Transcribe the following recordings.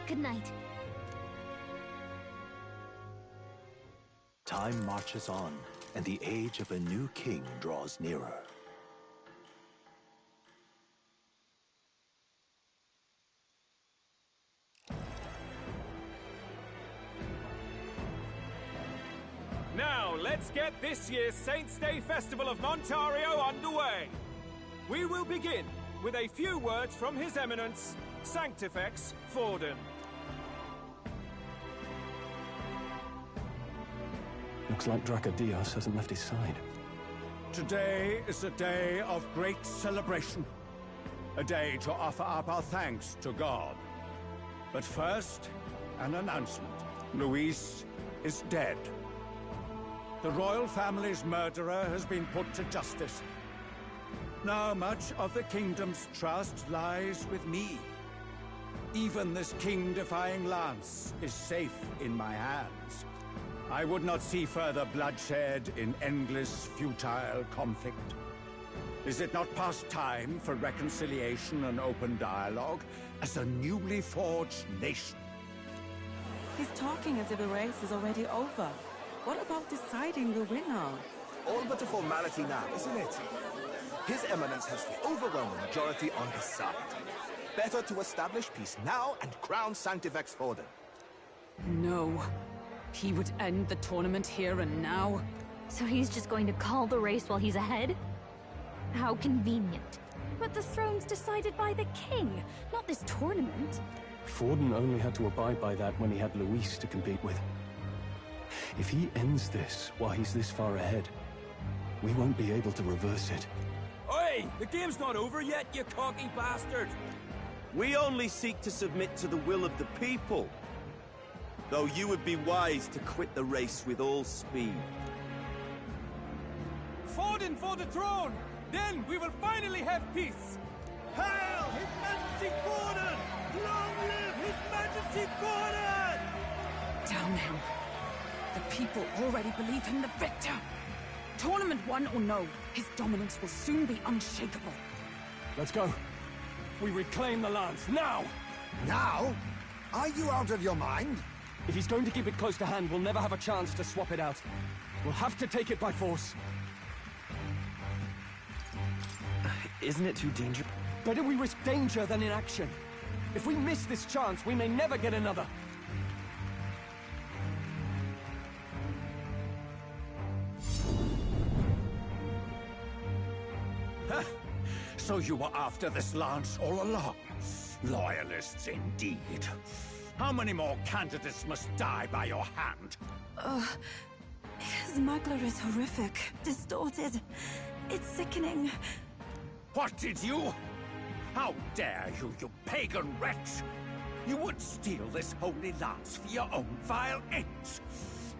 Good night. Time marches on, and the age of a new king draws nearer. Now, let's get this year's Saints' Day Festival of Montario underway. We will begin with a few words from His Eminence, Sanctifex Forden. Looks like Dracodios hasn't left his side. Today is a day of great celebration. A day to offer up our thanks to God. But first, an announcement. Luis is dead. The royal family's murderer has been put to justice. Now much of the kingdom's trust lies with me. Even this king-defying lance is safe in my hands. I would not see further bloodshed in endless, futile conflict. Is it not past time for reconciliation and open dialogue as a newly forged nation? He's talking as if the race is already over. What about deciding the winner? All but a formality now, isn't it? His Eminence has the overwhelming majority on his side. Better to establish peace now and crown Sanctifex Forden. No. He would end the tournament here and now. So he's just going to call the race while he's ahead? How convenient. But the throne's decided by the king, not this tournament. Forden only had to abide by that when he had Luis to compete with. If he ends this while he's this far ahead, we won't be able to reverse it. Oi! The game's not over yet, you cocky bastard! We only seek to submit to the will of the people. Though you would be wise to quit the race with all speed. Forden for the throne! Then we will finally have peace! Hail His Majesty Forden! Long live His Majesty Forden! Damn him. The people already believe him the victor. Tournament won or no, his dominance will soon be unshakable. Let's go. We reclaim the lance, now! Now? Are you out of your mind? If he's going to keep it close to hand, we'll never have a chance to swap it out. We'll have to take it by force. Isn't it too dangerous? Better we risk danger than inaction. If we miss this chance, we may never get another. So you were after this lance all along? Loyalists indeed. How many more candidates must die by your hand? His muggler is horrific, distorted. It's sickening. What did you? How dare you, you pagan wretch! You would steal this holy lance for your own vile ends.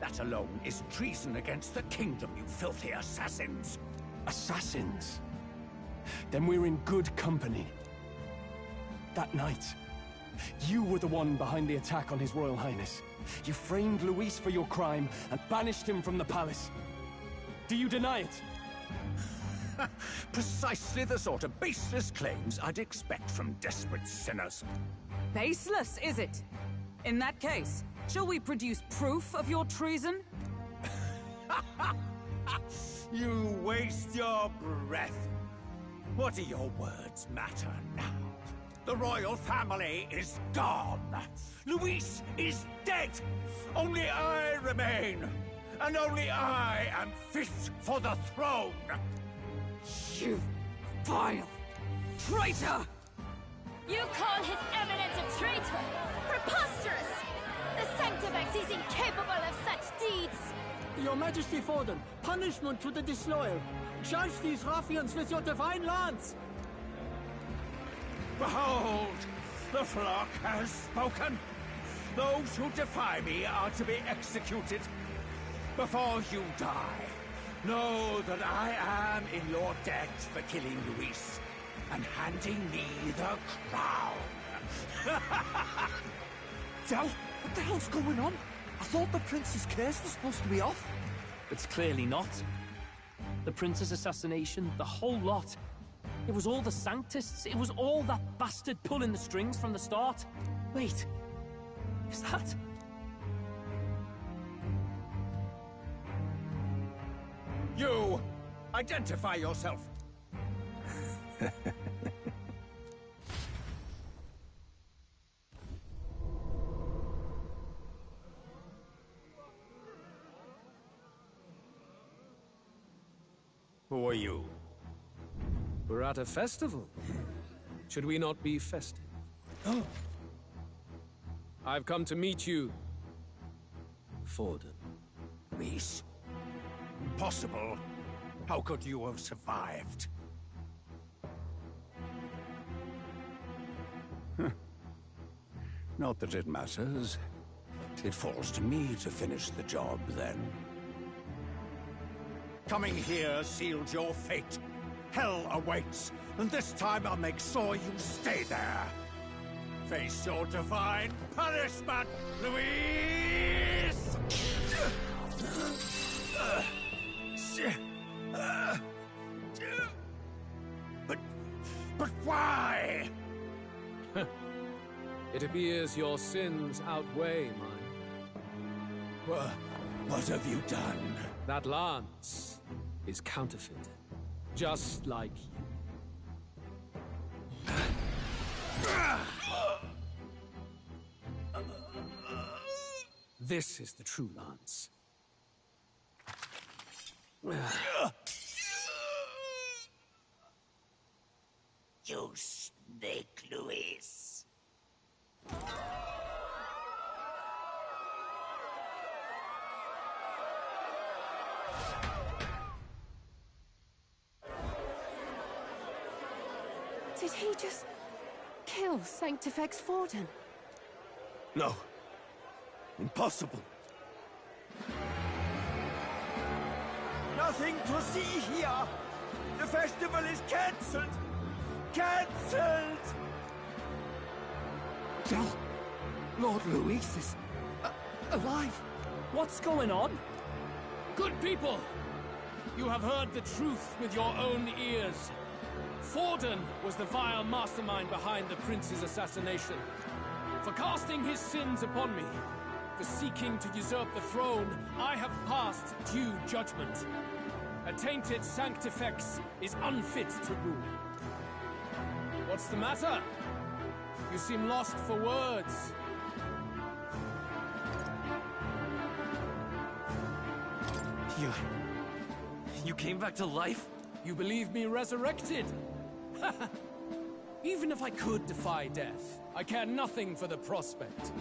That alone is treason against the kingdom, you filthy assassins. Assassins? Then we're in good company. That night, you were the one behind the attack on His Royal Highness. You framed Luis for your crime and banished him from the palace. Do you deny it? Precisely the sort of baseless claims I'd expect from desperate sinners. Baseless, is it? In that case, shall we produce proof of your treason? You waste your breath. What do your words matter now? The royal family is gone. Luis is dead. Only I remain. And only I am fit for the throne. You vile traitor! You call His Eminence a traitor? Preposterous! The Sanctifex is incapable of such deeds! Your Majesty Forden, punishment to the disloyal. Judge these ruffians with your divine lance! Behold, the flock has spoken. Those who defy me are to be executed. Before you die, know that I am in your debt for killing Luis and handing me the crown. Del, what the hell's going on? I thought the prince's curse was supposed to be off. It's clearly not. The prince's assassination, the whole lot. It was all the Sanctists. It was all that bastard pulling the strings from the start. Wait, Is that... You! Identify yourself! Who are you? We're at a festival. Should we not be festive? Oh. I've come to meet you, Forden. Reese? Impossible. How could you have survived? Not that it matters. It falls to me to finish the job, then. Coming here sealed your fate. Hell awaits, and this time I'll make sure you stay there. Face your divine punishment, Louise! But why? It appears your sins outweigh mine. What have you done? That lance is counterfeit, just like you. This is the true lance. You snake, Louise. Did he just kill Sanctifex Forden? No. Impossible. Nothing to see here. The festival is cancelled. Cancelled! Lord Luis is alive. What's going on? Good people! You have heard the truth with your own ears. Forden was the vile mastermind behind the prince's assassination. For casting his sins upon me, for seeking to usurp the throne, I have passed due judgment. A tainted Sanctifex is unfit to rule. What's the matter? You seem lost for words. You came back to life? You believe me resurrected? Even if I could defy death, I care nothing for the prospect.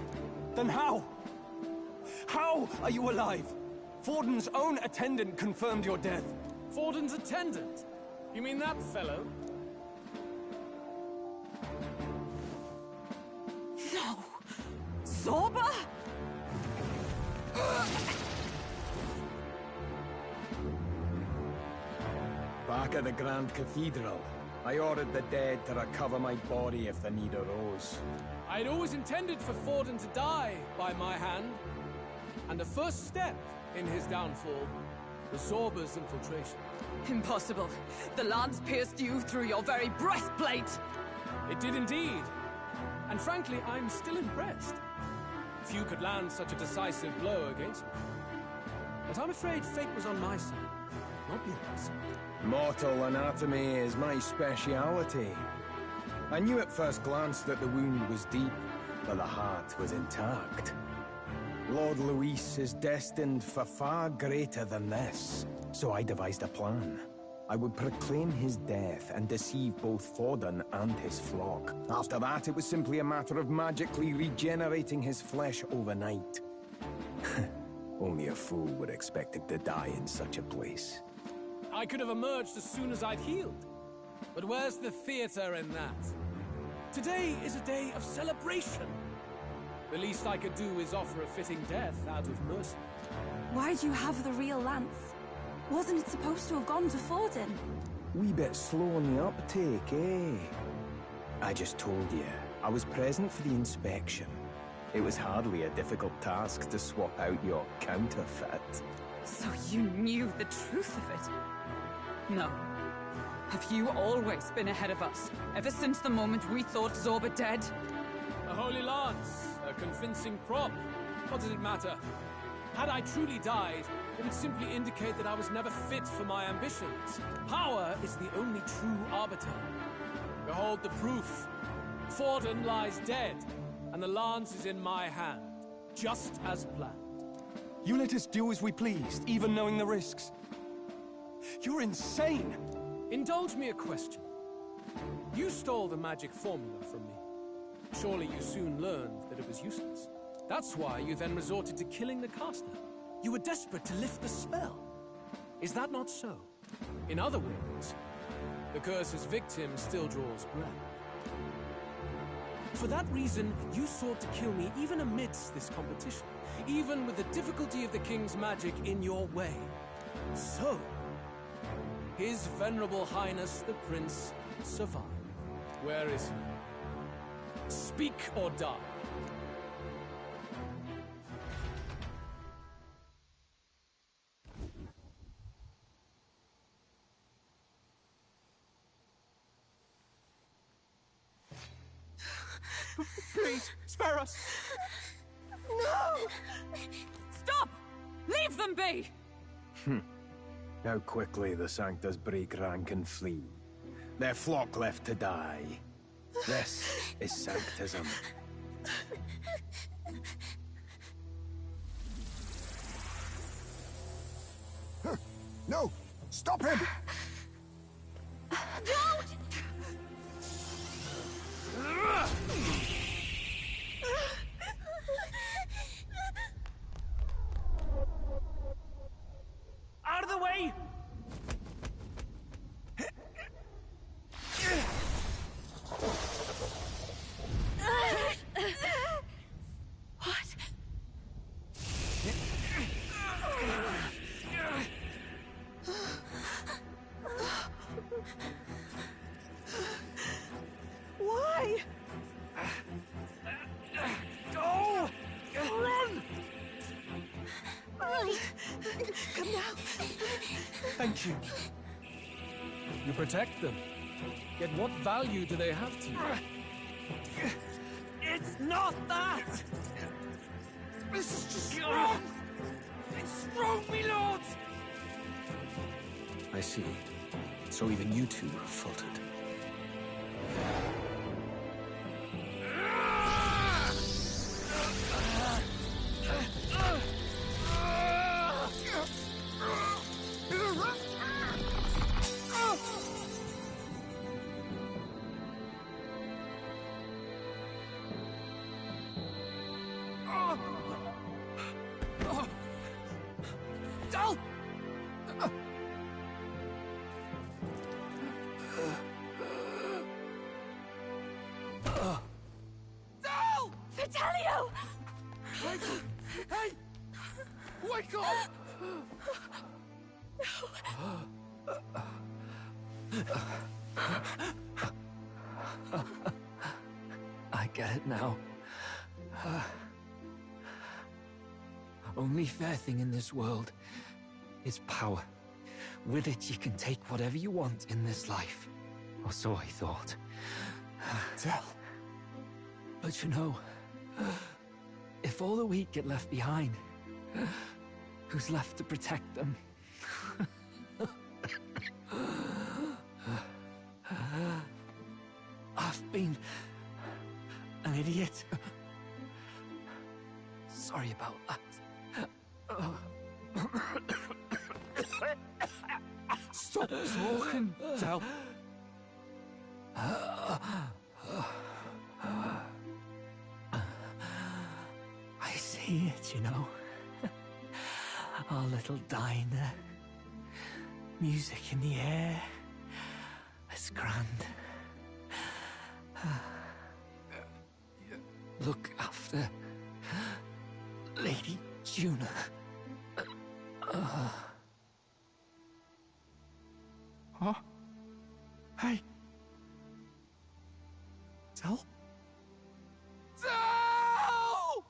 Then how? How are you alive? Forden's own attendant confirmed your death. Forden's attendant? You mean that fellow? No! Zorba? Back at the Grand Cathedral, I ordered the dead to recover my body if the need arose. I'd always intended for Forden to die by my hand. And the first step in his downfall was Zorba's infiltration. Impossible. The lance pierced you through your very breastplate! It did indeed. And frankly, I'm still impressed. Few could land such a decisive blow against me. But I'm afraid fate was on my side, not yours. Mortal anatomy is my speciality. I knew at first glance that the wound was deep, but the heart was intact. Lord Luis is destined for far greater than this, so I devised a plan. I would proclaim his death and deceive both Forden and his flock. After that, it was simply a matter of magically regenerating his flesh overnight. Only a fool would expect him to die in such a place. I could have emerged as soon as I'd healed. But where's the theater in that? Today is a day of celebration. The least I could do is offer a fitting death out of mercy. Why'd you have the real lance? Wasn't it supposed to have gone to Forden? Wee bit slow on the uptake, eh? I just told you, I was present for the inspection. It was hardly a difficult task to swap out your counterfeit. So you knew the truth of it? No. Have you always been ahead of us? Ever since the moment we thought Zorba dead? A holy lance, a convincing prop. What did it matter? Had I truly died, it would simply indicate that I was never fit for my ambitions. Power is the only true arbiter. Behold the proof. Forden lies dead, and the lance is in my hand, just as planned. You let us do as we pleased, even knowing the risks. You're insane! Indulge me a question. You stole the magic formula from me. Surely you soon learned that it was useless. That's why you then resorted to killing the caster. You were desperate to lift the spell. Is that not so? In other words, the curse's victim still draws breath. For that reason, you sought to kill me even amidst this competition, even with the difficulty of the king's magic in your way. So, His Venerable Highness the Prince survived. Where is he? Speak or die. Please, spare us! No! Stop! Leave them be! How quickly the Sanctus break rank and flee. Their flock left to die. This is Sanctism. No! Stop him! Don't! Out of the way! What? Why? Go! Run! Come now. Thank you. You protect them. Yet what value do they have to you? It's not that! This is just wrong! It's wrong, me lords! I see. So even you two have faltered. Vitelio! Hey! Wake up! I get it now. Only fair thing in this world is power. With it, you can take whatever you want in this life. Or so I thought. Tell. But you know, if all the weak get left behind, who's left to protect them? I've been an idiot. Sorry about that. Stop talking, Del. I see it, you know. Our little diner. Music in the air. It's grand. Look after Lady Juna. Huh? Hey. Del? Del!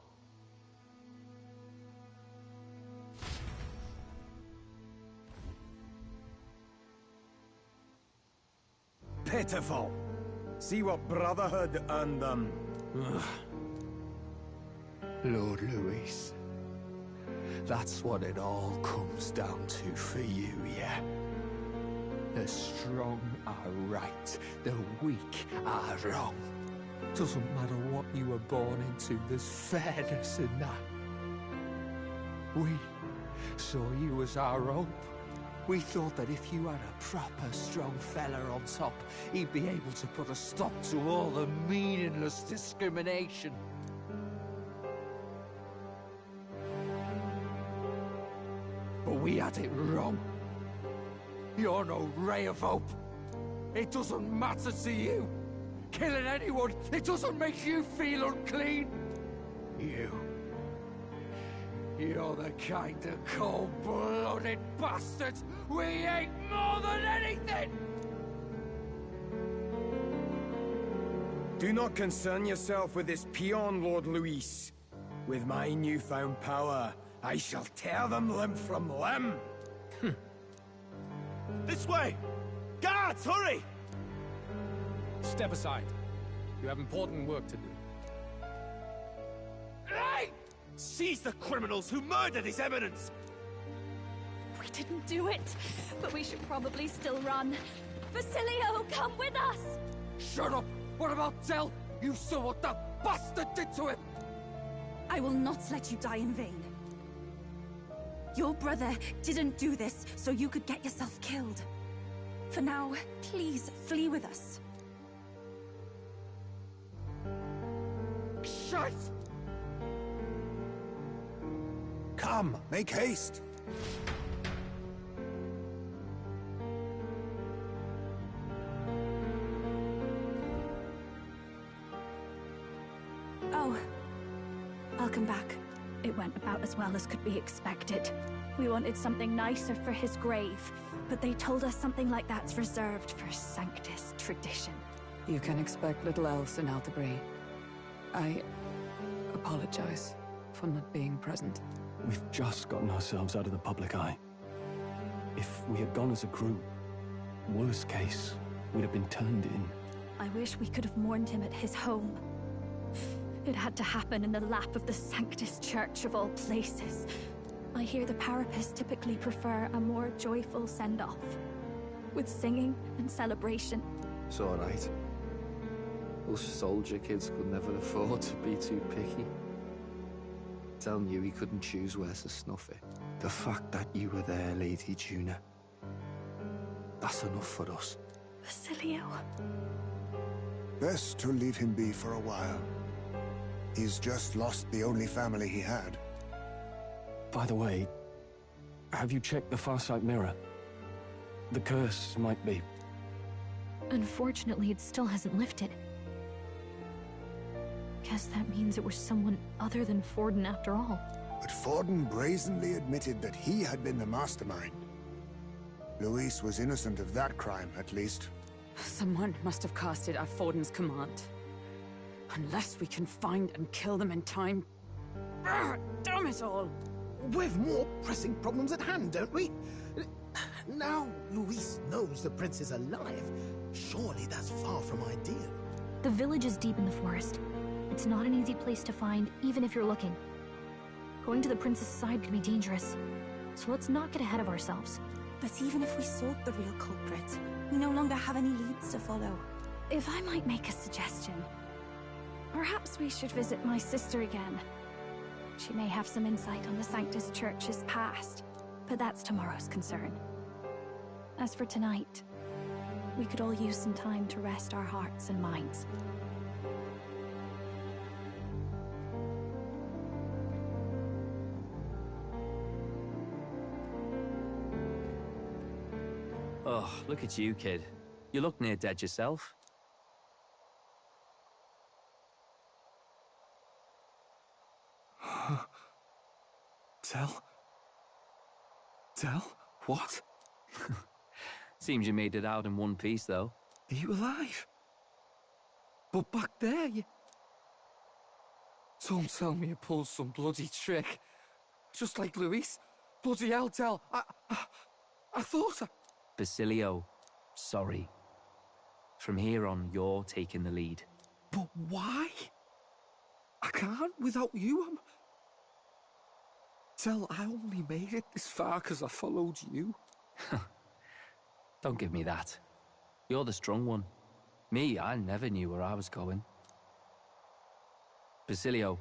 Pitiful. See what Brotherhood earned them. Lord Luis. That's what it all comes down to for you, yeah? The strong are right, the weak are wrong. Doesn't matter what you were born into, there's fairness in that. We saw you as our hope. We thought that if you had a proper strong fella on top, he'd be able to put a stop to all the meaningless discrimination. But we had it wrong. You're no ray of hope. It doesn't matter to you. Killing anyone, it doesn't make you feel unclean. You're the kind of cold-blooded bastard we hate more than anything! Do not concern yourself with this peon, Lord Luis. With my newfound power, I shall tear them limb from limb. This way! Guards, hurry! Step aside. You have important work to do. Hey! Seize the criminals who murdered His Eminence! We didn't do it, but we should probably still run. Basilio, come with us! Shut up! What about Del? You saw what that bastard did to him! I will not let you die in vain. Your brother didn't do this so you could get yourself killed. For now, please flee with us. Shite! Come, make haste! Oh, welcome back. It went about as well as could be expected. We wanted something nicer for his grave, but they told us something like that's reserved for Sanctus tradition. You can expect little else in Altabri. I apologize for not being present. We've just gotten ourselves out of the public eye. If we had gone as a group, worst case, we'd have been turned in. I wish we could have mourned him at his home. It had to happen in the lap of the Sanctus Church of all places. I hear the Parapists typically prefer a more joyful send-off, with singing and celebration. It's alright. Us soldier kids could never afford to be too picky. Telling you he couldn't choose where to snuff it. The fact that you were there, Lady Juna, that's enough for us. Basilio. Best to leave him be for a while. He's just lost the only family he had. By the way, have you checked the Farsight mirror? The curse might be... Unfortunately, it still hasn't lifted. Guess that means it was someone other than Forden after all. But Forden brazenly admitted that he had been the mastermind. Luis was innocent of that crime, at least. Someone must have cast it at Forden's command. Unless we can find and kill them in time... Damn it all! We've more pressing problems at hand, don't we? Now Luis knows the prince is alive. Surely that's far from ideal. The village is deep in the forest. It's not an easy place to find, even if you're looking. Going to the prince's side could be dangerous. So let's not get ahead of ourselves. But even if we sought the real culprit, we no longer have any leads to follow. If I might make a suggestion, perhaps we should visit my sister again. She may have some insight on the Sanctus Church's past, but that's tomorrow's concern. As for tonight, we could all use some time to rest our hearts and minds. Oh, look at you, kid. You look near dead yourself. Tell? What? Seems you made it out in one piece, though. Are you alive? But back there, you... Don't tell me you pulled some bloody trick. Just like Luis. Bloody hell, Del. I thought I... Basilio, sorry. From here on, you're taking the lead. But why? I can't without you. Tell, I only made it this far because I followed you. Don't give me that. You're the strong one. Me, I never knew where I was going. Basilio,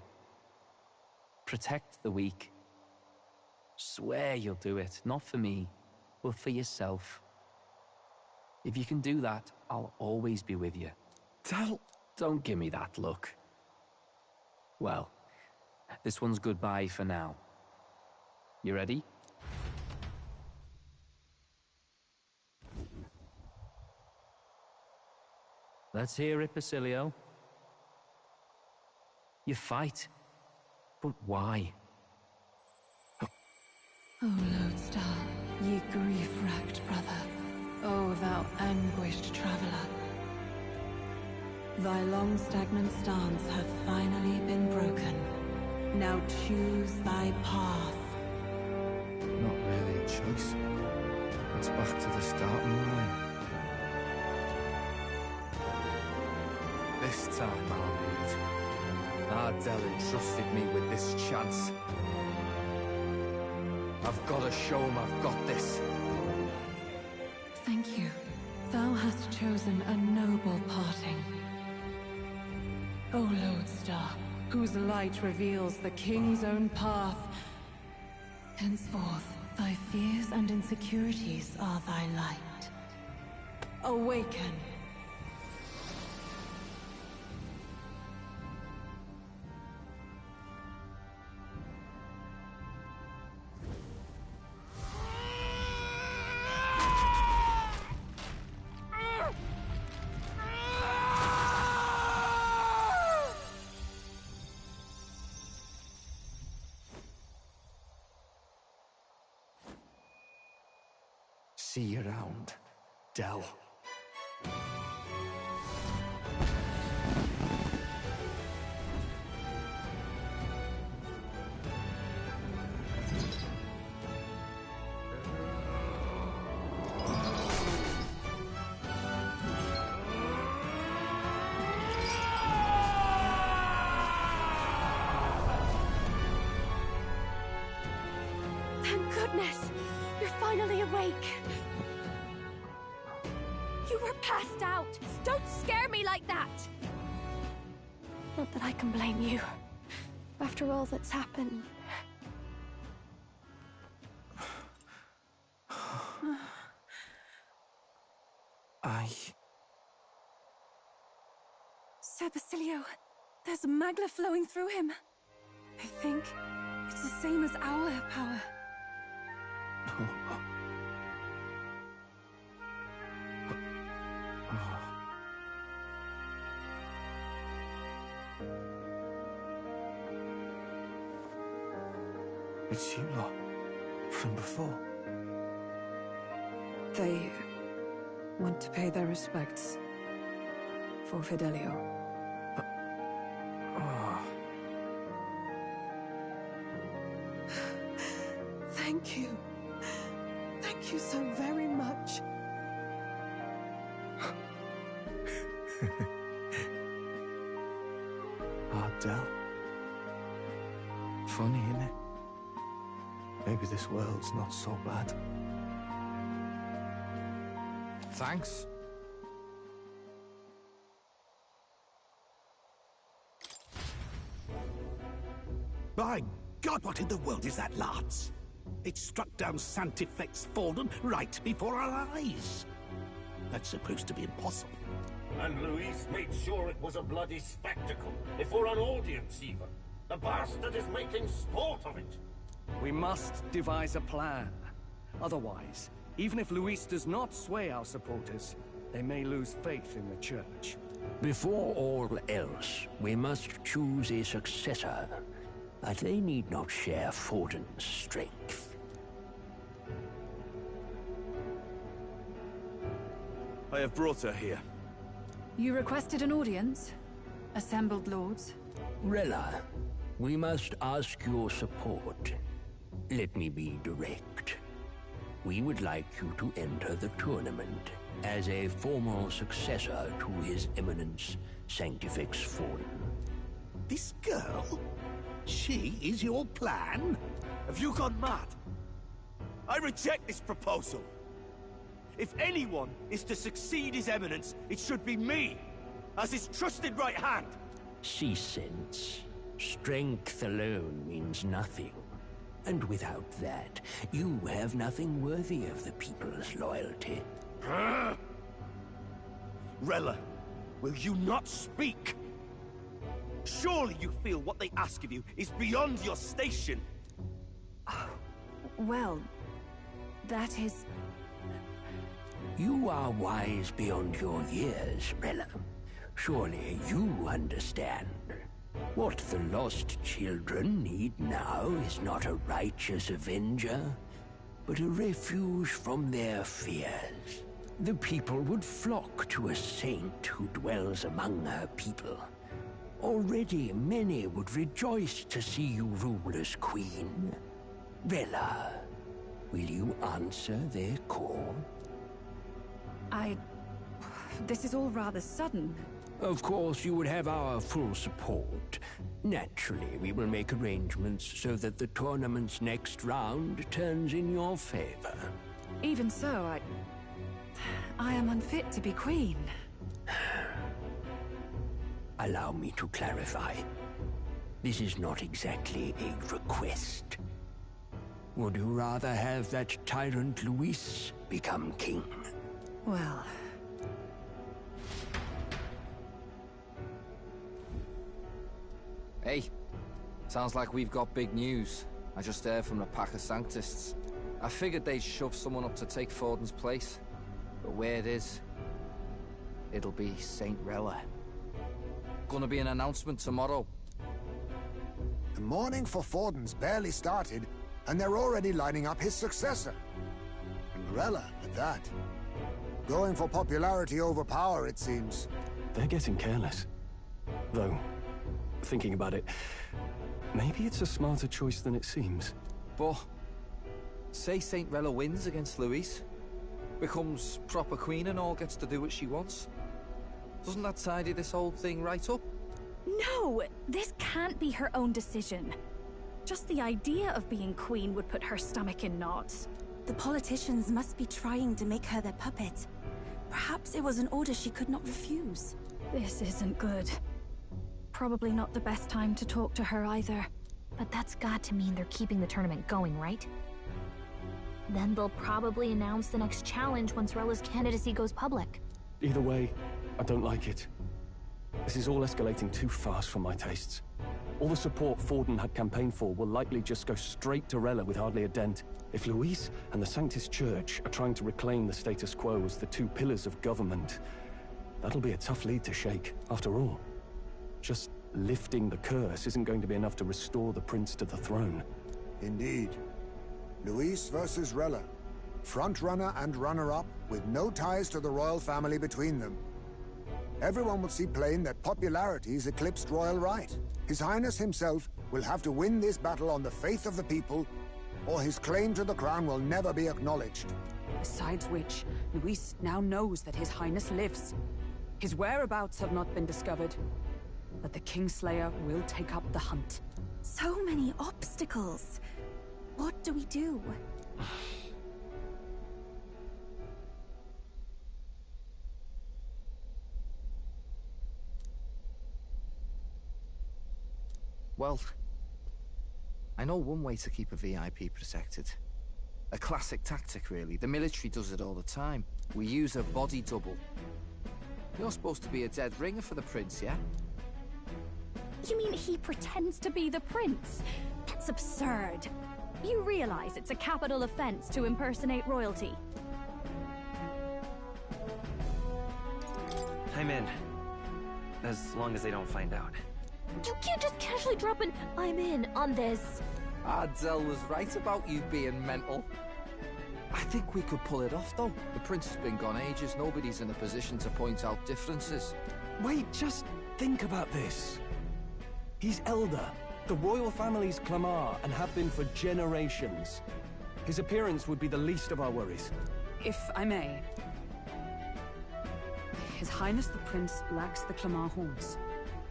protect the weak. Swear you'll do it, not for me, but for yourself. If you can do that, I'll always be with you. Don't give me that look. Well, this one's goodbye for now. You ready? Let's hear it, Basilio. You fight. But why? O Lodestar, ye grief-racked brother, O thou anguished traveler. Thy long stagnant stance hath finally been broken. Now choose thy path. Not really a choice. It's back to the starting line. This time I'll lead. Ardell entrusted me with this chance. I've got to show him I've got this. Thank you. Thou hast chosen a noble parting. O Lodestar, whose light reveals the king's own path. Henceforth, thy fears and insecurities are thy light. Awaken. See you around, Dell. Thank goodness! You're finally awake! You were passed out! Don't scare me like that! Not that I can blame you. After all that's happened. Sir Basilio, there's magla flowing through him. I think it's the same as our power. It's you lot, from before. They want to pay their respects for Fidelio. Thank you. Thank you so very much. Ardell. Funny, innit? Maybe this world's not so bad. Thanks. By God, what in the world is that, lads? It struck down Santifex Forden right before our eyes. That's supposed to be impossible. And Luis made sure it was a bloody spectacle, before an audience even. The bastard is making sport of it. We must devise a plan. Otherwise, even if Luis does not sway our supporters, they may lose faith in the church. Before all else, we must choose a successor. But they need not share Forden's strength. I have brought her here. You requested an audience? Assembled lords? Rella, we must ask your support. Let me be direct. We would like you to enter the tournament as a formal successor to His Eminence Sanctifex Forden. This girl? She is your plan? Have you gone mad? I reject this proposal. If anyone is to succeed His Eminence, it should be me, as his trusted right hand. See sense. Strength alone means nothing. And without that, you have nothing worthy of the people's loyalty. Rella, will you not speak? Surely you feel what they ask of you is beyond your station. Well, that is... You are wise beyond your years, Rella. Surely you understand. What the lost children need now is not a righteous avenger, but a refuge from their fears. The people would flock to a saint who dwells among her people. Already many would rejoice to see you rule as queen. Rella, will you answer their call? This is all rather sudden. Of course, you would have our full support. Naturally, we will make arrangements so that the tournament's next round turns in your favor. Even so, I am unfit to be queen. Allow me to clarify. This is not exactly a request. Would you rather have that tyrant Luis become king? Well... Hey, sounds like we've got big news. I just heard from the pack of Sanctists. I figured they'd shove someone up to take Forden's place. But where it is, it'll be Saint Rella. Gonna be an announcement tomorrow. The mourning for Forden's barely started, and they're already lining up his successor. And Rella, at that. Going for popularity over power, it seems. They're getting careless. Though, thinking about it, maybe it's a smarter choice than it seems. But, say Saint Rella wins against Luis, becomes proper queen and all gets to do what she wants. Doesn't that tidy this whole thing right up? No! This can't be her own decision. Just the idea of being queen would put her stomach in knots. The politicians must be trying to make her their puppet. Perhaps it was an order she could not refuse. This isn't good. Probably not the best time to talk to her either. But that's got to mean they're keeping the tournament going, right? Then they'll probably announce the next challenge once Rella's candidacy goes public. Either way, I don't like it. This is all escalating too fast for my tastes. All the support Forden had campaigned for will likely just go straight to Rella with hardly a dent. If Luis and the Sanctist Church are trying to reclaim the status quo as the two pillars of government, that'll be a tough lead to shake, after all. Just lifting the curse isn't going to be enough to restore the prince to the throne. Indeed. Luis versus Rella. Frontrunner and runner-up, with no ties to the royal family between them. Everyone will see plain that popularity's eclipsed royal right. His Highness himself will have to win this battle on the faith of the people, or his claim to the crown will never be acknowledged. Besides which, Luis now knows that His Highness lives. His whereabouts have not been discovered, but the Kingslayer will take up the hunt. So many obstacles. What do we do? Well, I know one way to keep a VIP protected. A classic tactic, really. The military does it all the time. We use a body double. You're supposed to be a dead ringer for the prince, yeah? You mean he pretends to be the prince? That's absurd. You realize it's a capital offense to impersonate royalty. I'm in. As long as they don't find out. You can't just casually drop an "I'm in" on this. Adzel was right about you being mental. I think we could pull it off, though. The prince has been gone ages. Nobody's in a position to point out differences. Wait, just think about this. He's elder. The royal family's Clamar, and have been for generations. His appearance would be the least of our worries. If I may. His Highness the Prince lacks the Clamar horns.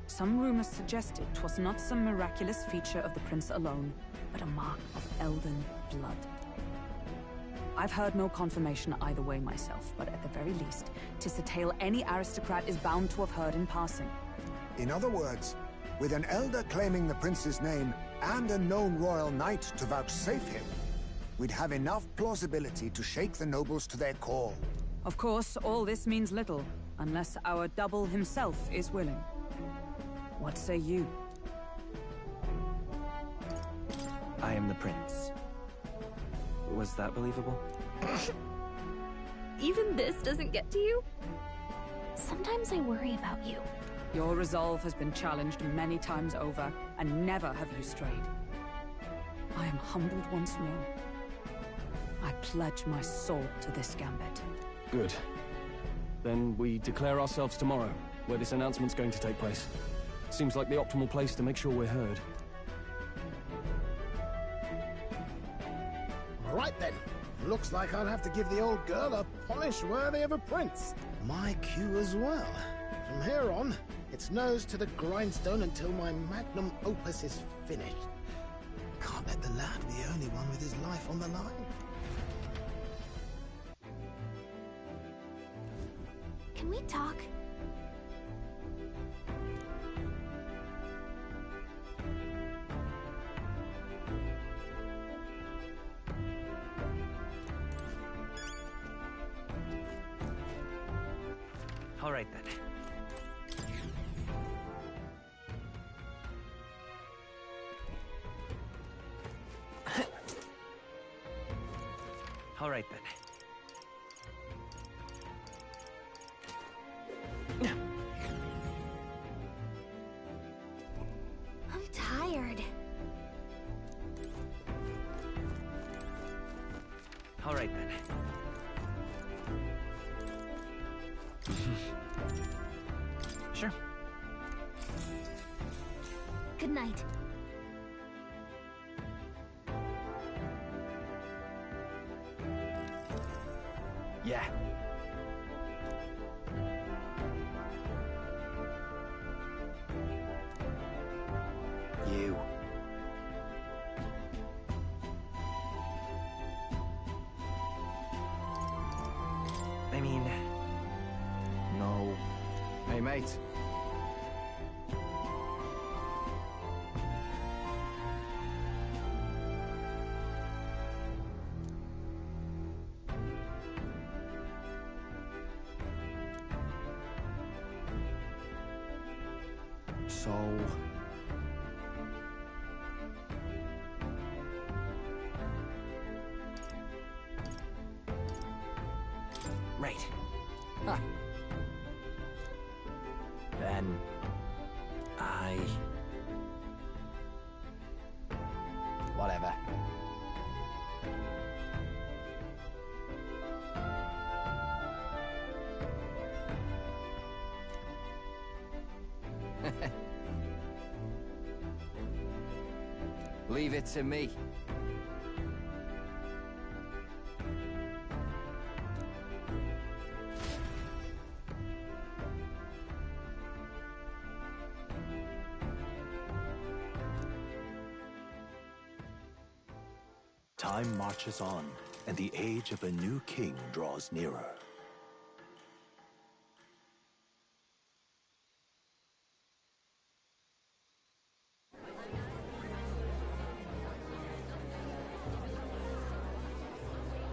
Some rumors suggested 'twas not some miraculous feature of the prince alone, but a mark of elden blood. I've heard no confirmation either way myself, but at the very least, 'tis a tale any aristocrat is bound to have heard in passing. In other words, with an elder claiming the prince's name and a known royal knight to vouchsafe him, we'd have enough plausibility to shake the nobles to their core. Of course, all this means little, unless our double himself is willing. What say you? I am the prince. Was that believable? Even this doesn't get to you? Sometimes I worry about you. Your resolve has been challenged many times over, and never have you strayed. I am humbled once more. I pledge my soul to this gambit. Good. Then we declare ourselves tomorrow, where this announcement's going to take place. Seems like the optimal place to make sure we're heard. Right then. Looks like I'll have to give the old girl a polish worthy of a prince. My cue as well. From here on, it's nose to the grindstone until my magnum opus is finished. Can't let the lad be the only one with his life on the line. Can we talk? All right then. All right then. I'm tired. All right then. Sure. Good night. Yeah. You. I mean... No. Hey, mate. So... Right. Huh. Then... I... Whatever. Leave it to me. Time marches on, and the age of a new king draws nearer.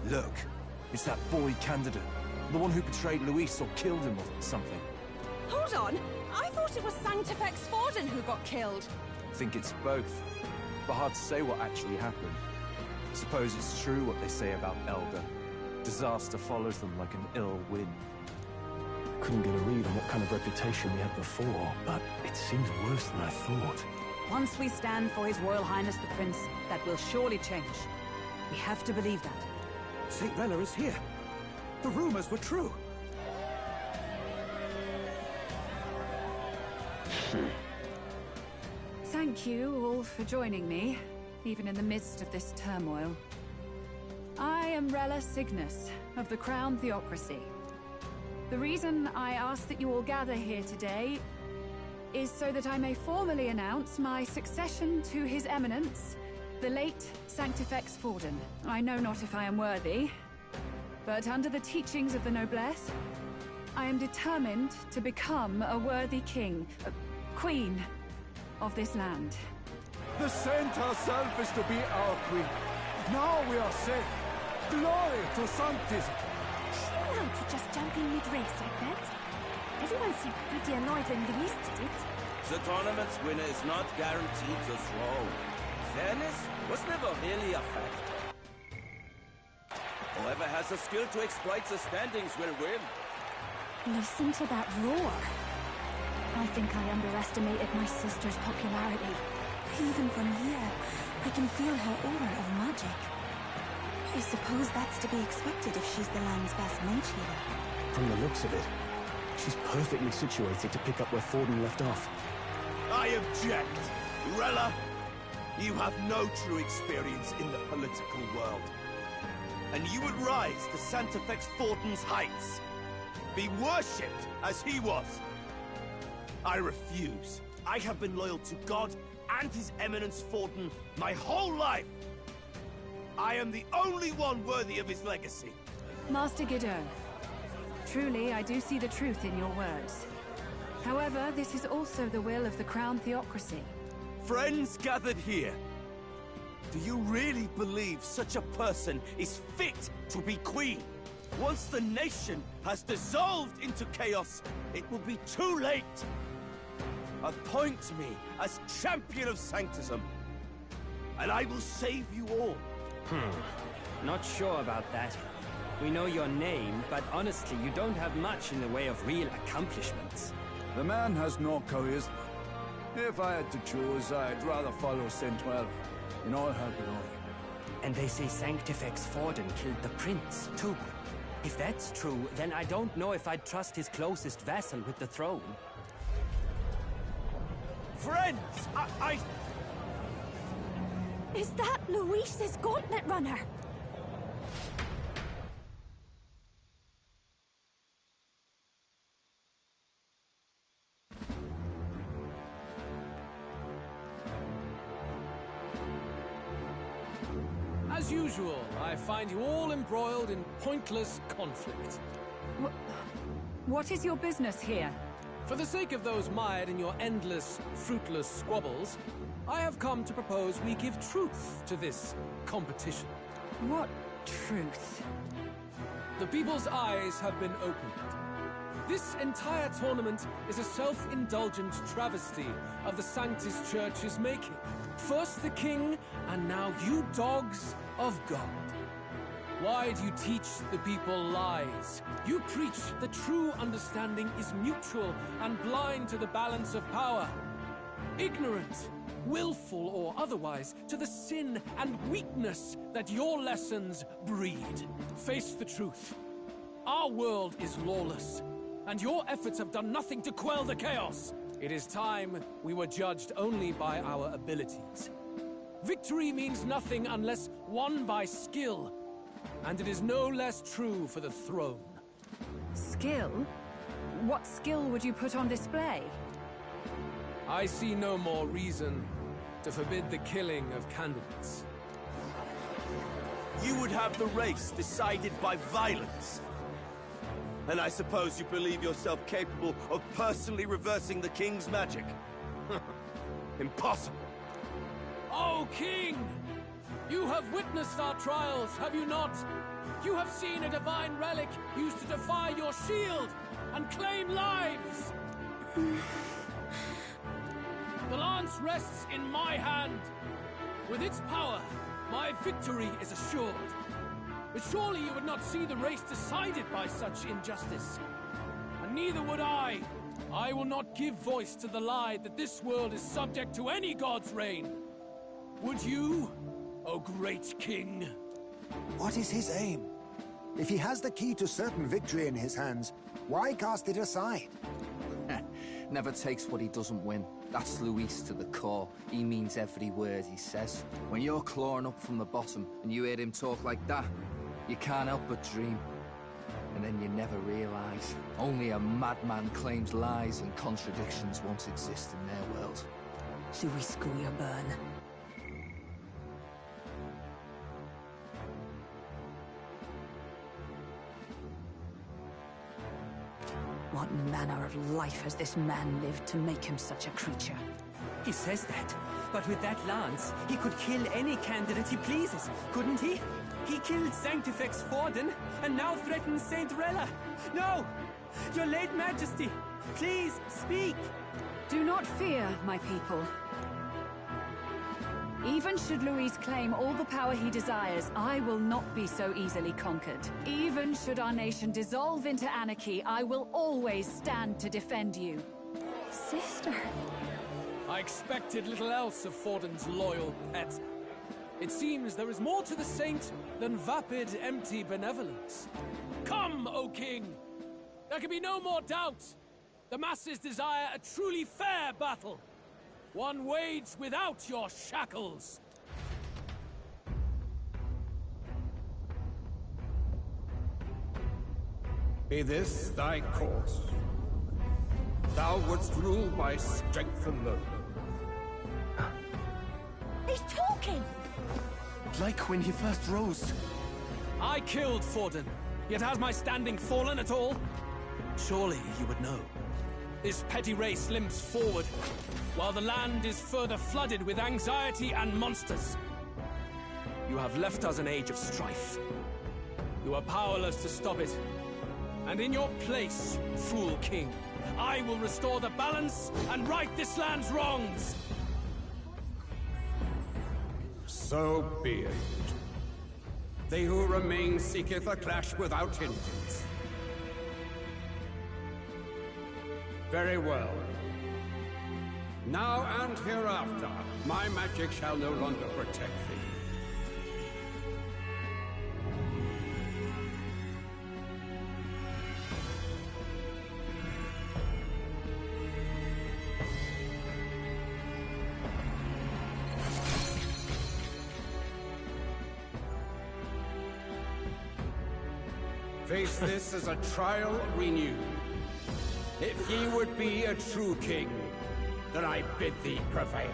Look, it's that boy candidate. The one who betrayed Luis or killed him or something. Hold on! I thought it was Sanctifex Forden who got killed. I think it's both. But hard to say what actually happened. Suppose it's true what they say about Elder. Disaster follows them like an ill wind. Couldn't get a read on what kind of reputation we had before, but it seems worse than I thought. Once we stand for His Royal Highness the Prince, that will surely change. We have to believe that. St. Rella is here. The rumors were true. Thank you all for joining me, even in the midst of this turmoil. I am Rella Cygnus, of the Crown Theocracy. The reason I ask that you all gather here today is so that I may formally announce my succession to His Eminence, the late Sanctifex Forden. I know not if I am worthy, but under the teachings of the noblesse, I am determined to become a worthy king, queen of this land. The saint herself is to be our queen. Now we are safe. Glory to Sanctism. Chill out for just jumping mid-race like that. Everyone seemed pretty annoyed when Luis did it. The tournament's winner is not guaranteed the throne. Fairness was never really a factor. Whoever has the skill to exploit the standings will win. Listen to that roar. I think I underestimated my sister's popularity. Even from here, I can feel her aura of magic. I suppose that's to be expected if she's the land's best mage healer. From the looks of it, she's perfectly situated to pick up where Forden left off. I object! Rella, you have no true experience in the political world. And you would rise to Sanctifex Forden's heights. Be worshipped as he was. I refuse. I have been loyal to God and His Eminence Forden my whole life. I am the only one worthy of his legacy. Master Guidon, truly I do see the truth in your words. However, this is also the will of the Crown Theocracy. Friends gathered here, do you really believe such a person is fit to be queen? Once the nation has dissolved into chaos, it will be too late. Appoint me as champion of Sanctism, and I will save you all. Not sure about that. We know your name, but honestly, you don't have much in the way of real accomplishments. The man has no charisma. If I had to choose, I'd rather follow Saint-Well in all her glory. And they say Sanctifex Forden killed the prince, too. If that's true, then I don't know if I'd trust his closest vassal with the throne. Friends, I... Is that Luis's gauntlet runner? As usual, I find you all embroiled in pointless conflict. What is your business here? For the sake of those mired in your endless, fruitless squabbles, I have come to propose we give truth to this competition. What truth? The people's eyes have been opened. This entire tournament is a self-indulgent travesty of the Sanctus Church's making. First the king, and now you dogs of God. Why do you teach the people lies? You preach the true understanding is mutual and blind to the balance of power. Ignorant, willful or otherwise, to the sin and weakness that your lessons breed. Face the truth. Our world is lawless, and your efforts have done nothing to quell the chaos. It is time we were judged only by our abilities. Victory means nothing unless won by skill, and it is no less true for the throne. Skill? What skill would you put on display? I see no more reason to forbid the killing of candidates. You would have the race decided by violence. And I suppose you believe yourself capable of personally reversing the king's magic? Impossible. Oh, King! You have witnessed our trials, have you not? You have seen a divine relic used to defy your shield and claim lives! The lance rests in my hand. With its power, my victory is assured. But surely you would not see the race decided by such injustice. And neither would I. I will not give voice to the lie that this world is subject to any god's reign. Would you, O great king? What is his aim? If he has the key to certain victory in his hands, why cast it aside? Never takes what he doesn't win. That's Luis to the core. He means every word he says. When you're clawing up from the bottom and you hear him talk like that, you can't help but dream. And then you never realize. Only a madman claims lies and contradictions won't exist in their world. Louis burn. What manner of life has this man lived to make him such a creature? He says that, but with that lance, he could kill any candidate he pleases, couldn't he? He killed Sanctifex Forden, and now threatens Saint Rella. No! Your late Majesty, please, speak! Do not fear, my people. Even should Louis claim all the power he desires, I will not be so easily conquered. Even should our nation dissolve into anarchy, I will always stand to defend you. Sister. I expected little else of Forden's loyal pet. It seems there is more to the saint than vapid, empty benevolence. Come, O King! There can be no more doubt. The masses desire a truly fair battle. One waged without your shackles. Be this thy course. Thou wouldst rule by strength alone. He's talking! Like when he first rose. I killed Forden, yet has my standing fallen at all? Surely you would know. This petty race limps forward, while the land is further flooded with anxiety and monsters. You have left us an age of strife. You are powerless to stop it. And in your place, fool king, I will restore the balance and right this land's wrongs! So be it. They who remain seeketh a clash without hindrance. Very well. Now and hereafter, my magic shall no longer protect thee. Face this as a trial renewed. If ye would be a true king, then I bid thee prevail.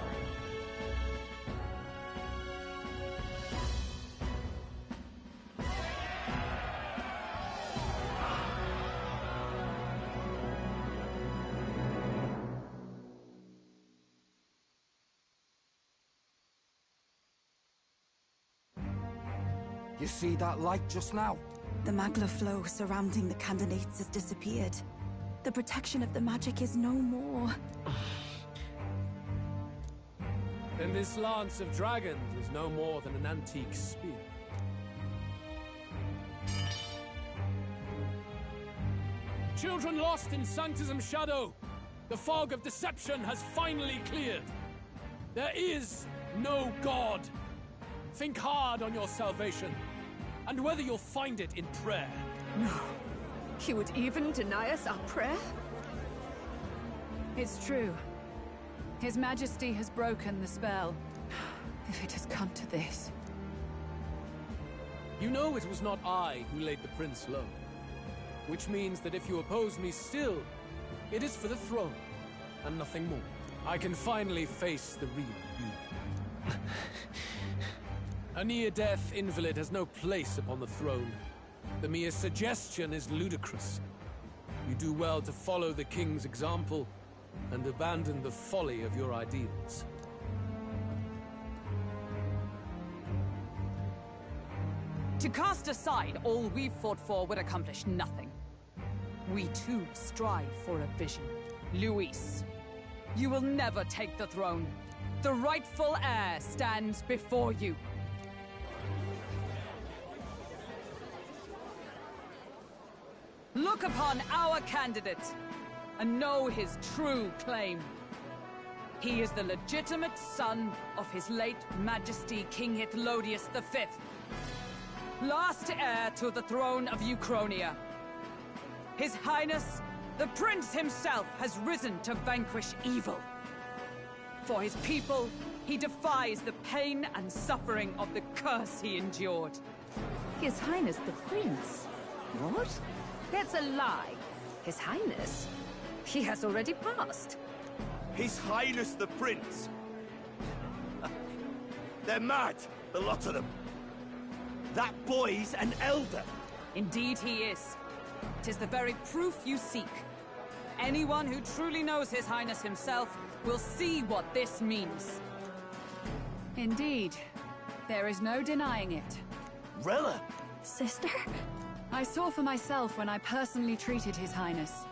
You see that light just now? The magla flow surrounding the candidates has disappeared. The protection of the magic is no more. Then this lance of dragons is no more than an antique spear. Children lost in Sanctism's shadow! The fog of deception has finally cleared! There is no God! Think hard on your salvation, and whether you'll find it in prayer. No. He would even deny us our prayer? It's true. His Majesty has broken the spell. If it has come to this. You know it was not I who laid the prince low. Which means that if you oppose me still, it is for the throne, and nothing more. I can finally face the real you. A near-death invalid has no place upon the throne. The mere suggestion is ludicrous. You do well to follow the king's example and abandon the folly of your ideals. To cast aside all we've fought for would accomplish nothing. We too strive for a vision. Luis, you will never take the throne. The rightful heir stands before you. Look upon our candidate and know his true claim. He is the legitimate son of his late Majesty King Hithlodius V, last heir to the throne of Uchronia. His Highness, the Prince himself, has risen to vanquish evil. For his people, he defies the pain and suffering of the curse he endured. His Highness the Prince? What? That's a lie. His Highness, he has already passed. His Highness the Prince! They're mad, the lot of them. That boy's an elder. Indeed he is. 'Tis the very proof you seek. Anyone who truly knows His Highness himself will see what this means. Indeed. There is no denying it. Rella! Sister? I saw for myself when I personally treated His Highness.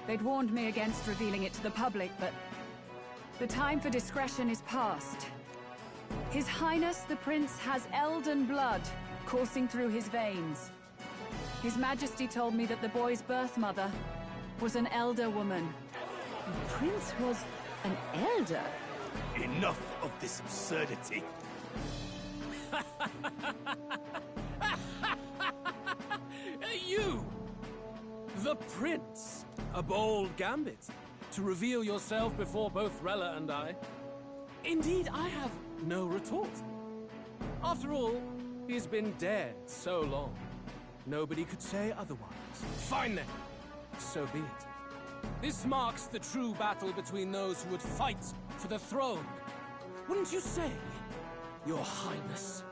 They'd warned me against revealing it to the public, but the time for discretion is past. His Highness the Prince has elden blood coursing through his veins. His Majesty told me that the boy's birth mother was an elder woman. The Prince was an elder? Enough of this absurdity. You! The Prince! A bold gambit. To reveal yourself before both Rella and I. Indeed, I have no retort. After all, he's been dead so long. Nobody could say otherwise. Fine then. So be it. This marks the true battle between those who would fight for the throne. Wouldn't you say, Your Highness?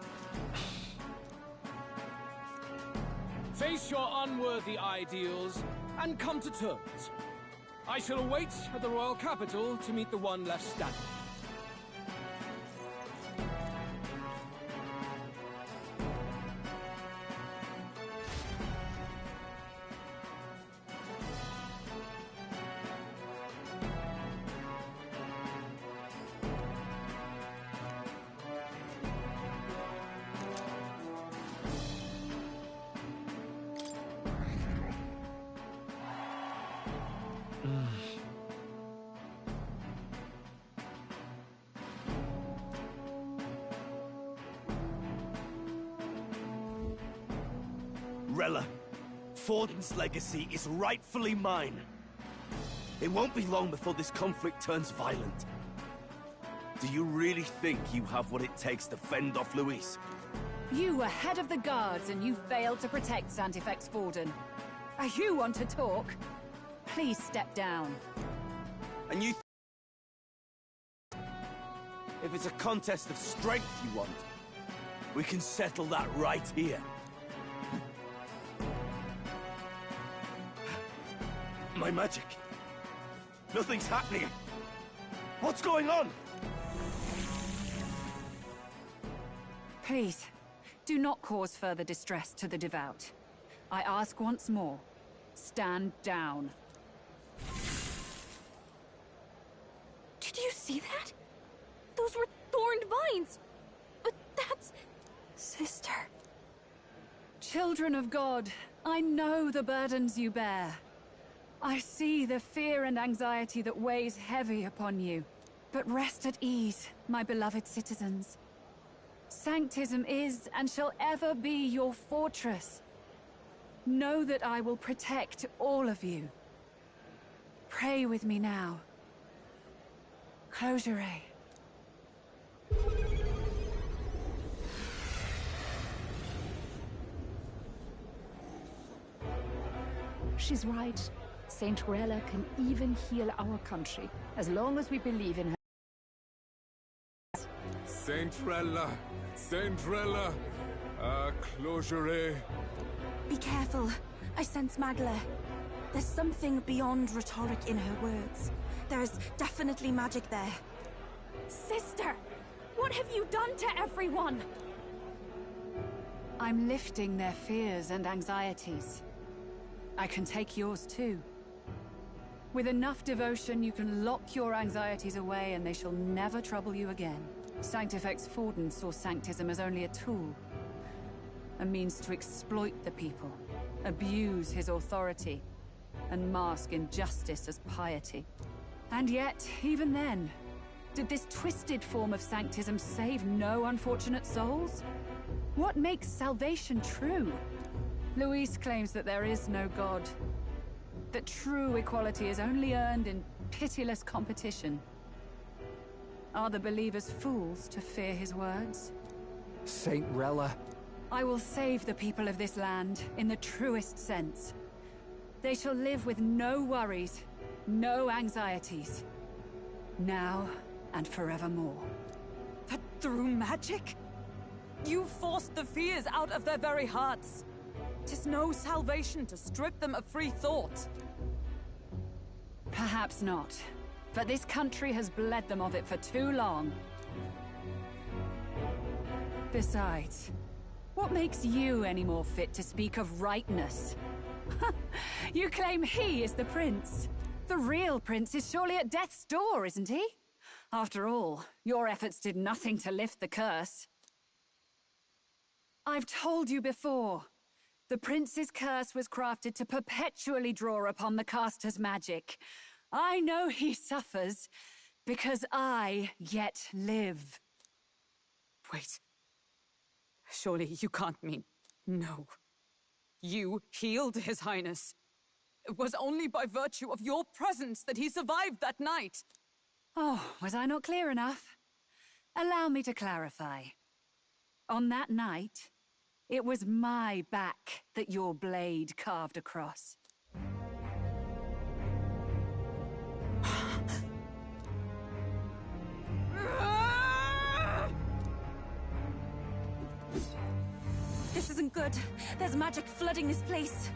Face your unworthy ideals and come to terms. I shall await at the royal capital to meet the one left standing. Rella, Forden's legacy is rightfully mine. It won't be long before this conflict turns violent. Do you really think you have what it takes to fend off Luis? You were head of the guards and you failed to protect Santifex Forden. You want to talk? Please step down. And you if it's a contest of strength you want, we can settle that right here. My magic. Nothing's happening. What's going on? Please, do not cause further distress to the devout. I ask once more, stand down. Did you see that? Those were thorned vines! But that's... Sister... Children of God, I know the burdens you bear. I see the fear and anxiety that weighs heavy upon you. But rest at ease, my beloved citizens. Sanctism is and shall ever be your fortress. Know that I will protect all of you. Pray with me now. Close your eyes. She's right. Saint Rella can even heal our country, as long as we believe in her. Saint Rella! Saint Rella! Closure. Be careful. I sense Magla. There's something beyond rhetoric in her words. There is definitely magic there. Sister! What have you done to everyone? I'm lifting their fears and anxieties. I can take yours too. With enough devotion, you can lock your anxieties away and they shall never trouble you again. Sanctifex Forden saw Sanctism as only a tool. A means to exploit the people, abuse his authority, and mask injustice as piety. And yet, even then, did this twisted form of Sanctism save no unfortunate souls? What makes salvation true? Luis claims that there is no God. That true equality is only earned in pitiless competition. Are the believers fools to fear his words? Saint Rella. I will save the people of this land, in the truest sense. They shall live with no worries, no anxieties. Now and forevermore. But through magic? You forced the fears out of their very hearts. 'Tis no salvation to strip them of free thought. Perhaps not. But this country has bled them of it for too long. Besides, what makes you any more fit to speak of rightness? You claim he is the prince. The real prince is surely at death's door, isn't he? After all, your efforts did nothing to lift the curse. I've told you before. The prince's curse was crafted to perpetually draw upon the caster's magic. I know he suffers, because I yet live. Wait. Surely you can't mean... No. You healed His Highness. It was only by virtue of your presence that he survived that night. Oh, was I not clear enough? Allow me to clarify. On that night, it was my back that your blade carved across. This isn't good. There's magic flooding this place.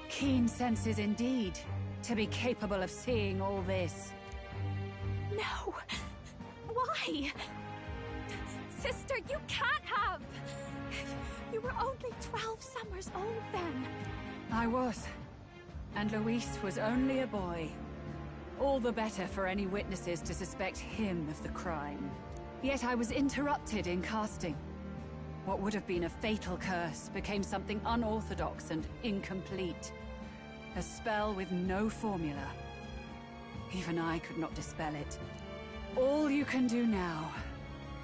Keen senses indeed, to be capable of seeing all this. No! Why? Sister, you can't have! You were only 12 summers old then. I was. And Luis was only a boy. All the better for any witnesses to suspect him of the crime. Yet I was interrupted in casting. What would have been a fatal curse became something unorthodox and incomplete. A spell with no formula. Even I could not dispel it. All you can do now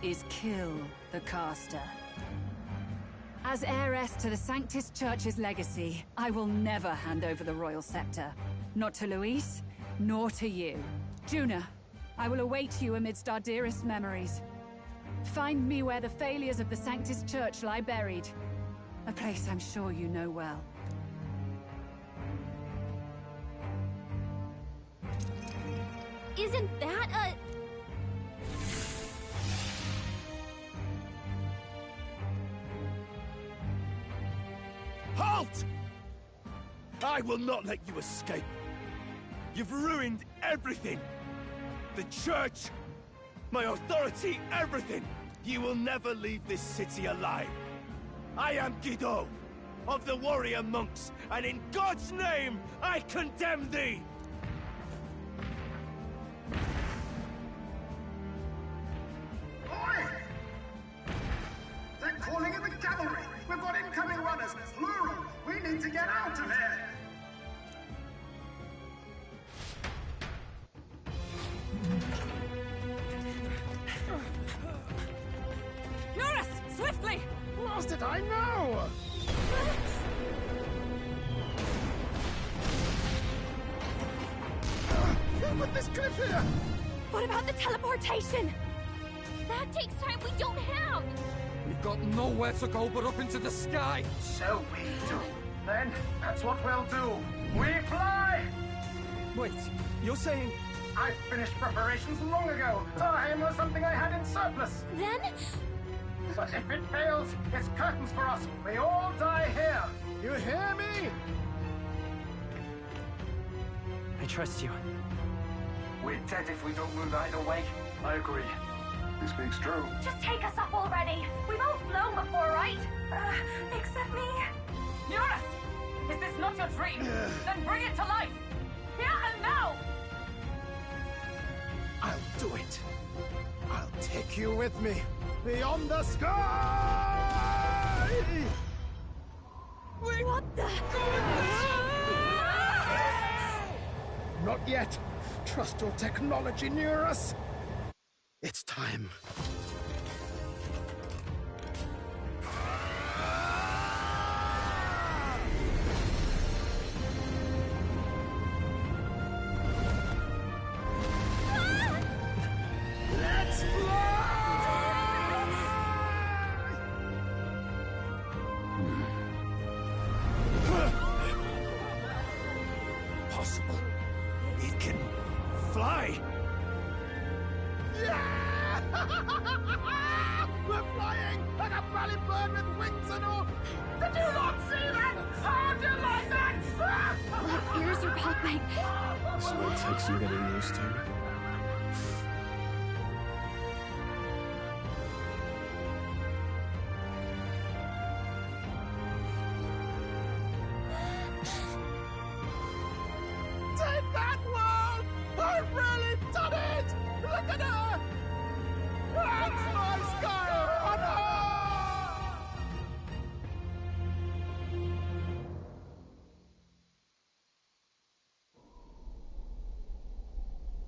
is kill the caster. As heiress to the Sanctus Church's legacy, I will never hand over the royal scepter. Not to Luis, nor to you. Juna, I will await you amidst our dearest memories. Find me where the failures of the Sanctus Church lie buried. A place I'm sure you know well. Isn't that a... Halt! I will not let you escape. You've ruined everything. The church, my authority, everything. You will never leave this city alive. I am Guido, of the warrior monks, and in God's name, I condemn thee! Oi! They're calling in the cavalry! We've got incoming runners, plural! We need to get out of here! Eurus! Swiftly! Lost it, I know! Who put this cliff here? What about the teleportation? That takes time we don't have! We've got nowhere to go but up into the sky. So we do. Then, that's what we'll do. We fly! Wait, you're saying... I finished preparations long ago. Time was something I had in surplus. Then? But if it fails, it's curtains for us. We all die here. You hear me? I trust you. We're dead if we don't move either way. I agree. He speaks true. Just take us up already. We've all flown before, right? Except me. Eurus! Is this not your dream? Then bring it to life! Here and now! I'll do it. I'll take you with me. Beyond the sky! What the... Not yet. Trust your technology near us. It's time. Let's fly! fly! Yeah! We're flying like a bally bird with wings and all! Did you not see that? How do you like that? My ears are popping. This will take some getting used to. Take that, world! I've really done it! Look at her! That's my Skyrunner!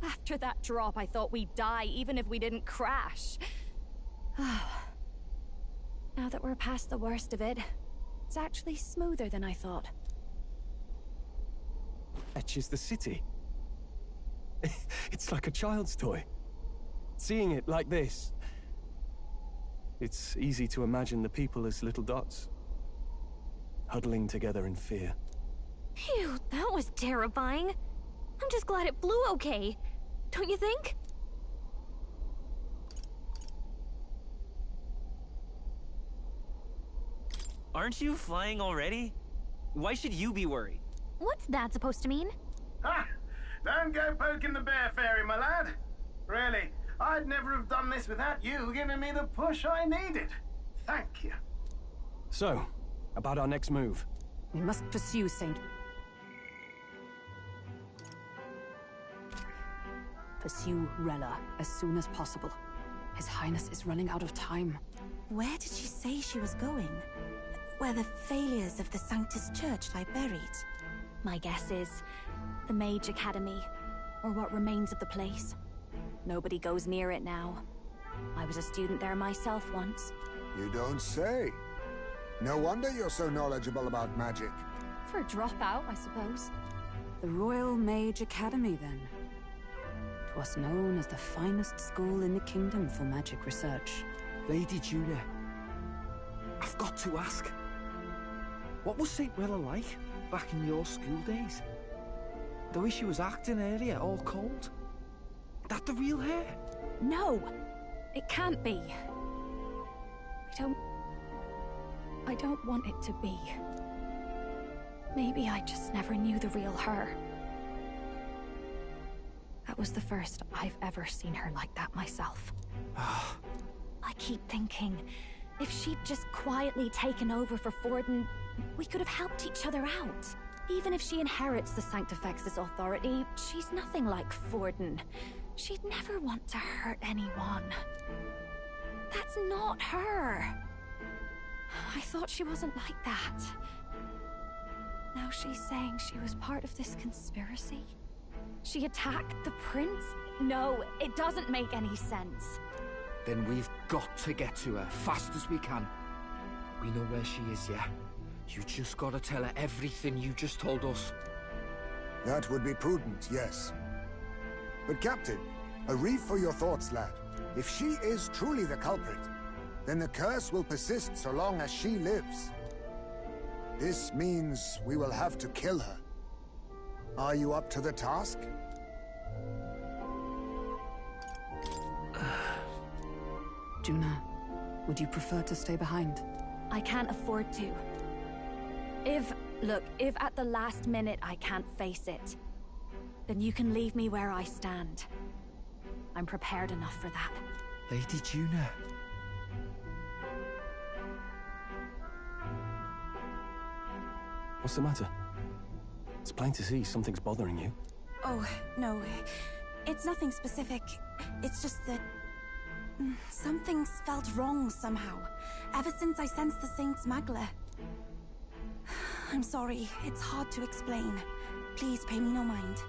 After that drop, I thought we'd die, even if we didn't crash. Now that we're past the worst of it, it's actually smoother than I thought. Fetch is the city. It's like a child's toy. Seeing it like this, it's easy to imagine the people as little dots, huddling together in fear. Phew, that was terrifying. I'm just glad it flew okay. Don't you think? Aren't you flying already? Why should you be worried? What's that supposed to mean? Ha! Don't go poking the bear fairy, my lad. Really, I'd never have done this without you giving me the push I needed. Thank you. So, about our next move. We must pursue Saint... Pursue Rella as soon as possible. His Highness is running out of time. Where did she say she was going? Where the failures of the Sanctus Church lie buried? My guess is the Mage Academy, or what remains of the place. Nobody goes near it now. I was a student there myself once. You don't say. No wonder you're so knowledgeable about magic. For a dropout, I suppose. The Royal Mage Academy, then. It was known as the finest school in the kingdom for magic research. Lady Juna, I've got to ask. What was St. Rella like back in your school days? The way she was acting earlier, all cold? That the real her? No! It can't be. I don't want it to be. Maybe I just never knew the real her. That was the first I've ever seen her like that myself. I keep thinking, if she'd just quietly taken over for Forden, we could have helped each other out. Even if she inherits the Sanctifex's authority, she's nothing like Forden. She'd never want to hurt anyone. That's not her. I thought she wasn't like that. Now she's saying she was part of this conspiracy? She attacked the prince? No, it doesn't make any sense. Then we've got to get to her fast as we can. We know where she is, yeah? You just gotta tell her everything you just told us. That would be prudent, yes. But Captain, a reef for your thoughts, lad. If she is truly the culprit, then the curse will persist so long as she lives. This means we will have to kill her. Are you up to the task? Juna, would you prefer to stay behind? I can't afford to. If at the last minute I can't face it, then you can leave me where I stand. I'm prepared enough for that. Lady Juna. What's the matter? It's plain to see something's bothering you. Oh, no. It's nothing specific. It's just that... something's felt wrong somehow. Ever since I sensed the Saint's Magla. I'm sorry. It's hard to explain. Please pay me no mind.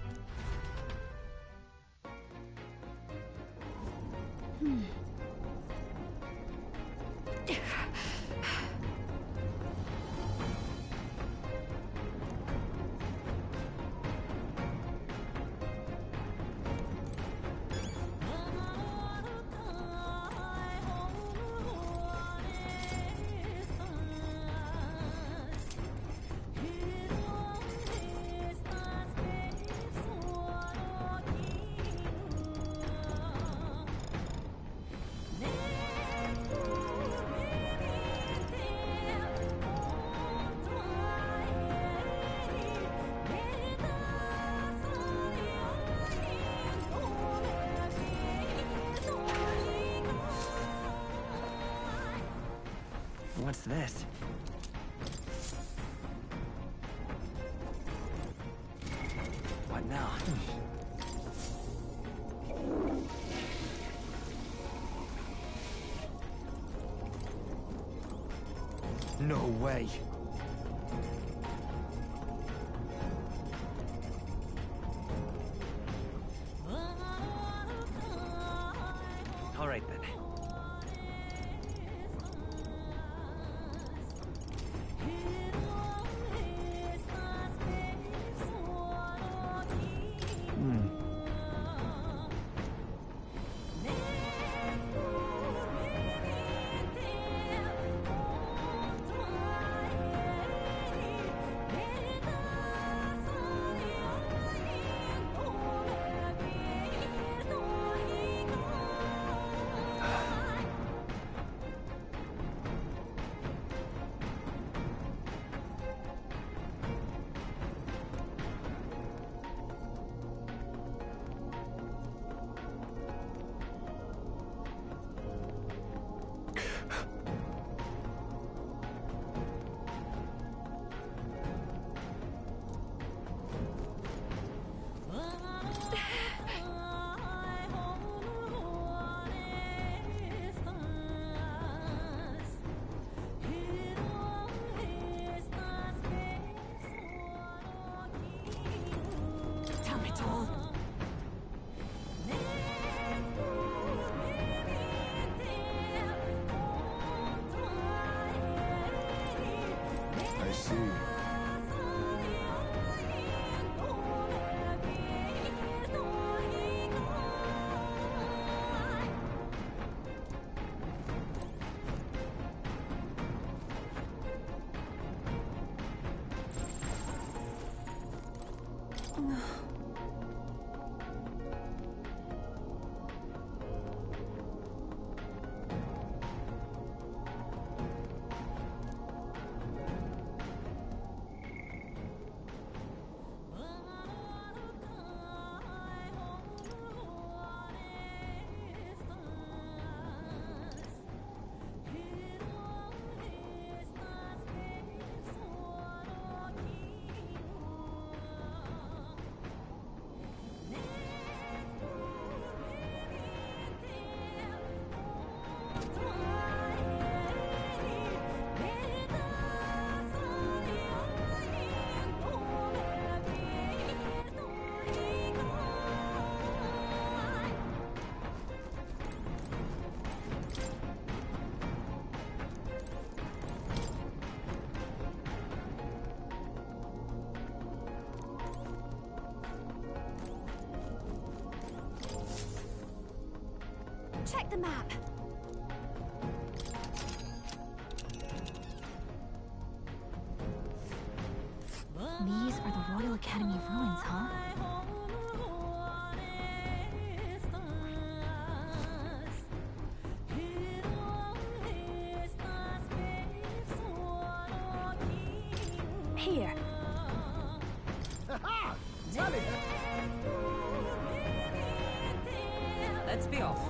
What's this? What now? No way. All right then. Damn it all. I see. Check the map. These are the Royal Academy ruins, huh? Here. Ha-ha! Tally! Let's be off.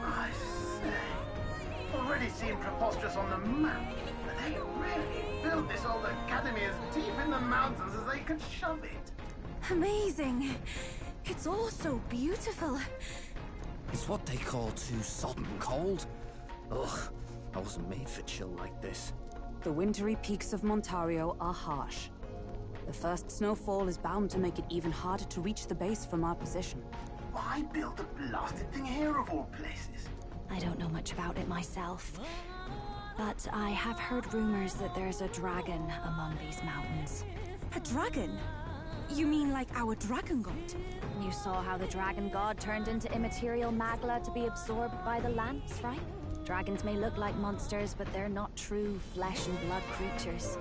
I say, already seemed preposterous on the map, but they really built this old academy as deep in the mountains as they could shove it. Amazing. It's all so beautiful. It's what they call too sodden cold. Ugh, I wasn't made for chill like this. The wintry peaks of Montario are harsh. The first snowfall is bound to make it even harder to reach the base from our position. Why build the blasted thing here of all places? I don't know much about it myself, but I have heard rumors that there's a dragon among these mountains. A dragon? You mean like our dragon god? You saw how the dragon god turned into immaterial magla to be absorbed by the lance, right? Dragons may look like monsters, but they're not true flesh and blood creatures.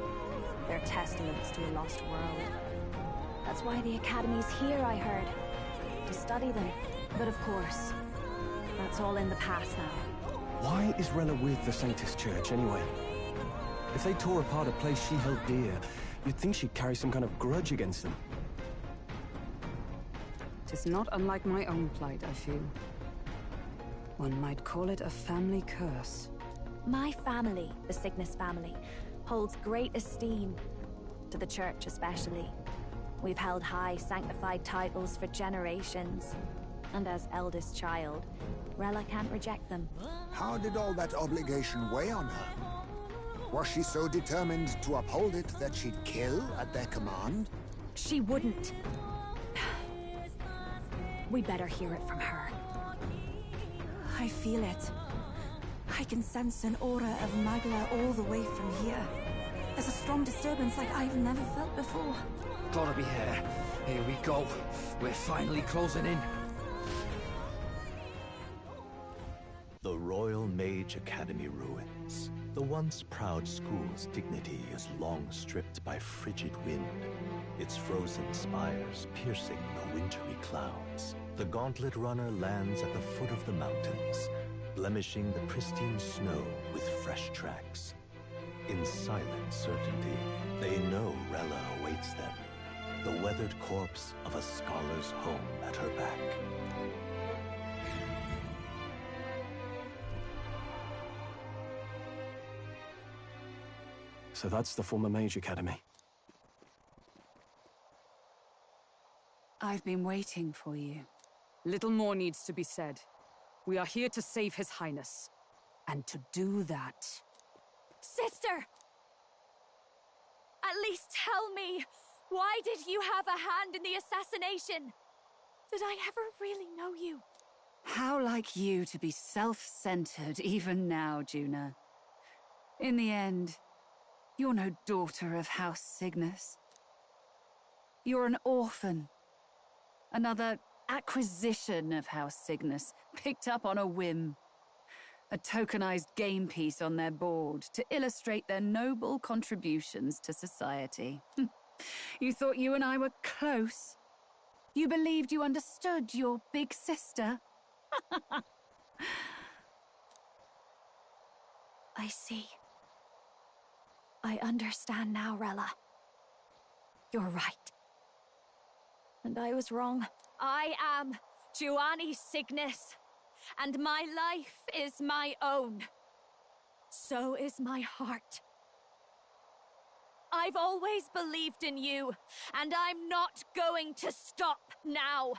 They're testaments to a lost world. That's why the Academy's here, I heard. To study them. But of course, that's all in the past now. Why is Rella with the Sanctus Church, anyway? If they tore apart a place she held dear, you'd think she'd carry some kind of grudge against them. Tis not unlike my own plight, I feel. One might call it a family curse. My family, the Cygnus family, holds great esteem, to the church especially. We've held high sanctified titles for generations, and as eldest child, Rella can't reject them. How did all that obligation weigh on her? Was she so determined to uphold it that she'd kill at their command? She wouldn't. We'd better hear it from her. I feel it. I can sense an aura of Magla all the way from here. There's a strong disturbance like I've never felt before. Gotta be here. Here we go. We're finally closing in. The Royal Mage Academy ruins. The once proud school's dignity is long stripped by frigid wind, its frozen spires piercing the wintry clouds. The Gauntlet Runner lands at the foot of the mountains, blemishing the pristine snow with fresh tracks. In silent certainty, they know Rella awaits them, the weathered corpse of a scholar's home at her back. So that's the former Mage Academy. I've been waiting for you. Little more needs to be said. We are here to save His Highness. And to do that... Sister! At least tell me, why did you have a hand in the assassination? Did I ever really know you? How like you to be self-centered even now, Juna. In the end, you're no daughter of House Cygnus. You're an orphan. Another acquisition of House Cygnus, picked up on a whim. A tokenized game piece on their board to illustrate their noble contributions to society. You thought you and I were close. You believed you understood your big sister. I see. I understand now, Rella. You're right. And I was wrong. I am Giovanni Cygnus, and my life is my own. So is my heart. I've always believed in you, and I'm not going to stop now.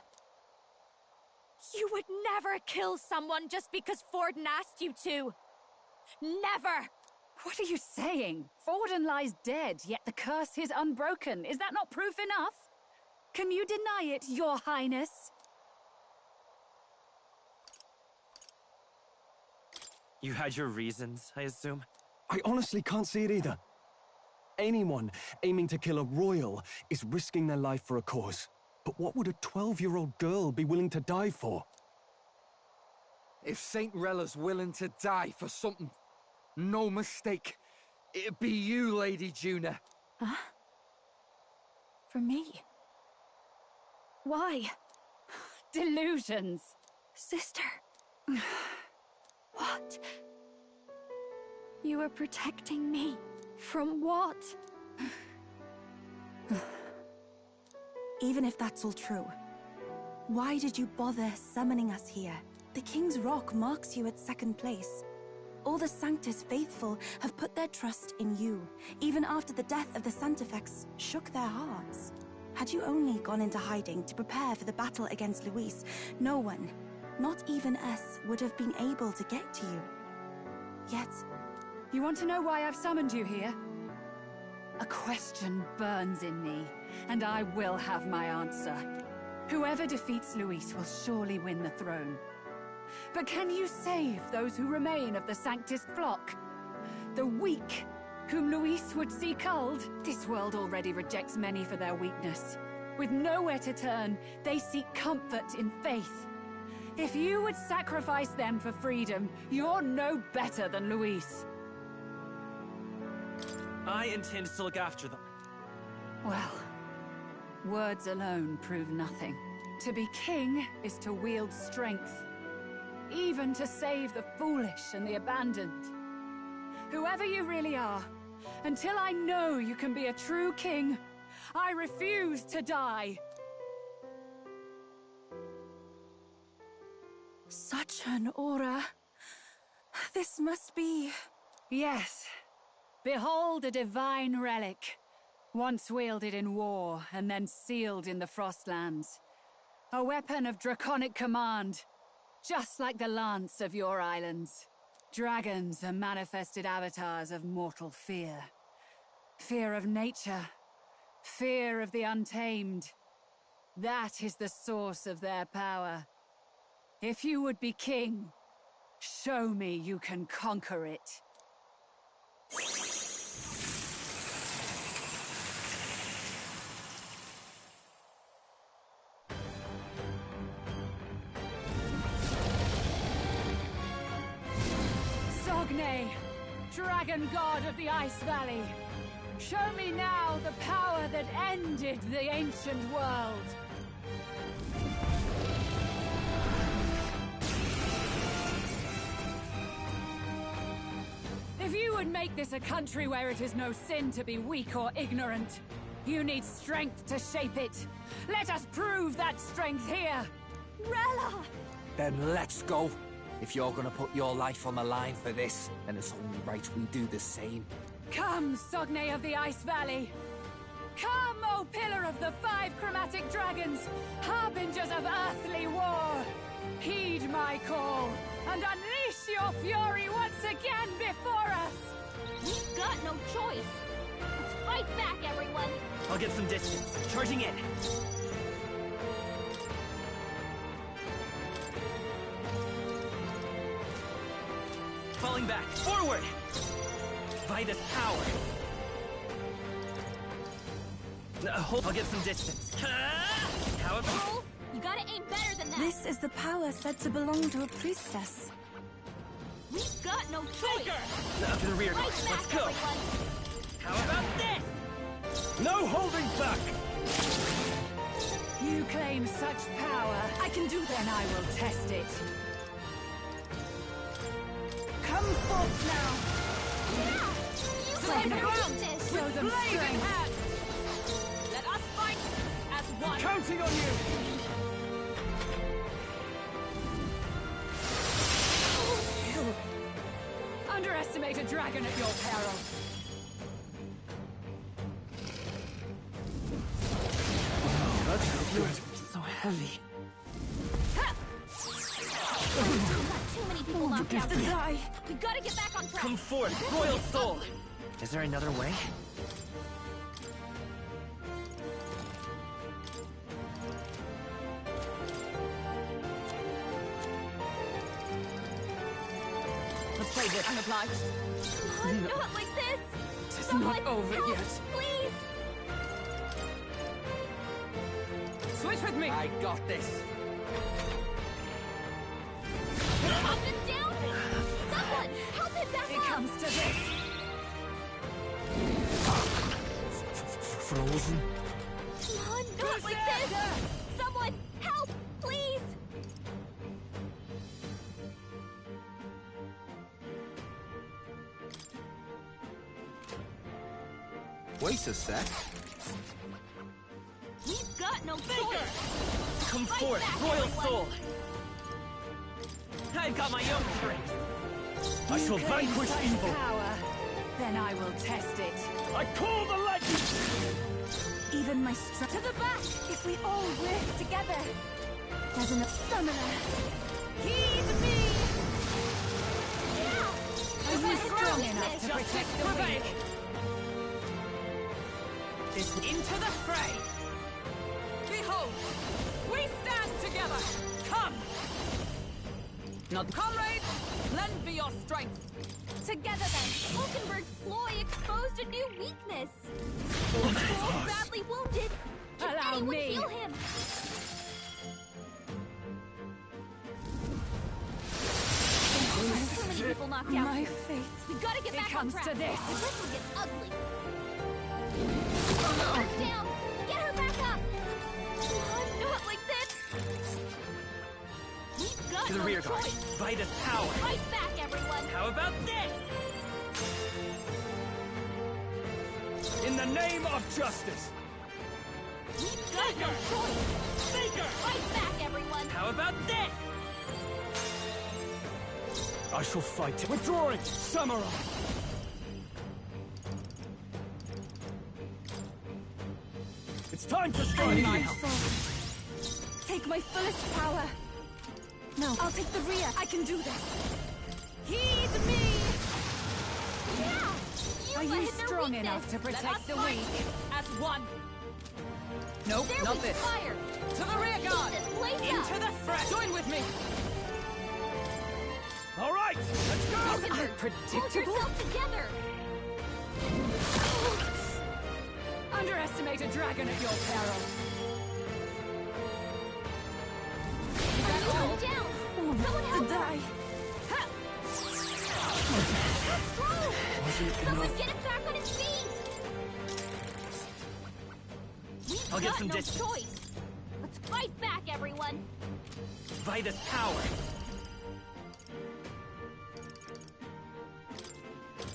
You would never kill someone just because Forden asked you to. Never! What are you saying? Forden lies dead, yet the curse is unbroken. Is that not proof enough? Can you deny it, Your Highness? You had your reasons, I assume? I honestly can't see it either. Anyone aiming to kill a royal is risking their life for a cause. But what would a 12-year-old girl be willing to die for? If Saint Rella's willing to die for something, no mistake, it'd be you, Lady Juna. Huh? For me? Why? Delusions. Sister. What? You are protecting me from what? Even if that's all true, why did you bother summoning us here? The King's Rock marks you at second place. All the Sanctus faithful have put their trust in you, even after the death of the Santafex shook their hearts. Had you only gone into hiding to prepare for the battle against Luis, no one, not even us, would have been able to get to you. Yet... You want to know why I've summoned you here? A question burns in me, and I will have my answer. Whoever defeats Luis will surely win the throne. But can you save those who remain of the Sanctus flock? The weak, whom Luis would see culled? This world already rejects many for their weakness. With nowhere to turn, they seek comfort in faith. If you would sacrifice them for freedom, you're no better than Luis. I intend to look after them. Well, words alone prove nothing. To be king is to wield strength. Even to save the foolish and the abandoned. Whoever you really are, until I know you can be a true king, I refuse to die. Such an aura. This must be... Yes. Behold a divine relic. Once wielded in war, and then sealed in the Frostlands. A weapon of draconic command. Just like the lance of your islands. Dragons are manifested avatars of mortal fear. Fear of nature. Fear of the untamed. That is the source of their power. If you would be king, show me you can conquer it. Sogne, dragon god of the Ice Valley. Show me now the power that ended the ancient world. If you would make this a country where it is no sin to be weak or ignorant, you need strength to shape it. Let us prove that strength here. Rella! Then let's go. If you're gonna put your life on the line for this, then it's only right we do the same. Come, Sogne of the Ice Valley! Come, O Pillar of the 5 Chromatic Dragons, harbingers of earthly war! Heed my call, and unleash your fury once again before us! We've got no choice! Let's fight back, everyone! I'll get some distance. Charging in. Falling back. Forward! Vitus power. Hold. I'll get some distance. How about... Cole, you gotta aim better than that! This is the power said to belong to a priestess. We've got no choice! Up in the rear guard. Fight Let's back, go! everyone. How about this? No holding back! You claim such power. I can do then I will test it. Come forth now! Yeah! You Take can the ground! beat this! Show them Blazing strength! hands! Let us fight as one! Counting on you! Underestimate a dragon at your peril. That's good. So heavy. Too many people knocked out. Die. We gotta get back on track! Come forth, Royal Soul! Is there another way? Let's play this. I'm obliged. Come on, not like this! It's Someone not over help, yet. Please! Switch with me! I got this. Up and down! Someone help him back It up! comes to this. Frozen? Come on, not like this! Someone help, please! Wait a sec. We've got no choice! Come Fight forth, back, Royal everyone. Soul! I've got my own strength! I shall You claim vanquish such evil! power. Then I will test it. I call the lightning! Even my strength. To the back! If we all work together. There's an summoner. Heed me! Yeah! Are you Let's strong do enough this. to protect the prevail. weak? Into the fray! Behold! We stand together! Come! Not comrades! Lend me your strength! Together then, Hulkenberg's ploy exposed a new weakness. Cole badly wounded. Can Allow anyone me. heal him? Too many people knocked out. My faith. We gotta get It back on comes track. to this. Or this will get ugly. Her down. Get her back up. Come on, not like this. We've got To the no rear guard. choice. Vitus power! Fight back, everyone. How about this? In the name of justice! We've got no choice. Fight back, everyone. How about this? I shall fight. Withdrawing! Samurai! It's time to strike! Take my fullest power. No, I'll take the rear. I can do this. Heed me! Yeah! Are you strong enough to protect the weak? As one. Nope, not this. Fire. To the rear guard. Into the threat. Join with me. All right, let's go! Unpredictable? Hold yourself together. Underestimate a dragon at your peril. Calm down. Someone help die. Someone get it back on its feet. I'll get Got some no distance. choice. Let's fight back, everyone. By this power.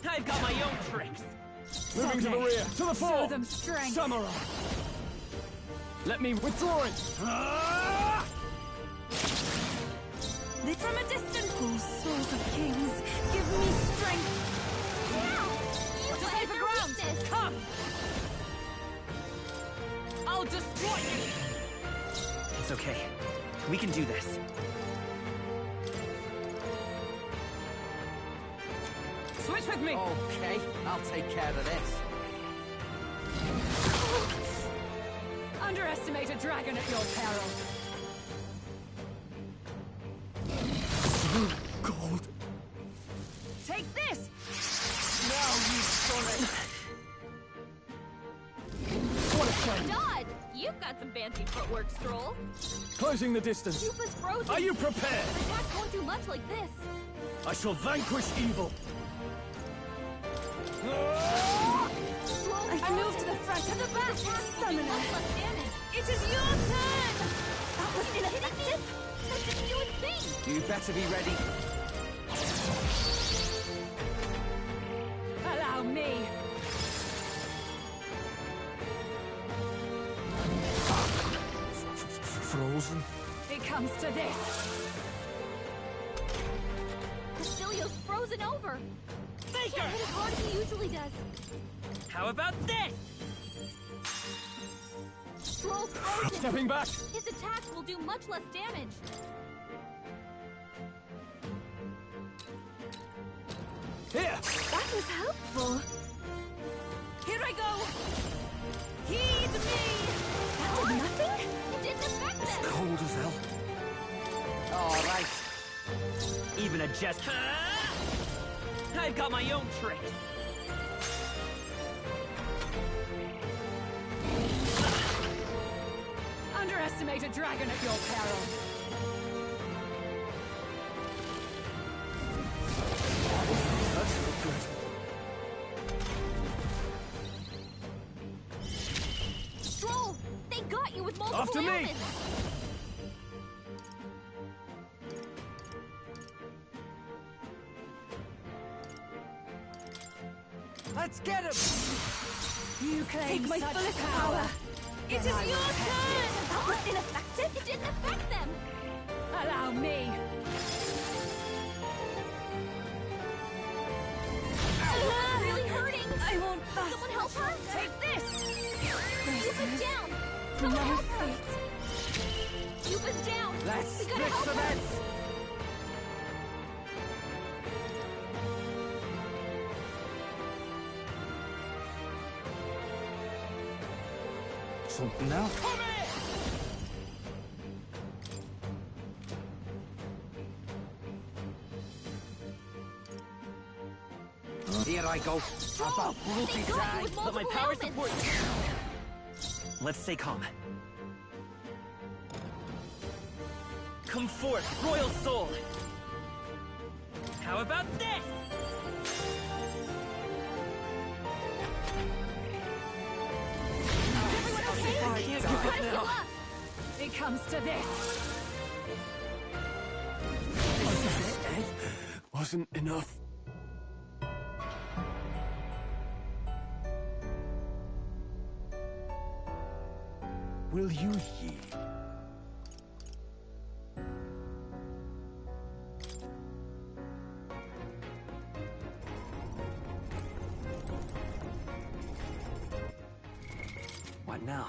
I've got my own tricks. Moving to the rear, to the fore! Show them strength. Samurai! Let me withdraw it! Ah! From a distance. Oh, souls of kings, give me strength. Yeah! To save the ground. Come! I'll destroy you. It's okay. We can do this. Switch with me. Okay, I'll take care of this. Underestimate a dragon at your peril. Gold. Take this. Now you son. What a shame! Dodge! You've got some fancy footwork, Stroll. Closing the distance. Yupa's frozen. Are you prepared? Attack won't do much like this. I shall vanquish evil. I move to the front, to the back. Summoner. It is your turn. That was ineffective. What did you think? You better be ready. Allow me. Frozen? It comes to this. Castilio's frozen over. Faker! Can't hit as hard as he usually does. How about this? Stroll's frozen. Stepping back. His attacks will do much less damage. Here! That was helpful. Here I go. Heed me. That did nothing? It didn't affect them. Cold as hell. All right. Even a jest. I've got my own tricks. Underestimate a dragon at your peril. That's not good. Stroll, they got you with multiple After me. elements. Let's get him! You claim Take my such fullest power. It is your turn. That was ineffective. It didn't affect them. Allow me. It's really hurting. I won't bust. Someone help her. Take this. Yuba's down. Someone help her. Yuba's down. Let's We gotta fix help the her. vents! Something now? Here I go. About bloody They got you time. with But my multiple power elements. support. Let's stay calm. Come forth, royal soul. How about this? Everyone okay? I can't give up now. It comes to this. Wasn't enough. Will you yield? What now?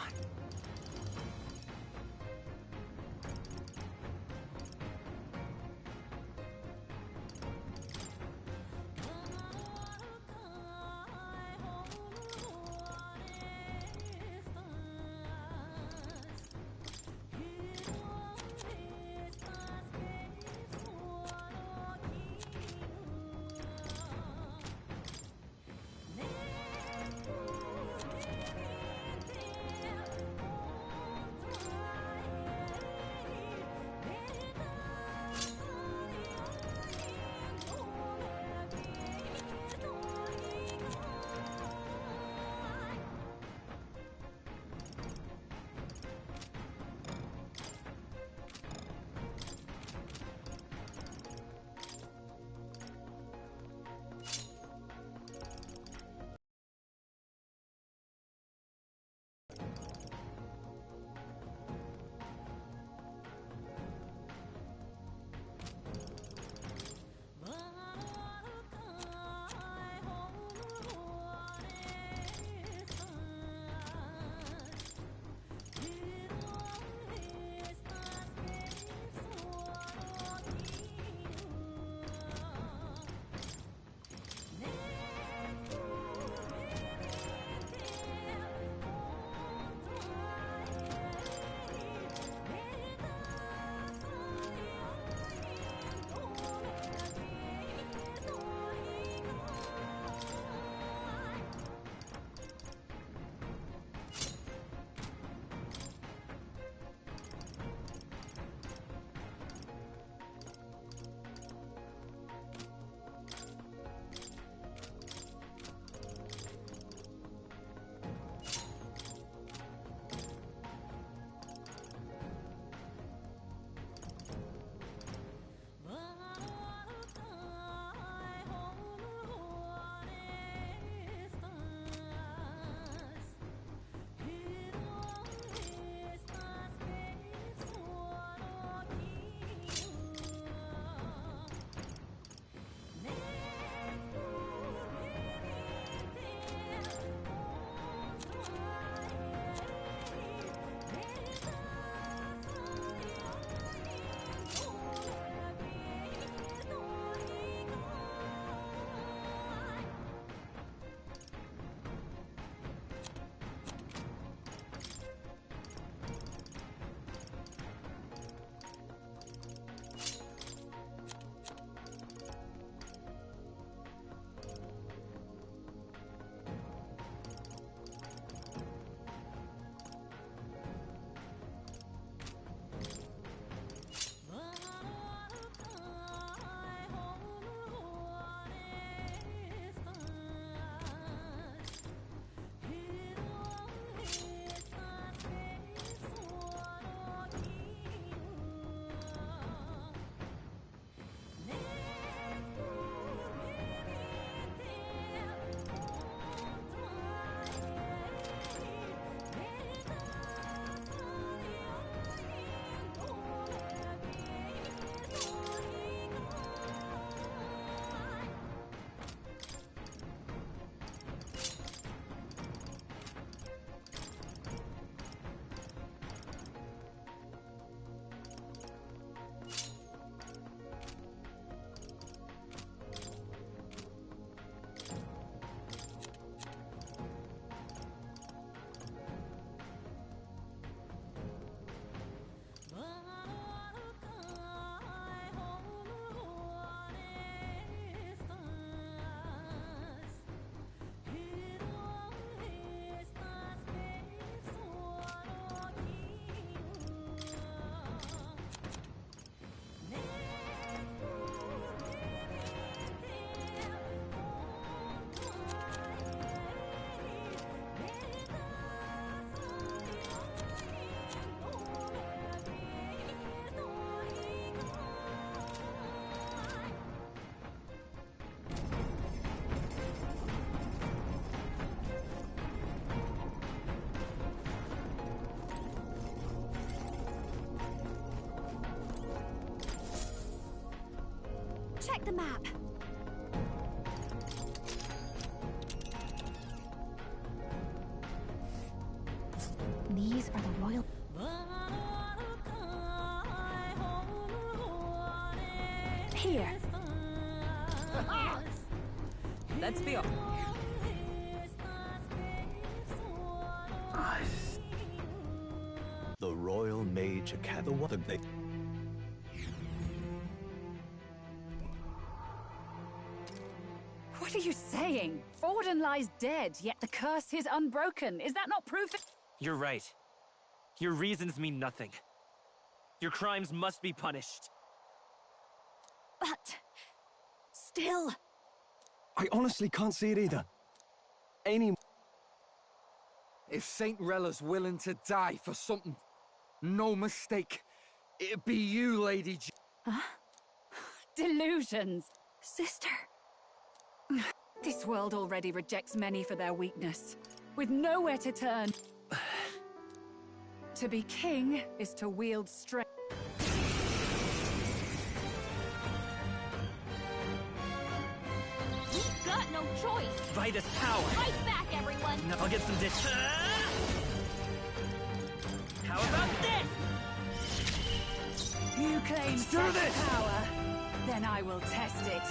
Check the map. here. Let's be honest. The Royal Mage Academy. What are you saying? Forden lies dead, yet the curse is unbroken. Is that not proof that— You're right. Your reasons mean nothing. Your crimes must be punished. But still, I honestly can't see it either. If Saint Rella's willing to die for something, no mistake, it'd be you, Lady J. Huh? Delusions. Sister. This world already rejects many for their weakness, with nowhere to turn. To be king is to wield strength. We've got no choice. Vitus power. Fight back, everyone. Now I'll get some dish. How about this? You claim do this! power, then I will test it.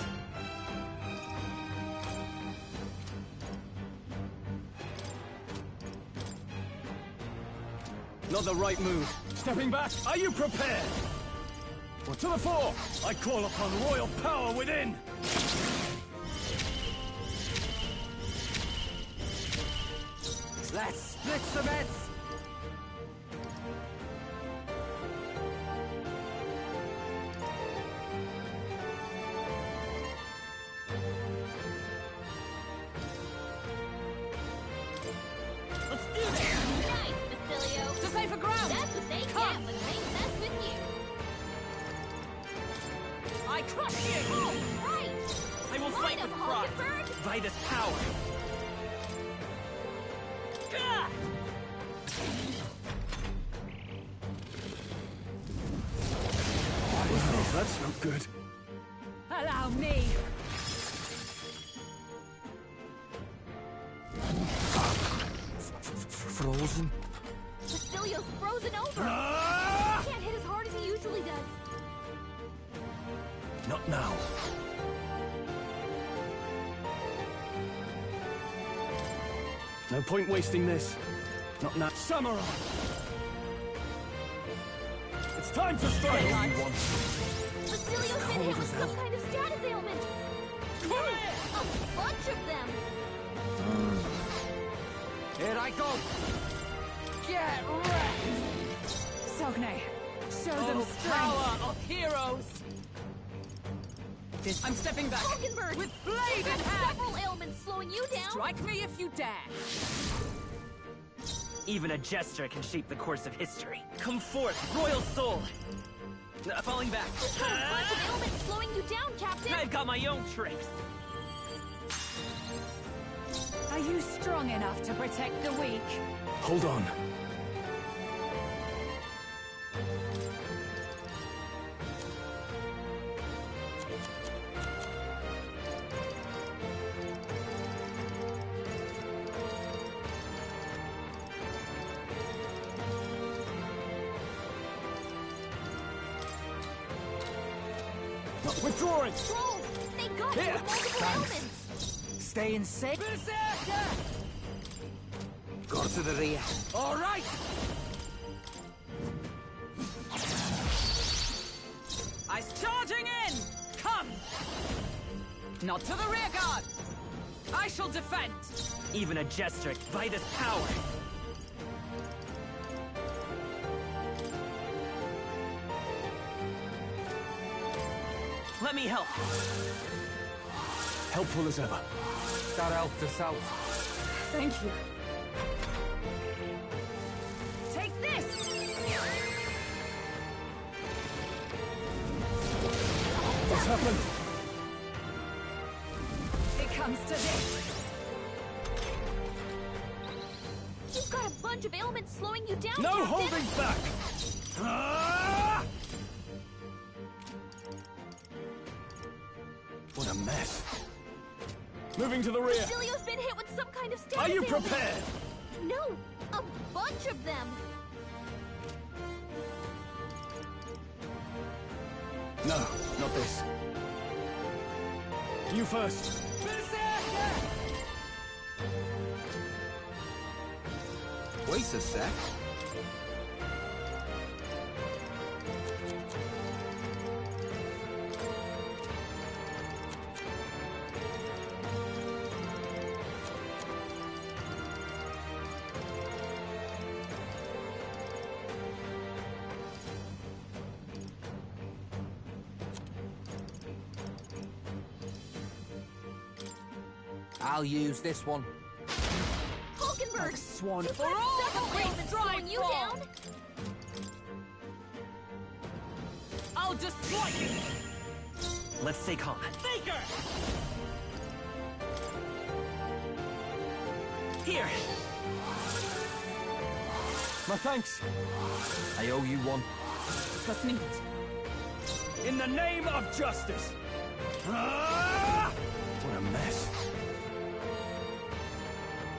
Not the right move. Stepping back, are you prepared? Well, to the fore! I call upon royal power within! Let's split some heads! Let's do this! Nice, Basilio. To safer ground! That's what they get when they mess with you. I crush you! Oh, right! I will Line fight up, with pride. Honkenberg. Vitus power. Gah! Well, that's not good. Allow me! Frozen? Basilio's frozen over. Ah! He can't hit as hard as he usually does. Not now. No point wasting this. Not now. Samurai! It's time to strike! Basilio's been hit with some kind of status ailment. A bunch of them. Here I go! Get wrecked! Sogne, show them strength. Power of heroes! I'm stepping back. Honkenberg, With blade in hand! several ailments slowing you down. Strike me if you dare! Even a jester can shape the course of history. Come forth, royal soul! Falling back. You've got a bunch of ailments slowing you down, Captain. I've got my own tricks. Are you strong enough to protect the weak? Hold on. Not withdrawing! Troll, they got you Here, with multiple thanks. ailments. Staying safe? Berserker! Go to the rear. All right! Ice charging in! Come! Not to the rear guard! I shall defend! Even a jester, Vitus power. Let me help. Helpful as ever. That helped us out. Thank you. Take this! What's happened? It comes to this. You've got a bunch of ailments slowing you down, No Captain. holding back! Ah! What a mess. Moving to the rear. Basilio's been hit with some kind of status Are you ailment. prepared? No, a bunch of them. No, not this. You first. Wait a sec. I'll use this one. Hulkenberg! Swan. You've got several ways of slowing you down! I'll destroy you! Let's stay calm. Faker! Here! My thanks. I owe you one. Was nicht. In the name of justice! What a mess.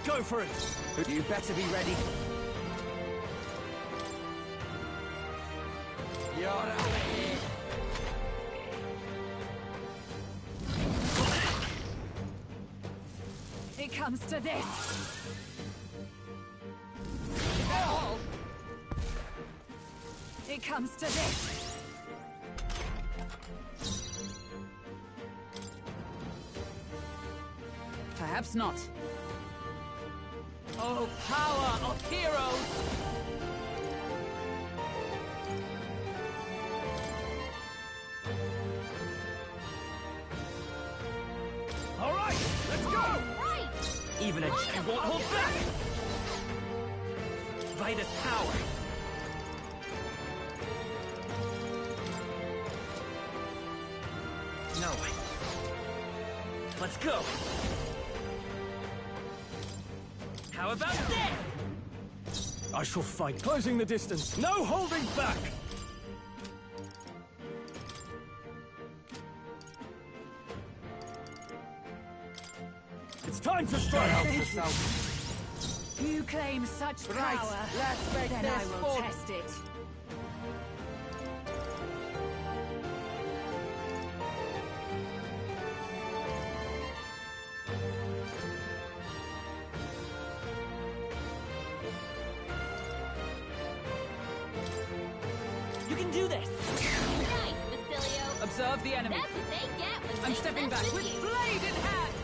Go for it! You better be ready. You're out of here. It comes to this. Oh. It comes to this. Perhaps not. Oh, power of heroes! All right, let's go! Right! Even a Jedi won't hold back! Vitus power! No. Let's go! How about this? I shall fight. Closing the distance. No holding back! It's time to strike! You claim such Right, power, let's make then this I will fun. test it. You can do this! Nice, Basilio! Observe the enemy. That's what they get when I'm they stepping mess back with you. blade in hand!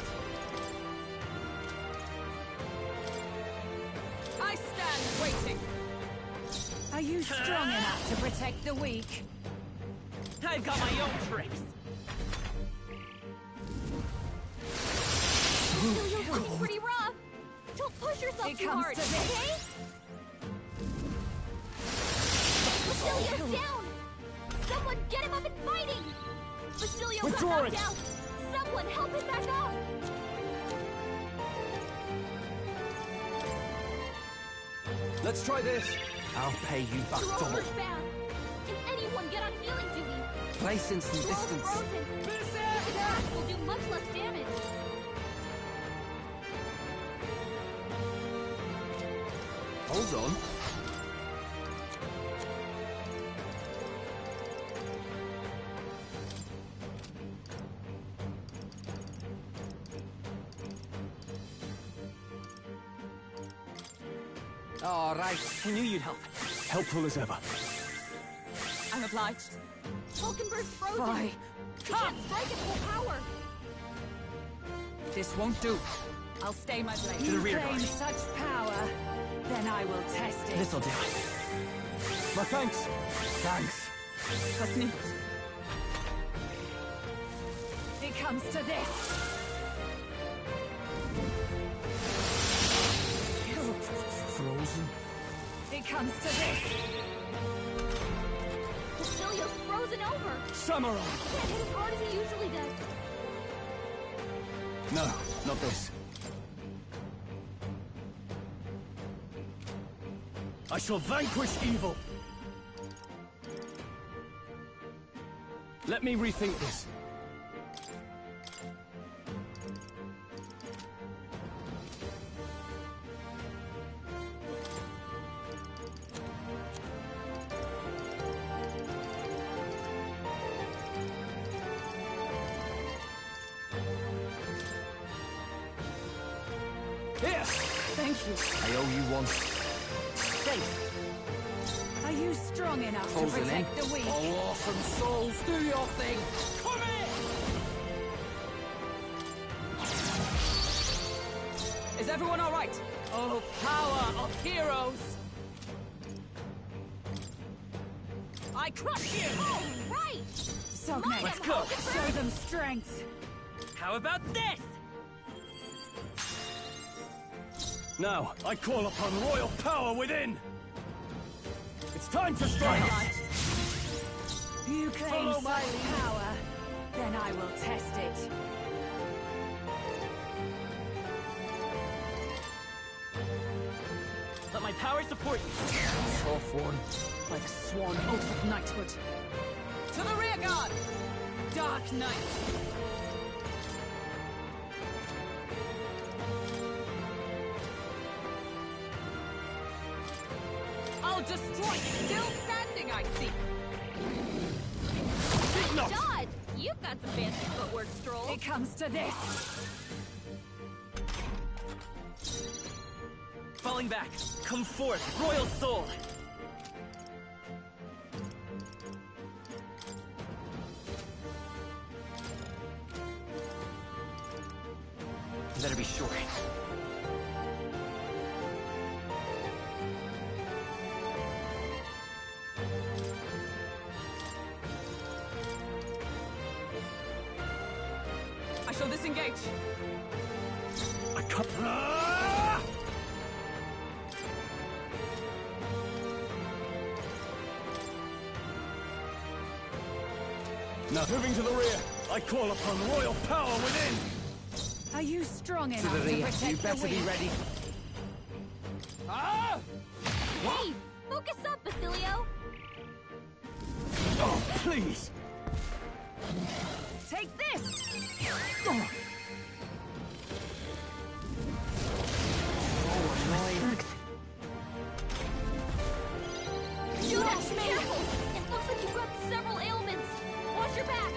I stand waiting. Are you strong enough to protect the weak? I've got my own tricks! Basilio's looking pretty rough. Don't push yourself It too comes hard, to this. okay? Basilio's down! Someone get him up and fighting! Basilio got Withdrawing. knocked out! Someone help him back up! Let's try this. I'll pay you back You're all double. earthbound. Can anyone get on healing duty? Place in some You're all distance. frozen. This attack will do much less damage. Hold on. All right. I knew you'd help. Helpful as ever. I'm obliged. Hulkenberg's frozen. Why? He can't strike at full power. This won't do. I'll stay my blade. To the rear Claim guard. such power, then I will test it. This'll do. My thanks. Thanks. Was nicht. It comes to this. Frozen. It comes to this. Basilio's frozen over. Samurai! He can't hit as hard as he usually does. No, not this. I shall vanquish evil. Let me rethink this. Here! Thank you. I owe you one. Thanks. Are you strong enough to protect the weak? Oh, orphan souls, do your thing! Come in! Is everyone all right? Oh, power of heroes! I crush you! All right! Sogne, Let's go! Show them strength! How about this? Now, I call upon royal power within! It's time to strike! You claim Follow my such power, then I will test it. Let my power support you. Tough one. Like a sworn oath of knighthood. To the rear guard! Dark Knight! I'll destroy you! Still standing, I see! My God! You've got some fancy footwork, Stroll. It comes to this. Falling back. Come forth, royal soul. Better be sure. I shall disengage. I can't... Now, moving to the rear, I call upon royal power within! Are you strong enough To the rear. protect You better the be weak? ready. Ah! Hey! Focus up, Basilio! Oh, please! Take this! Oh. Judah, careful! It looks like you've got several ailments. Watch your back!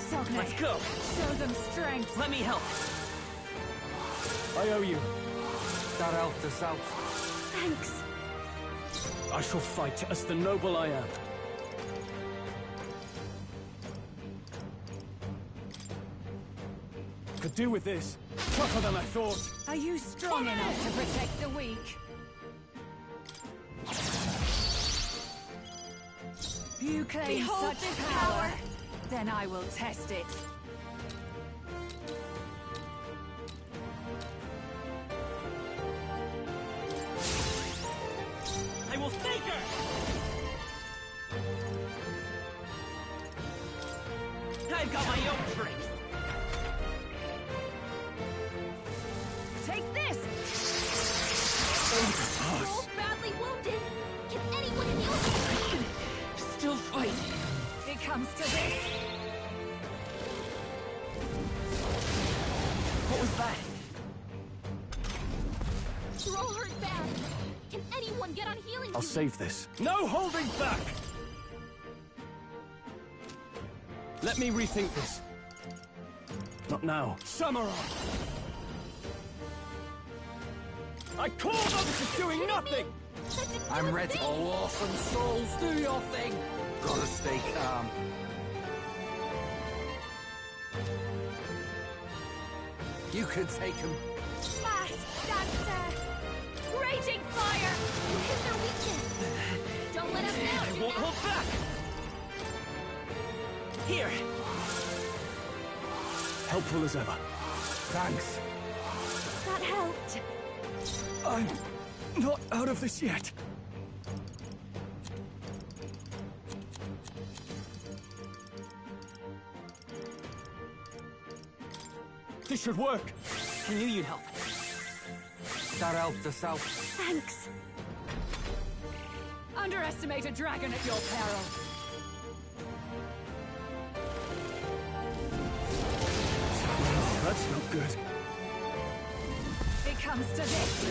Sogne, Let's go. show them strength. Let me help. I owe you. That helped us out. Thanks. I shall fight as the noble I am. Could do with this. Tougher than I thought. Are you strong enough to protect the weak? You claim Behold such this power, then I will test it. I will take her! I've got my own tricks. Take this! Stroll's badly wounded. Can anyone heal him? Still fight. It comes to this. What was that? Stroll hurt bad. Can anyone get on healing I'll duty? save this. No holding back! Let me rethink this. Not now. Samurai! I call them! This is doing nothing! I'm ready. Oh, orphan souls, do your thing! Gotta stay calm. You can take him. Blast! That's, raging fire! You hit their weakness! Don't let us down! I won't hold back! Here! Helpful as ever. Thanks. That helped. I'm not out of this yet. This should work. I knew you'd help. That helped us out. Thanks. Underestimate a dragon at your peril. That's not good. It comes to this.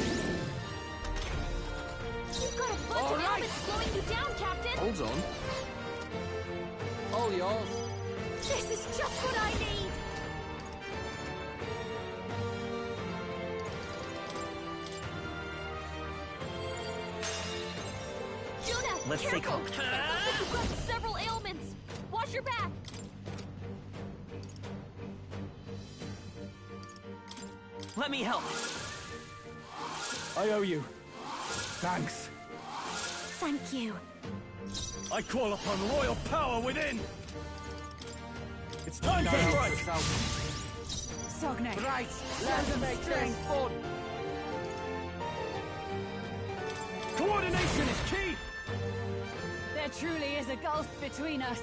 You've got a bunch of ailments slowing you down, Captain! Hold on. all yours. This is just what I need! Juna, Let's careful! take hold. It looks like you've got several ailments. Watch your back! Let me help. I owe you. Thanks. Thank you. I call upon royal power within! It's time to strike! Sogne. Right, let's make things fun. Coordination is key! There truly is a gulf between us.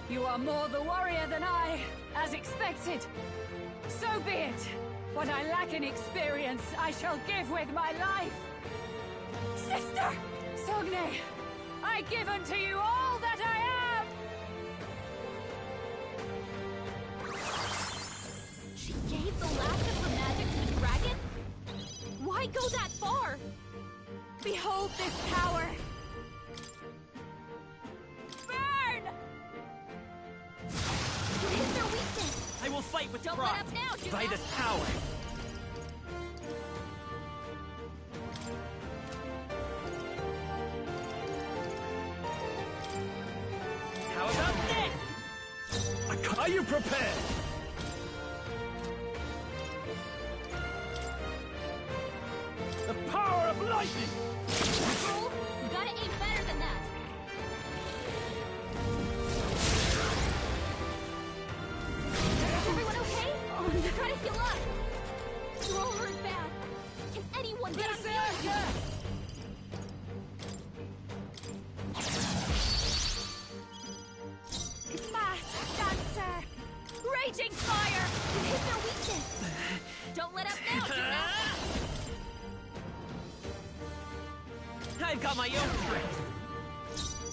You are more the warrior than I, as expected. So be it. What I lack in experience, I shall give with my life. Sister! Sogne, I give unto you all that I am! She gave the last of her magic to the dragon? Why go that far? Behold this power! Burn! What is their weakness? I will fight with Don't pride let up now, Juna! by this power. How about this? Are you prepared? The power of lightning! Cole, you gotta aim better than that! Is everyone okay? You gotta heal up! You're all hurt bad! Can anyone get on healing? Masked dancer! Raging fire! You hit their weakness! Don't let up now, Juna! I've got my own tricks.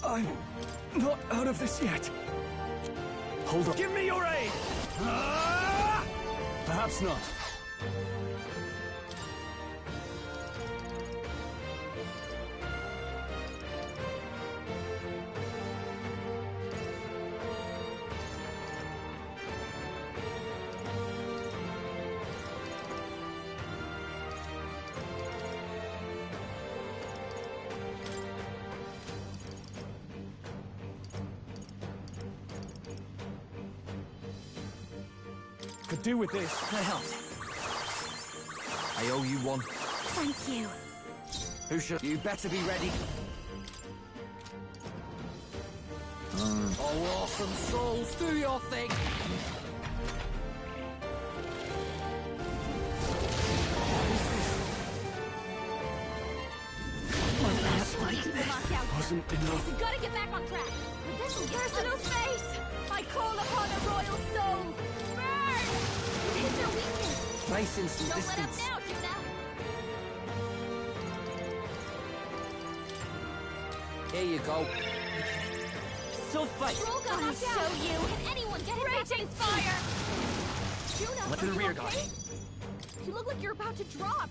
I'm not out of this yet. Hold on. Give me your aid! Perhaps not. Could do with this. I helped. I owe you one. Thank you. Who should? You better be ready. Oh, awesome souls, do your thing. Wasn't enough. You gotta get back on track. Personal space! I call upon a royal soul! Burn! You hit their weakness! Place in some Don't distance. let up now, Juna! Here you go. Still fight. Droga, I'll show you! Can anyone get him back on his fire? Juna, Let are the you rear guard. okay? You look like you're about to drop.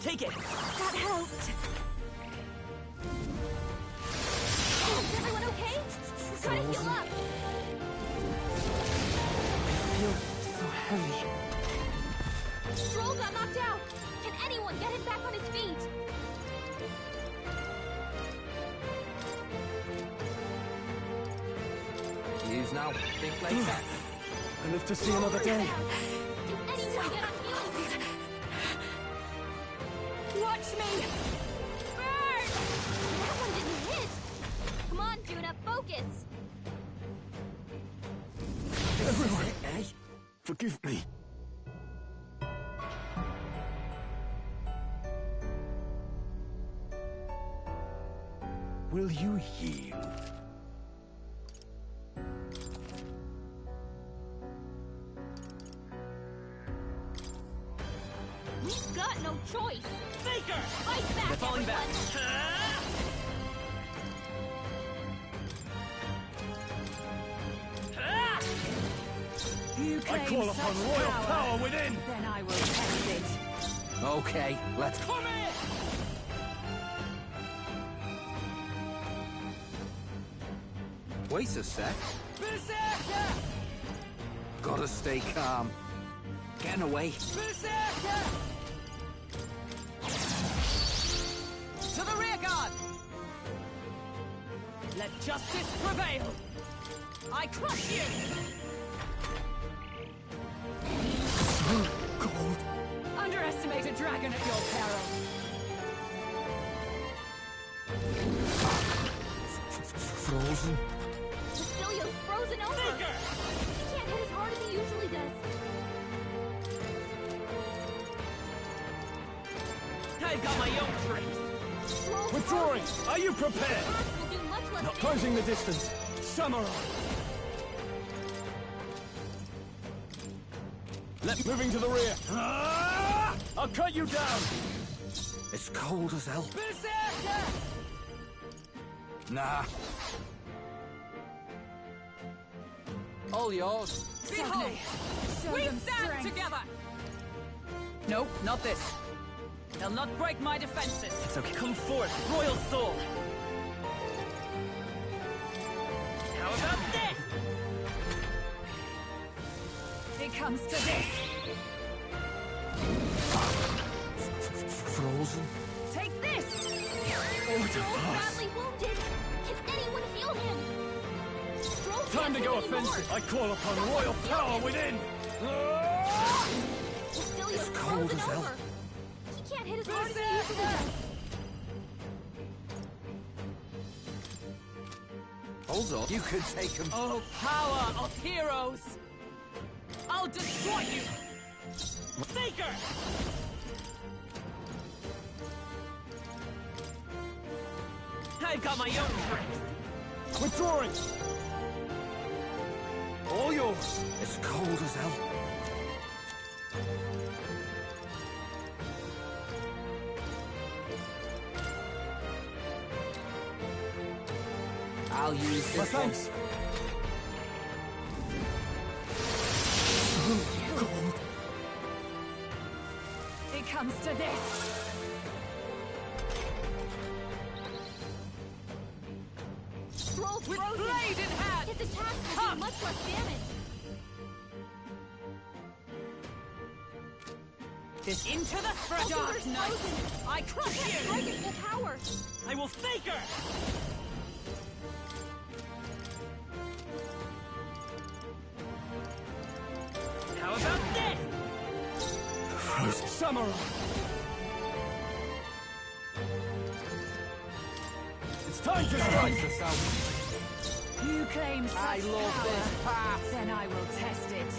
Take it. That helped. Oh, is everyone okay? You gotta heal up. I feel so heavy. Stroll got knocked out. Can anyone get him back on his feet? Use now. Think later. I live to see another day. Can anyone get on healing feet? Watch me! Burn! That one didn't hit! Come on, Juna, focus! Everyone, forgive me. Will you yield? We've got no choice! Faker! Fight back, They're falling back. You claim I call upon such royal power within! Then I will test it. Okay, let's... Come here! Wait a sec. Berserker! Gotta stay calm. Getting away. Berserker! To the rear guard! Let justice prevail! I crush you! Cold. Underestimate a dragon at your peril. Frozen. Cecilio's frozen over! He can't hit as hard as he usually does. I've got my own tricks. Withdrawing! Are you prepared? Will do much less Not damage. closing the distance. Samurai! Moving to the rear. I'll cut you down! It's cold as hell. Berserker! Nah. All yours. Behold! Show We them stand strength. together! Nope, not this. They'll not break my defenses. It's okay. Come forth, royal soul. How about this? It comes to this. Frozen. Take this! Stroll's badly wounded. Can anyone heal him? Stroll Time to can't go take anymore. offensive. I call upon royal power within! Cecilio's It's cold frozen as hell. over. He can't hit as hard as he usually does. Hold on. You could take him. Oh, power of heroes! I'll destroy you! Faker! I've got my own tricks. Withdrawing! All yours! It's cold as hell. I'll use this one. Thanks. Cold. It comes to this. Stroll's With frozen. blade in hand! His attacks will Come. do much less damage. This into the threat. Ultimate's Dark Knight! frozen. I crush Can't you! strike at full power. I will faker! How about this? Frozen samurai! It's time to strike! You claim such I love power. this path. Then I will test it.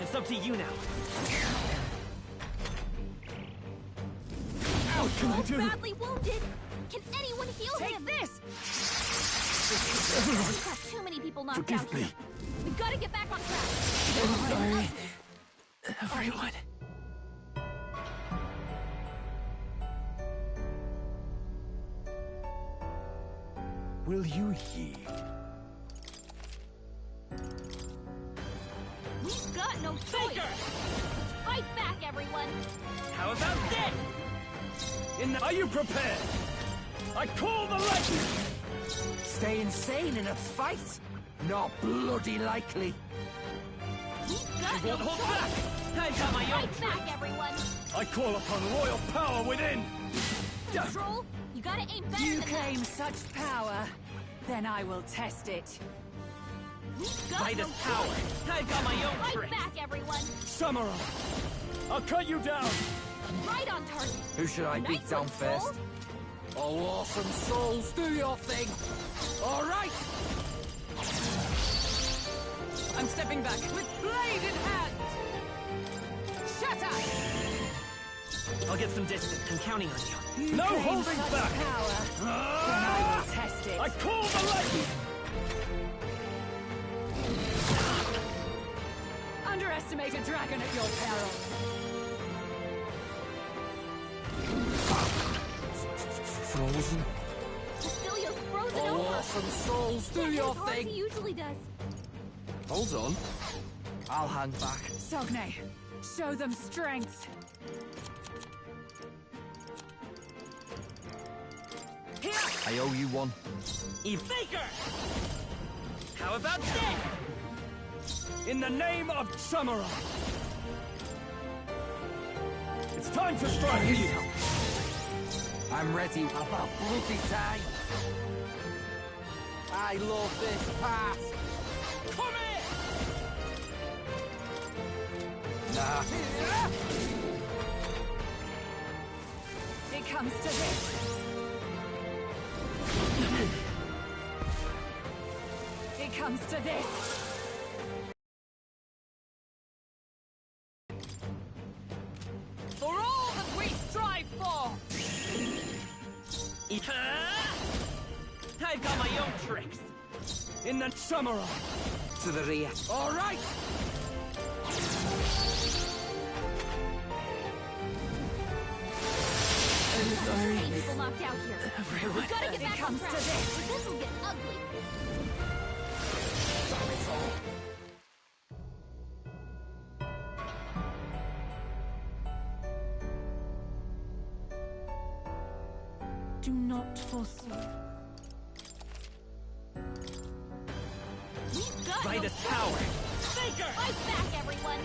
It's up to you now. What can I Stroll's do? badly wounded. Can anyone heal Take him? this! We've got too many people knocked Forgive out me. here. We've got to get back on track. Sorry, everyone. Will you yield? We've got no choice. Fight back, everyone. How about this? Are you prepared? I call the lightning! Stay insane in a fight? Not bloody likely. We've got Won't no hold choice. back! I've got my own Fight back, everyone. I call upon royal power within! Control, you gotta aim better You than claim that. such power. Then I will test it. We've got By no this power, choice. I've got my own Fight tricks. back, everyone. Samurai! I'll cut you down! Right on target. Who should I beat Nice down one, Stroll. first? Oh, awesome souls, do your thing! All right! I'm stepping back with blade in hand! Shatter! I'll get some distance. I'm counting on you. You No claim holding such back. power. Then I will test it. I call the lightning! Underestimate a dragon at your peril. Frozen. Cecilia's frozen Oh, over. awesome souls, do Can't hit your as hard as thing. he usually does. Hold on. I'll hang back. Sogne, show them strength. Here! I owe you one. Faker! How about this? In the name of Samurai! It's time to strike! I'm ready. About bloody time. I love this pass. Come here! Nah. It comes to this. It comes to this. For all that we strive for! I've got my own tricks. In the Samurai! To the rear. All right! Sorry. People knocked out here. We gotta get back on track. This will get ugly. Do not forsake. We've got By no this choice. power! Faker! Fight back, everyone!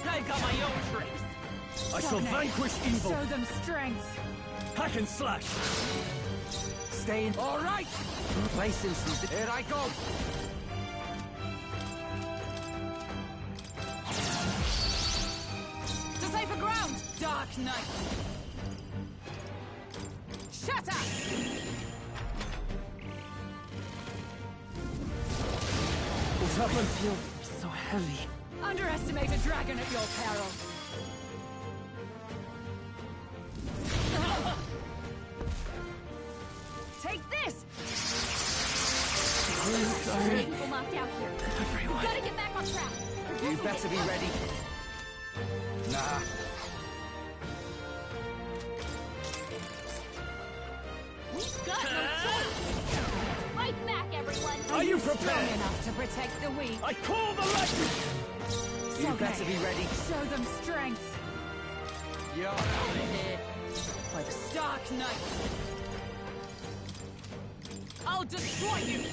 I've got my own tricks. I shall vanquish evil! Show them strength. Hack and slash! Stay in. All right! Place instant. Here I go! To safer ground! Dark Knight! Shatter! What's happened? Feel so heavy. Underestimate a dragon at your peril. Take this! Sorry. People knocked out here. We gotta get back on track. You better be ready. Nah. We've got no choice. Fight back, everyone! Are you Strong prepared? enough to protect the weak. I call the lightning! You better be ready. Show them strength. You're out of here! By the Dark Knight! I'll destroy you!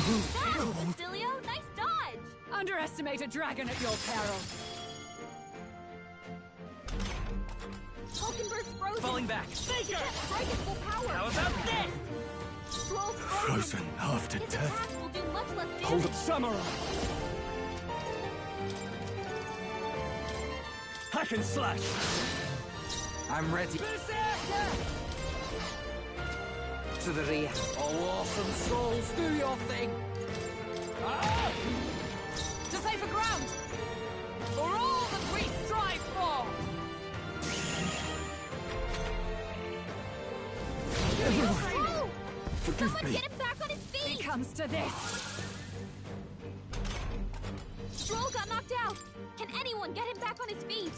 Wow, Cecilio, nice dodge! Underestimate a dragon at your peril. Hulkenberg's frozen. Falling back. He Faker! can't strike at full power. How about this? Stroll's Frozen after His death. attacks will do much less damage. Hold up, Samurai! Hack and slash! I'm ready. To the rear. Oh, awesome souls, do your thing! Ah! To safer ground! For all that we strive for! Oh! Forgive Someone me. get him back on his feet! It comes to this. Stroll got knocked out! Can anyone get him back on his feet?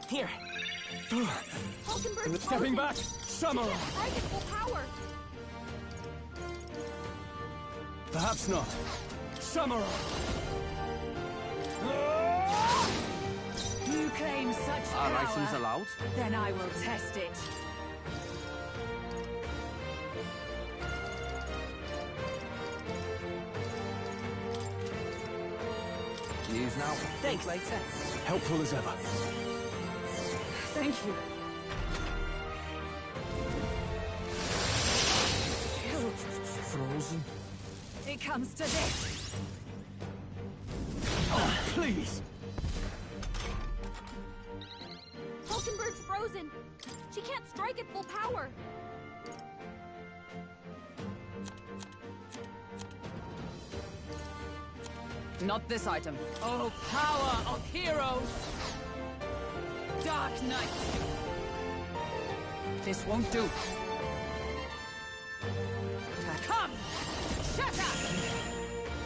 Here. Hulkenberg's Stepping frozen. back! He Samurai! can't strike at full power. Perhaps not. Samurai! You claim such Are power. items allowed? Then I will test it. Use now. Thanks. Later. Helpful as ever. Thank you. Frozen. It comes to this. Oh, please! Hulkenberg's frozen. She can't strike at full power. Not this item. Oh, power of heroes! Dark Knight! This won't do. Come! Shatter!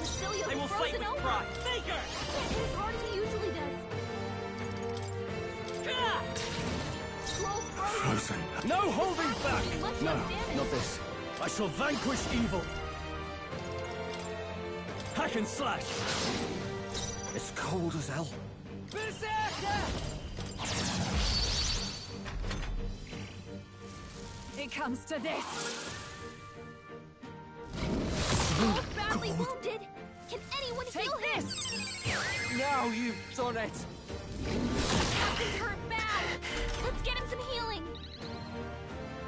Cecilio's I will fight frozen with over. pride. Faker! Can't hit as hard as he usually does. Listen. No holding back! No, not this. I shall vanquish evil. Hack and slash. It's cold as hell. Berserker! It comes to this. Both badly wounded. Can anyone heal him? Now you've done it. Captain's hurt bad. Let's get him some healing.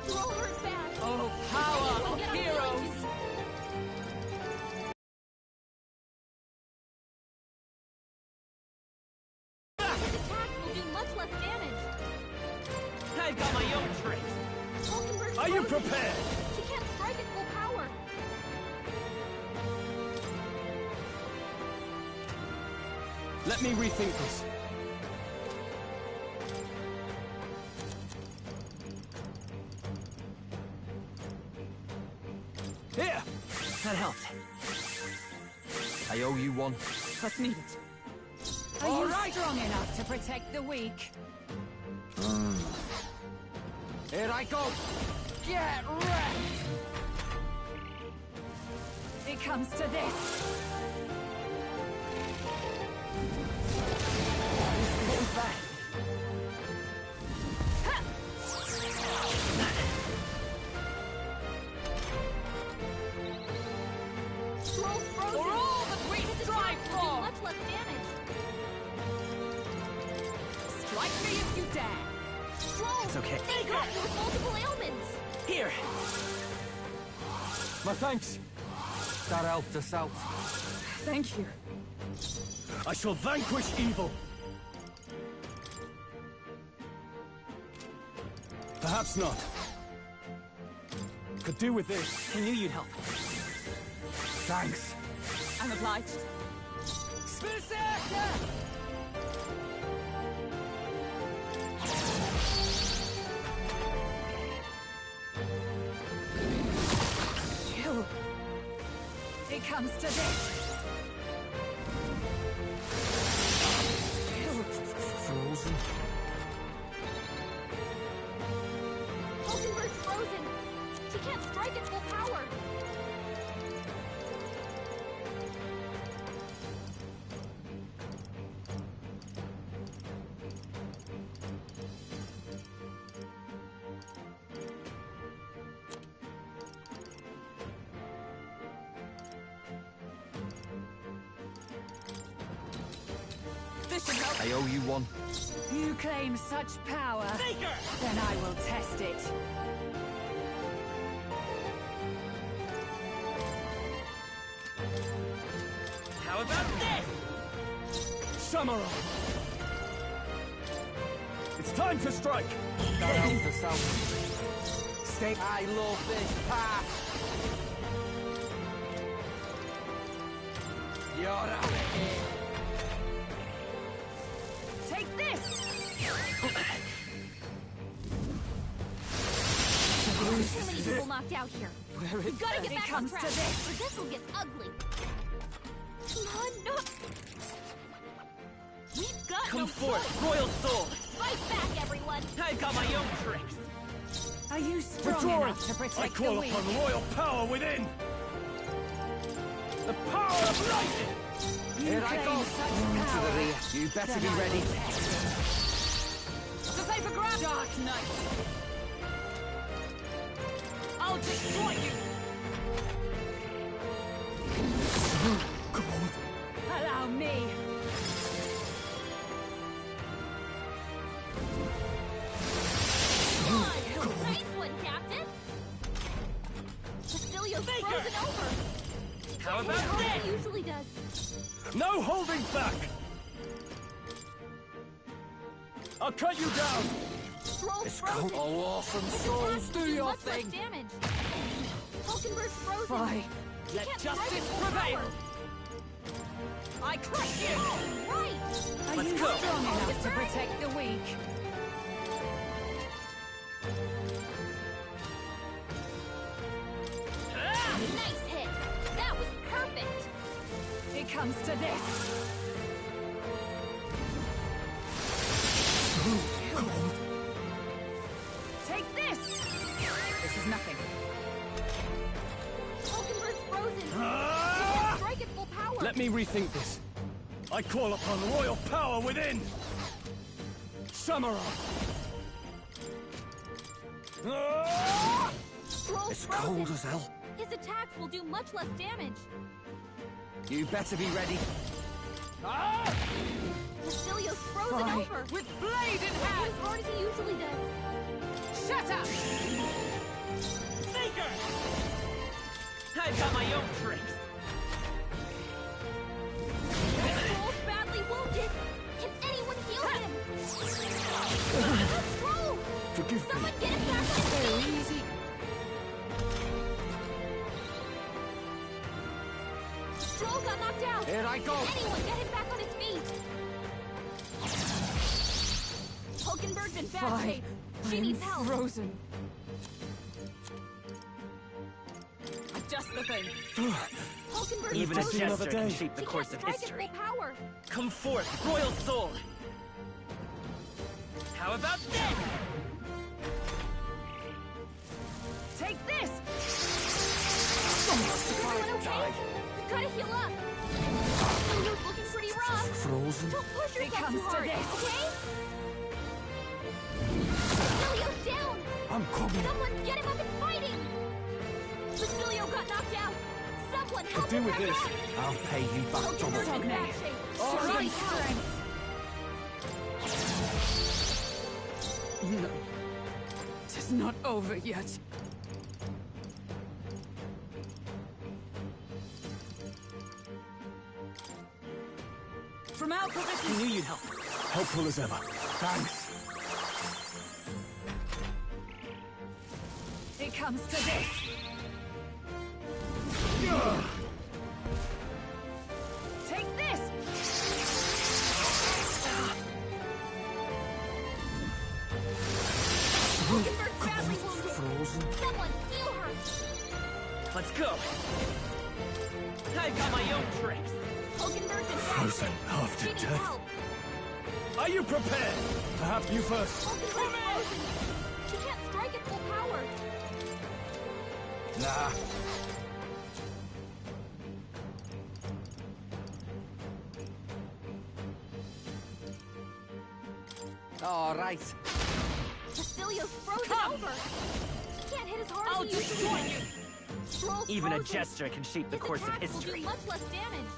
You're all hurt bad. Oh, power Anyone of get our heroes! healing to me? His attacks will do much less damage. I've got my own tricks. Falkenberg's Are you frozen. prepared? She can't strike at full power. Let me rethink this. Here! That helped. I owe you one. Let's need it. Are you strong enough to protect the weak? Here I go. Get wrecked! It comes to this. What was that? Scroll's frozen. For all that we His strive attacks will do for! much less damage. Strike me if you dare! Scroll! It's okay. They got you with multiple ailments. Here! My thanks. That helped us out. Thank you. I shall vanquish evil. Perhaps not. Could do with this. I knew you'd help. Thanks. I'm obliged. Berserker! Chill. It comes to this. Frozen. Falkenberg's frozen. She can't strike at full power. This should help. I owe you one. You claim such power. Then I will test it. How about this? Samurai! It's time to strike! That helped us out. Stay. I love this path. You're out of here. Take this! Too many people knocked out here. We've got to get back on track, or this will get ugly. Come on, no. We've got Come no forth, choice. Royal Soul! Fight back, everyone. I've got my own tricks. Are you strong Withdrawing! enough to protect I call the weak? upon royal power within! The power of lightning! Here I go. To the rear. You better be ready. To safer ground! Dark Knight! I'll destroy you! Allow me. Nice one, Captain. Bastilio's frozen over. How Hit about harder than this? he usually does. No holding back! I'll cut you down! Scroll's frozen. Oh, awesome His souls, attacks do will your much less thing. damage. Falkenberg's frozen. Fine. He Let can't justice strike at full prevail. power. I crush you! Right. Are Let's you go. strong enough to protect the weak? Nice hit. That was perfect. It comes to this. Take Take Let me rethink this. I call upon royal power within! Samurai! It's cold as hell. His attacks will do much less damage. You better be ready. Basilio's frozen Fine. over. With blade in Not hand. as hard as he usually does. Shut up! Faker! I've got my own tricks. Troll's badly wounded. Can anyone heal him? Troll! Forgive me. Someone get him back on his feet. Easy. Stroll got knocked out. Here I go. Can anyone get him back on his feet? Hulkenberg's in bad Fine. shape. She needs help. Frozen. Adjust the thing. Hulkenberg's Even a frozen. gesture can shape the She course can't of strike history. at full power. Come forth, royal soul! How about this? Take this! Everyone okay? You gotta heal up. You're looking pretty rough. Frozen? Don't push It yourself comes too to hard, this. okay? Basilio's down. I'm coming. Someone get him up and fighting. Basilio got knocked out. Someone help do him with back this. up. I'll pay you back double. Hulkenberg's in bad shape. All She right. needs help. No. It is not over yet. From our I position. knew you'd help. Helpful as ever. Thanks. It comes to this. Take this! Hulkenberg's badly wounded. Frozen? Someone heal her. Let's go. I've got my own tricks. Hulkenberg's in bad Frozen shape. after She needs death. help. Are you prepared? Perhaps you first. Hulkenberg's frozen. She can't strike at full power. Nah. All right. Basilio's frozen Come. over. She can't hit as hard I'll as he usually destroy does. you. Stroll's Even a frozen. gesture can shape the His course of attacks will history. do much less damage.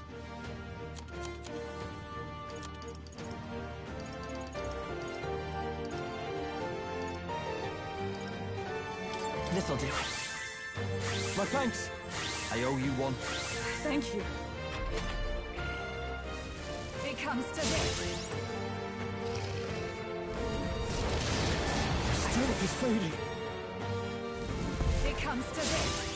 This'll do. My thanks. I owe you one. Thank you. It comes to this. Strength is fading. It comes to this.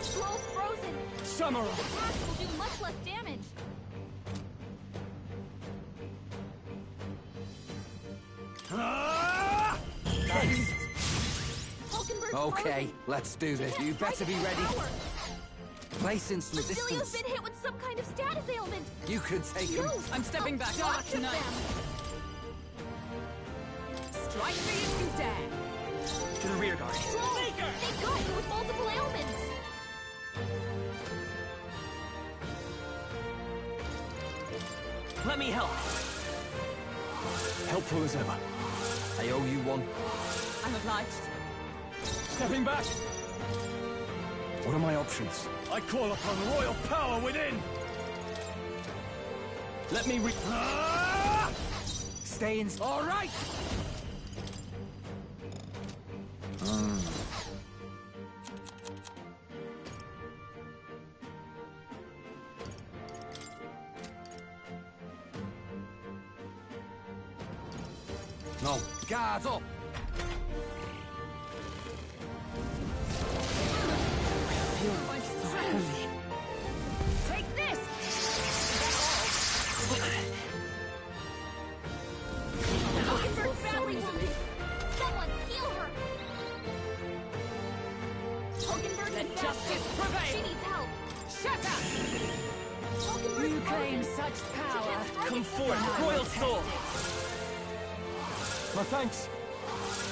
Stroll's frozen. Samurai! His attacks will do much less damage. Hulkenberg's Okay, frozen. let's do this. She can't You better strike be at ready. full power. Placing some Basilio's distance. been hit with some kind of status ailment. You could take him. No, I'm stepping back. Dark Dark tonight. them. Strike me if you dare. To the rear guard. Stroll, they got you with multiple ailments. Let me help. Helpful as ever. I owe you one. I'm obliged. Stepping back. What are my options? I call upon royal power within. Let me Stay in. All right. No. Guards up. Feel my strength. Take this! Hulkenberg's badly wounded. Someone heal her. Hulkenberg's in bad Justice shape. prevail. She needs help. Shut up! Hulkenberg's You claim frozen. such She power. can't strike Come at full forth, power. royal soul! My thanks.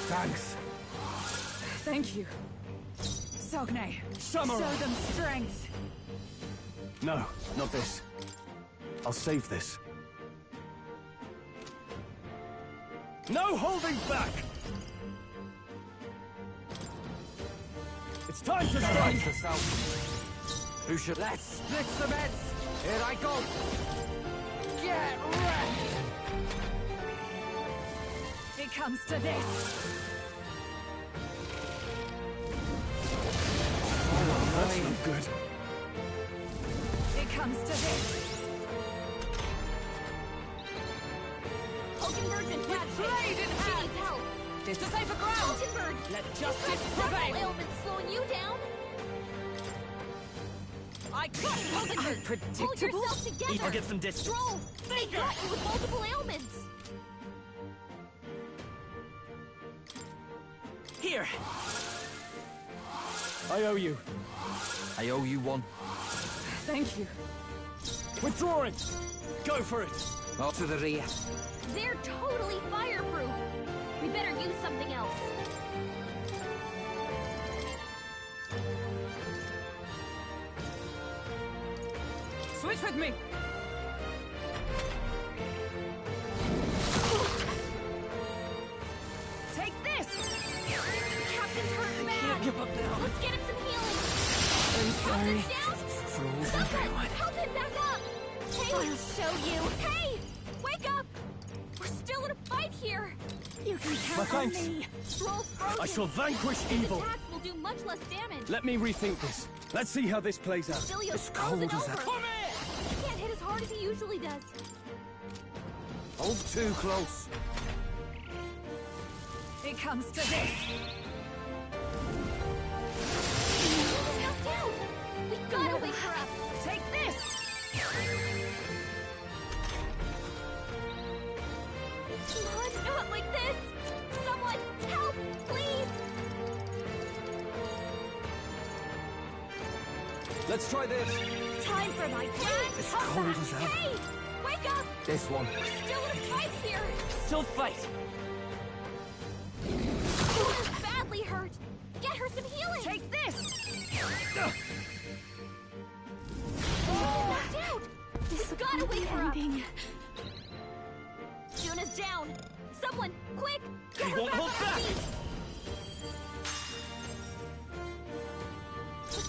Thanks. Thank you. Sogne, Samurai! show them strength! No, not this. I'll save this. No holding back! It's time to strike! Who should... Let's split some heads! Here I go! Get ready! It comes to this! Oh, that's not good. It comes to this! Oakenbird's in bad shape. Blade in She hand. needs help. This to safer ground! Oakenbird! Let You've justice got prevail! several ailments slowing you down. I got it, Oakenbird! Pull yourself together. I'll get some distance. Stroll! They got you with multiple ailments. Here! I owe you. I owe you one. Thank you. Withdrawing! Go for it! Up to the rear. They're totally fireproof. We better use something else. Switch with me! Take this! Captain's hurt bad. Can't give up now. Let's get him some healing. I'm sorry. Captain's down. Frozen. Someone, help him back up. Hey, I'll show you. Hey, wake up. We're still in a fight here. You can count on thanks. me. Stroll's frozen. I shall vanquish His evil. attacks will do much less damage. Let me rethink this. Let's see how this plays out. Cilio's cold frozen as over. that. He can't hit as hard as he usually does. Hold too close. It comes to this! He's knocked out. We gotta wake her up. Take this! Not like this. Someone, help, please. Let's try this. Time for my grand It's comeback. cold as hell. Hey, wake up. This one. We're still in a fight here. Still fight! Luna's badly hurt. Get her some healing. Take this! Knocked out. We've gotta wake her up. Juna's down. Someone, quick, get He her won't back hold on her back. feet.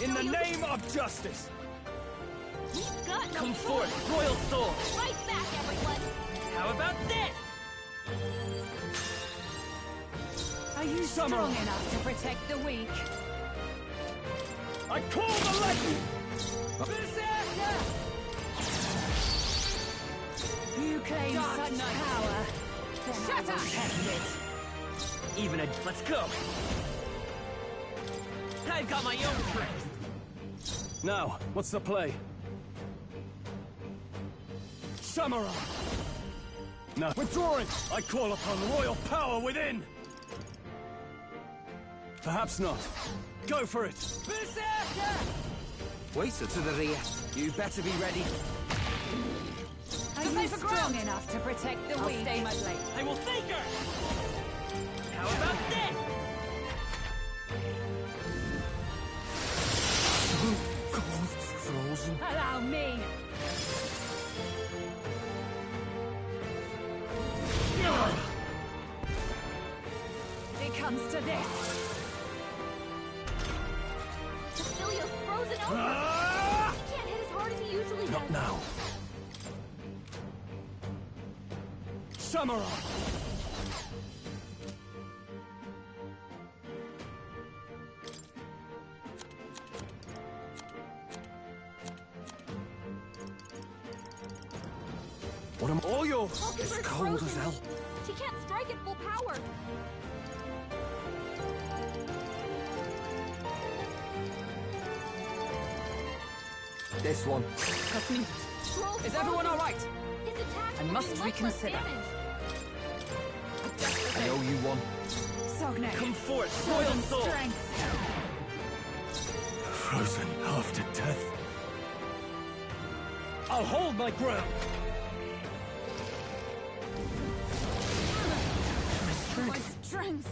In the name of justice! We've got no Come choice. forth, Royal Soul! Right back, everyone. How about this? Are you Summer. strong enough to protect the weak? I call the lightning! You claim Dark such Knight. power. Then I Shut will up. test it. Even a... Let's go! I've got my own tricks! Now, what's the play? Samurai! No. Withdrawing! I call upon royal power within! Perhaps not. Go for it! Waiter to the rear. You better be ready. Are you strong enough to protect the I'll weak? stay my blade. I will thank her! How about this? Cold, frozen. Allow me! It comes to this! Cilio's frozen over. Ah! He can't hit as hard as he usually does. Not now. Samurai! What am all yours? Oakenbird's It's cold frozen. as hell. She can't strike at full power. This one. Cassine, Stroll's is everyone frozen. all right? His attacks I will must do much reconsider. less damage. I owe you one. Sogne, Come forth, show Royal them Soul! strength! Frozen after death. I'll hold my ground. My strength!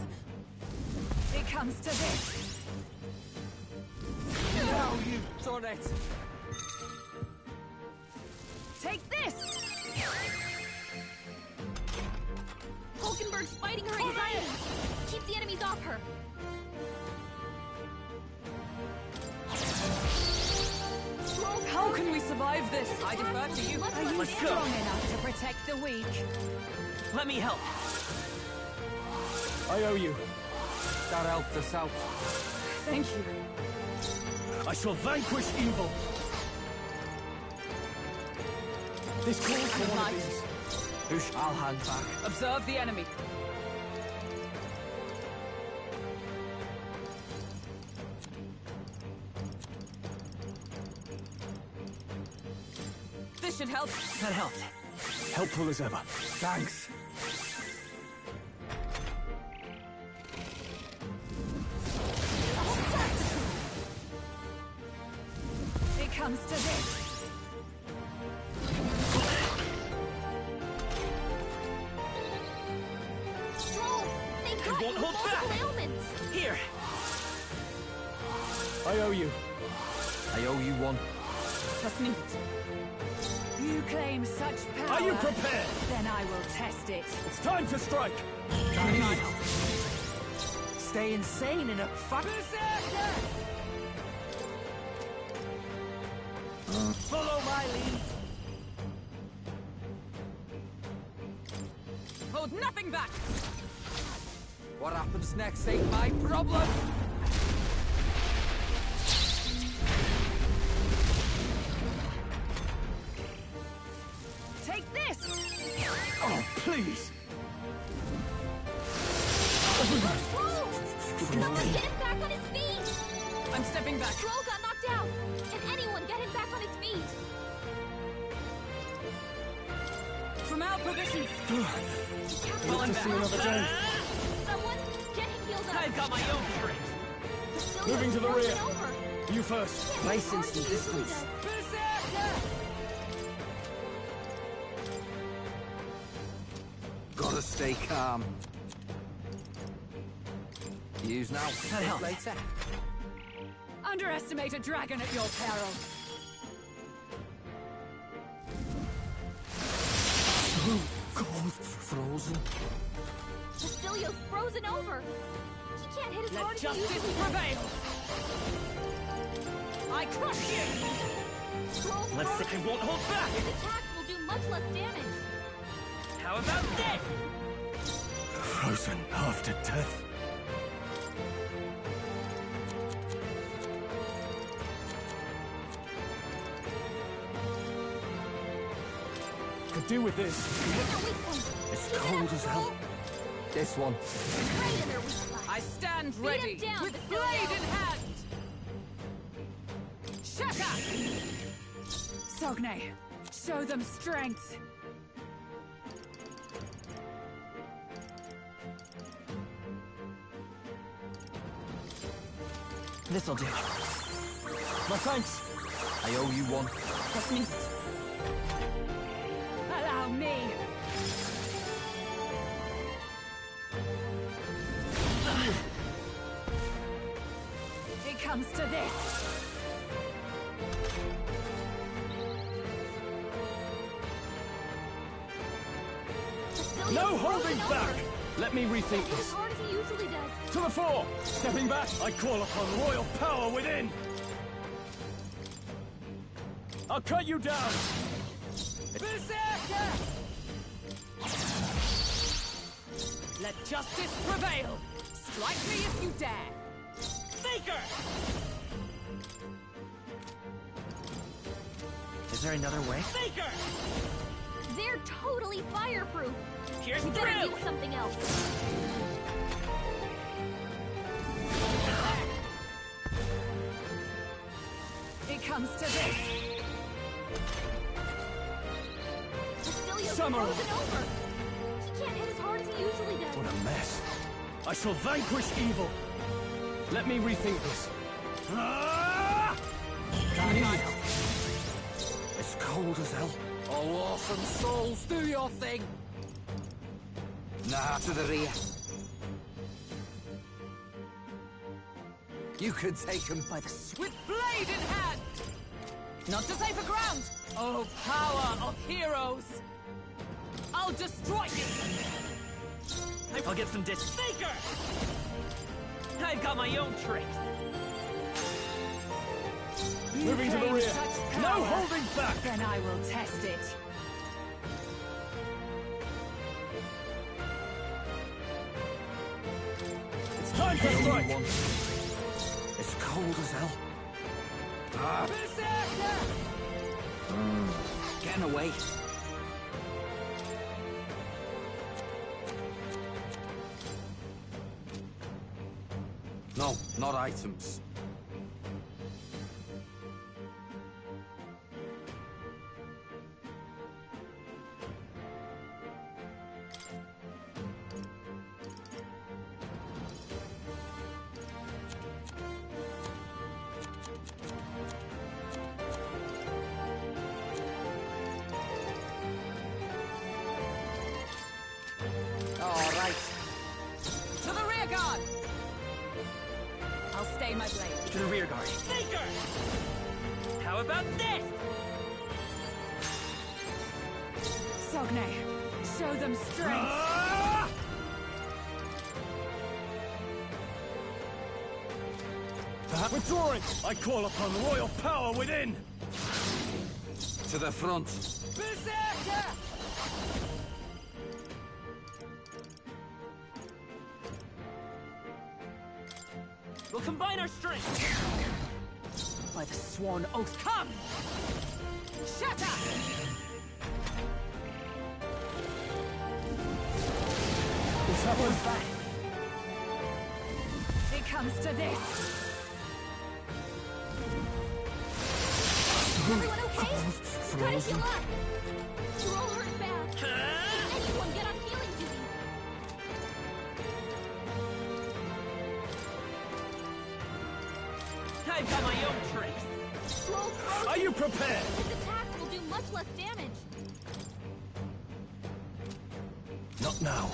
It comes to this! you, Torret. Take this! Hulkenberg's fighting her anxiety. Keep the enemies off her. How can we survive this? I defer to you. Are you strong enough to protect the weak? Let me help. I owe you. That helped us out. Thank you. I shall vanquish evil. This calls for one of these. Whoosh, I'll hang back. Observe the enemy. This should help. That helped. Helpful as ever. Thanks. It comes to this. Stroll! They got won't you hold multiple back. ailments! Here. I owe you. I owe you one. Just need. You claim such power. Are you prepared? Then I will test it. It's time to strike. Stay insane in a Follow my lead. Hold nothing back! What happens next ain't my problem. Take this! Oh, please. Someone get him back on his feet! I'm stepping back. Stroll got knocked out! Can anyone get him back on his feet? From our position. Well, I'm back. Another day. Someone get him healed up! I've got my own tricks. Moving to the Frozen rear. over. You first. Place instant distance. Gotta stay calm. Use now. That helps. Later. Underestimate a dragon at your peril. Cold, frozen. Bastilio's frozen over! He can't hit as hard Let as he justice usually does. prevail! I crush you! Stroll's Let's see. frozen. I won't hold back. His attacks will do much less damage. How about this? Frozen after death. Could do with this. It's cold as hell. This one. Right in their weak spot. I stand Beat ready, him down, with Bastilio. blade in hand! Shatter! Sogne, show them strength. This'll do. My thanks. I owe you one. Just need. Allow me. It comes to this. Bastilio's No frozen holding over. back. Let me rethink Hit as this. hard as he usually does. To the fore. Stepping back, I call upon royal power within. I'll cut you down. Berserker! Let justice prevail! Strike me if you dare! Faker! Is there another way? Faker! They're totally fireproof. Here's We better through! use something else. It comes to this. Bastilio's Summer. frozen over. He can't hit as hard as he usually does. What a mess. I shall vanquish evil. Let me rethink this. Ah! It's cold as hell. Oh, awesome souls, do your thing. Nah, to the rear. You could take him by the with blade in hand! Not to safer ground! Oh, power of heroes! I'll destroy you! I'll get some Faker! I've got my own tricks! Moving to the rear! No holding back! Then I will test it. It's time to strike! It's cold as hell. Getting away. No, not items. All right. To the rear guard! I'll stay my blade. To the rear guard. Faker! How about this? Sogne, show them strength. Withdrawing! I call upon royal power within! To the front. Berserker! We'll combine our strength! By the sworn oath, come! Shatter! What's happened? It comes to this. Everyone okay? Try to heal up. You're all hurt bad. Anyone get on healing duty. I've got my own tricks! Roll frozen. Are you prepared? His attacks will do much less damage. Not now.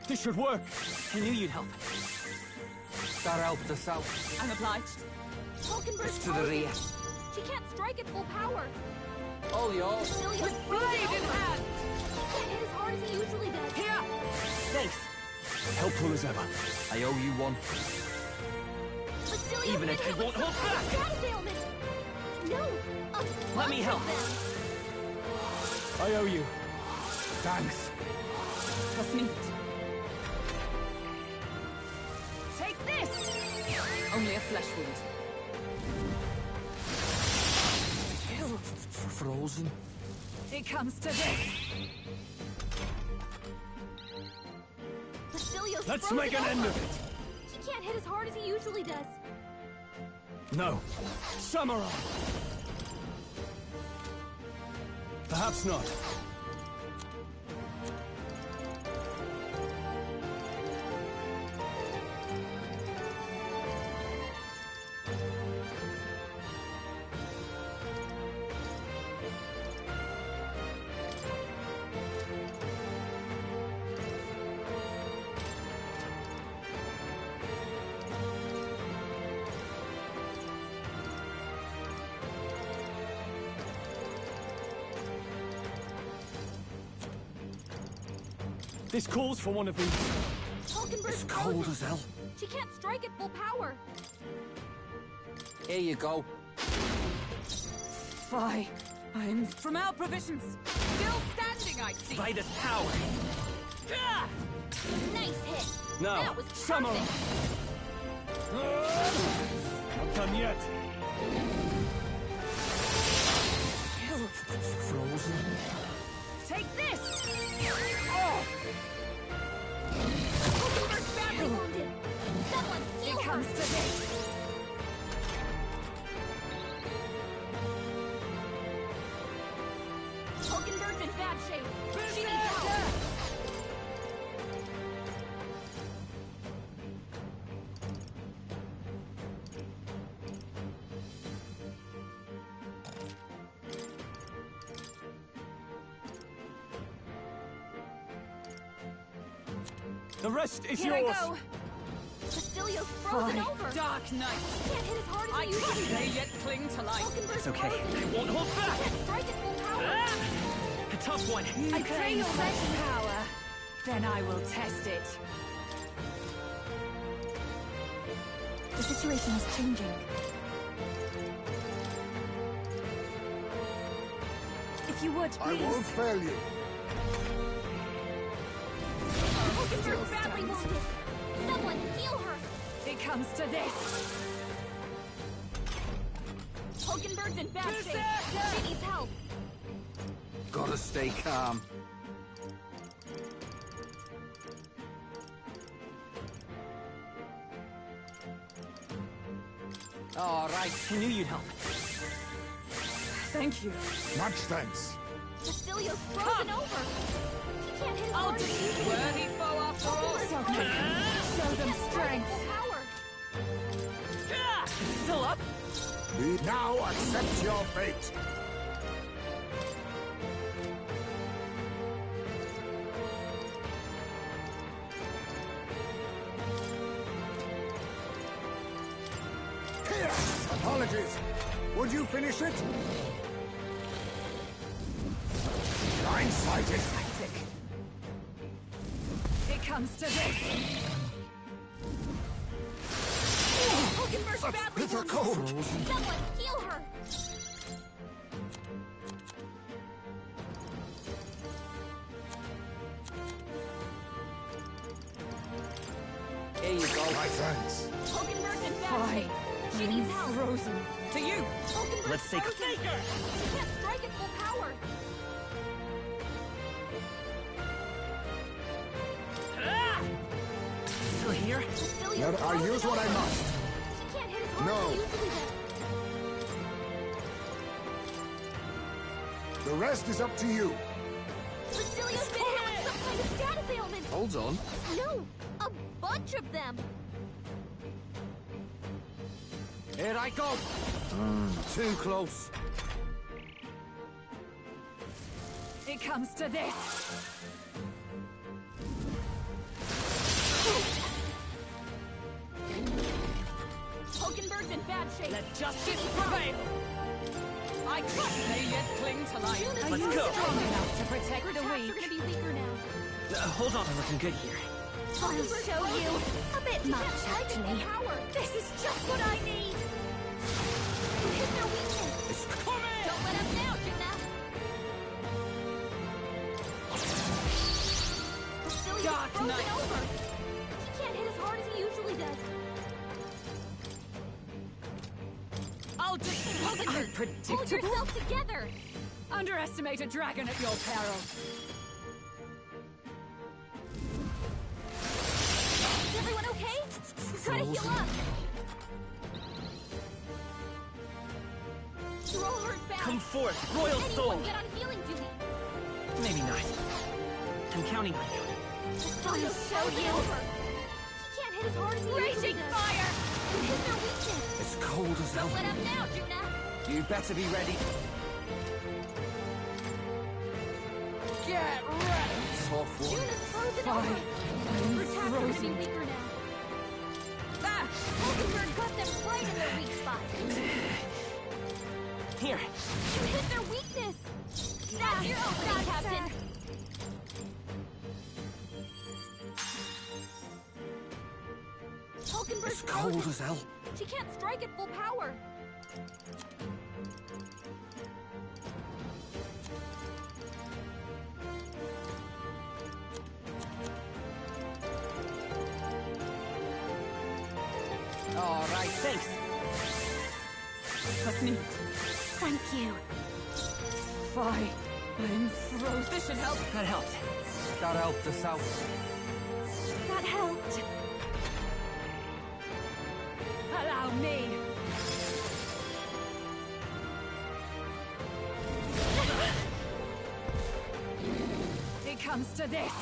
This should work. I knew you'd help. That helped us out. I'm obliged. Falkenberg's To the rear. She can't strike at full power. All yours. With blade in hand! He can't hit as hard as he usually does. Here! Thanks! Helpful as ever. I owe you one. Basilia's Even been if hit I won't with hold some back. status ailment. No, a Let me bunch help. of them. I owe you. Thanks. Trust me. Take this! Only a flesh wound. Frozen. It comes to this. Basilia's Let's frozen make an end over. of it. He can't hit as hard as he usually does. No. Samurai. Perhaps not. This calls for one of these. Falkenberg's It's cold frozen. as hell. She can't strike at full power. Here you go. Fie. I'm from our provisions. Still standing, I see. By this power! Nice hit. Now, That was Samurai. perfect. Not done yet. Frozen. Take this! Oh! Falkenberg's badly wounded. Someone heal It comes her. to this. Falkenberg's in bad shape. She needs help. The rest is Here yours. I go. Bastilio's frozen over. Dark Knight. Can't hit as hard as I he usually may does. yet cling to life. It's okay. I won't hold back. Can't strike at full power. A tough one. I pray your best power. Then I will test it. The situation is changing. If you would, I please. won't fail you. Hulkenberg's badly wounded. Someone heal her. It comes to this. Hulkenberg's in bad shape. She needs help. Gotta stay calm. All right. I knew you'd help. Thank you. Much thanks. Bastilio's frozen over. He can't hit as hard as he usually does. Worthy foe after all. Show them strength. Power. Still up? Now accept your fate. Here! Apologies. Would you finish it? Blindsided. It comes to this. Hulkenberg's badly Bitter wounded. cold. Someone heal her. There you go. My thanks. Hulkenberg's in bad Fine. shape. She needs help. Frozen. To you. Hulkenberg's Let's take a frozen. She can't strike at full power. Still here? Bastilio's I'll frozen use what I over. must. She can't hit as hard No. as he usually does. The rest is up to you. Bastilio's been hit with some kind of status ailment. Hold on. No, a bunch of them. Here I go. Too close. It comes to this. Hulkenberg's in bad shape. Let justice prevail. I may yet cling to life. Are Let's you go. strong enough to protect Her the attacks weak? are gonna be weaker now. Hold on, I'm looking good here. I'll show you. A bit She much, can't strike at full actually. power. This is just what I need. You hit their weakness. It's coming! Don't let up now, Juna. Bastilio's Dark frozen Knight. over. He can't hit as hard as he usually does. I'll just Hold Unpredictable? yourself together. Underestimate a dragon at your peril. Is everyone okay? Try to heal up. You're all hurt bad. Come forth, Royal Anyone Soul! get on healing duty. Maybe not. I'm counting on you. I'll show you. He can't hit as hard as he usually Raging does. fire! You hit their weakness. It's cold as hell. Don't let up now, Juna. You better be ready. Get ready! Tough one. Juna's frozen Fine. over. Her attacks are gonna be weaker now. Ah! Hulkenberg got them right in their weak spot. Here. You hit their weakness. That's your opening, Captain. Hulkenberg's It's cold frozen. as hell. She can't strike at full power. All right. Thanks. Trust me. Thank you. Fine. I'm frozen. This should help. That helped. That helped us out. That helped. Allow me. It comes to this.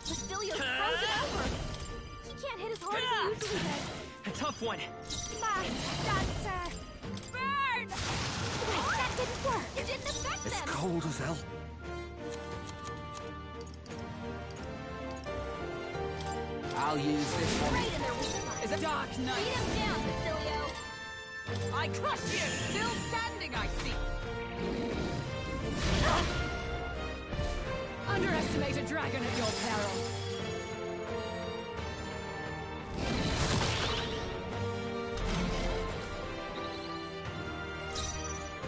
Bastilio's frozen over. He can't hit as hard as he usually does. A tough one. Smash! Dancer! Burn! Wait, that didn't work. It didn't affect It's them. cold as hell. I'll use this one. Right in their weak spot. Is a dark night. Beat him down, Basilio. I crush you! Still standing, I see. Underestimate a dragon at your peril.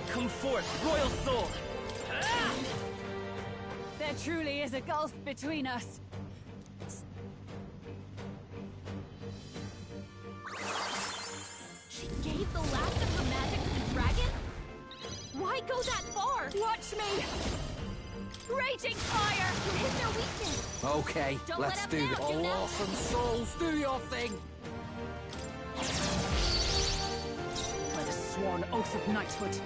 Come forth, royal soul! There truly is a gulf between us. She gave the last of her magic to the dragon? Why go that far? Watch me! Raging fire! You hit their weakness. Okay, Don't let's let do them this. down, Oh, Juno. awesome souls, do your thing! By the sworn oath of knighthood.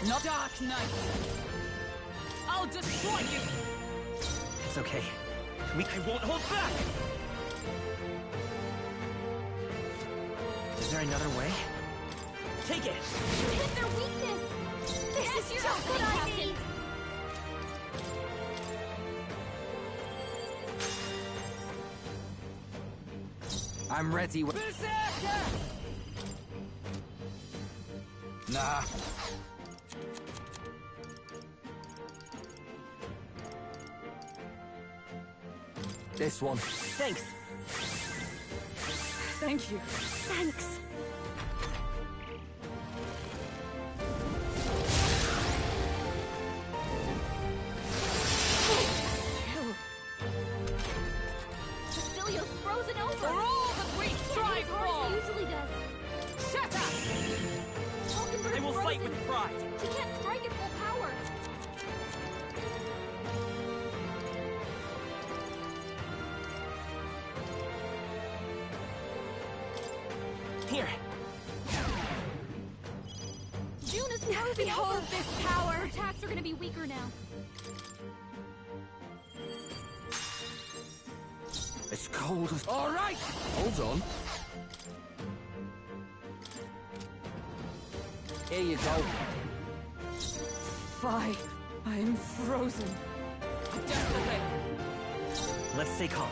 Not dark night. I'll destroy you! It's okay. I won't hold back! Is there another way? Take it! You hit their weakness. This is just what I need. I'm ready. Berserker! Nah. This one. Thanks! Thank you. Thanks. Basilio's frozen over. For all that we strive He for! usually does. Shut up! Falconbird's I will fight frozen. with pride! He can't strike at full power. Here! June is frozen Behold over. this power! Her attacks are gonna be weaker now. It's cold as... All right! Hold on. Here you go. Fine. I am frozen. Desperately! Let's stay calm.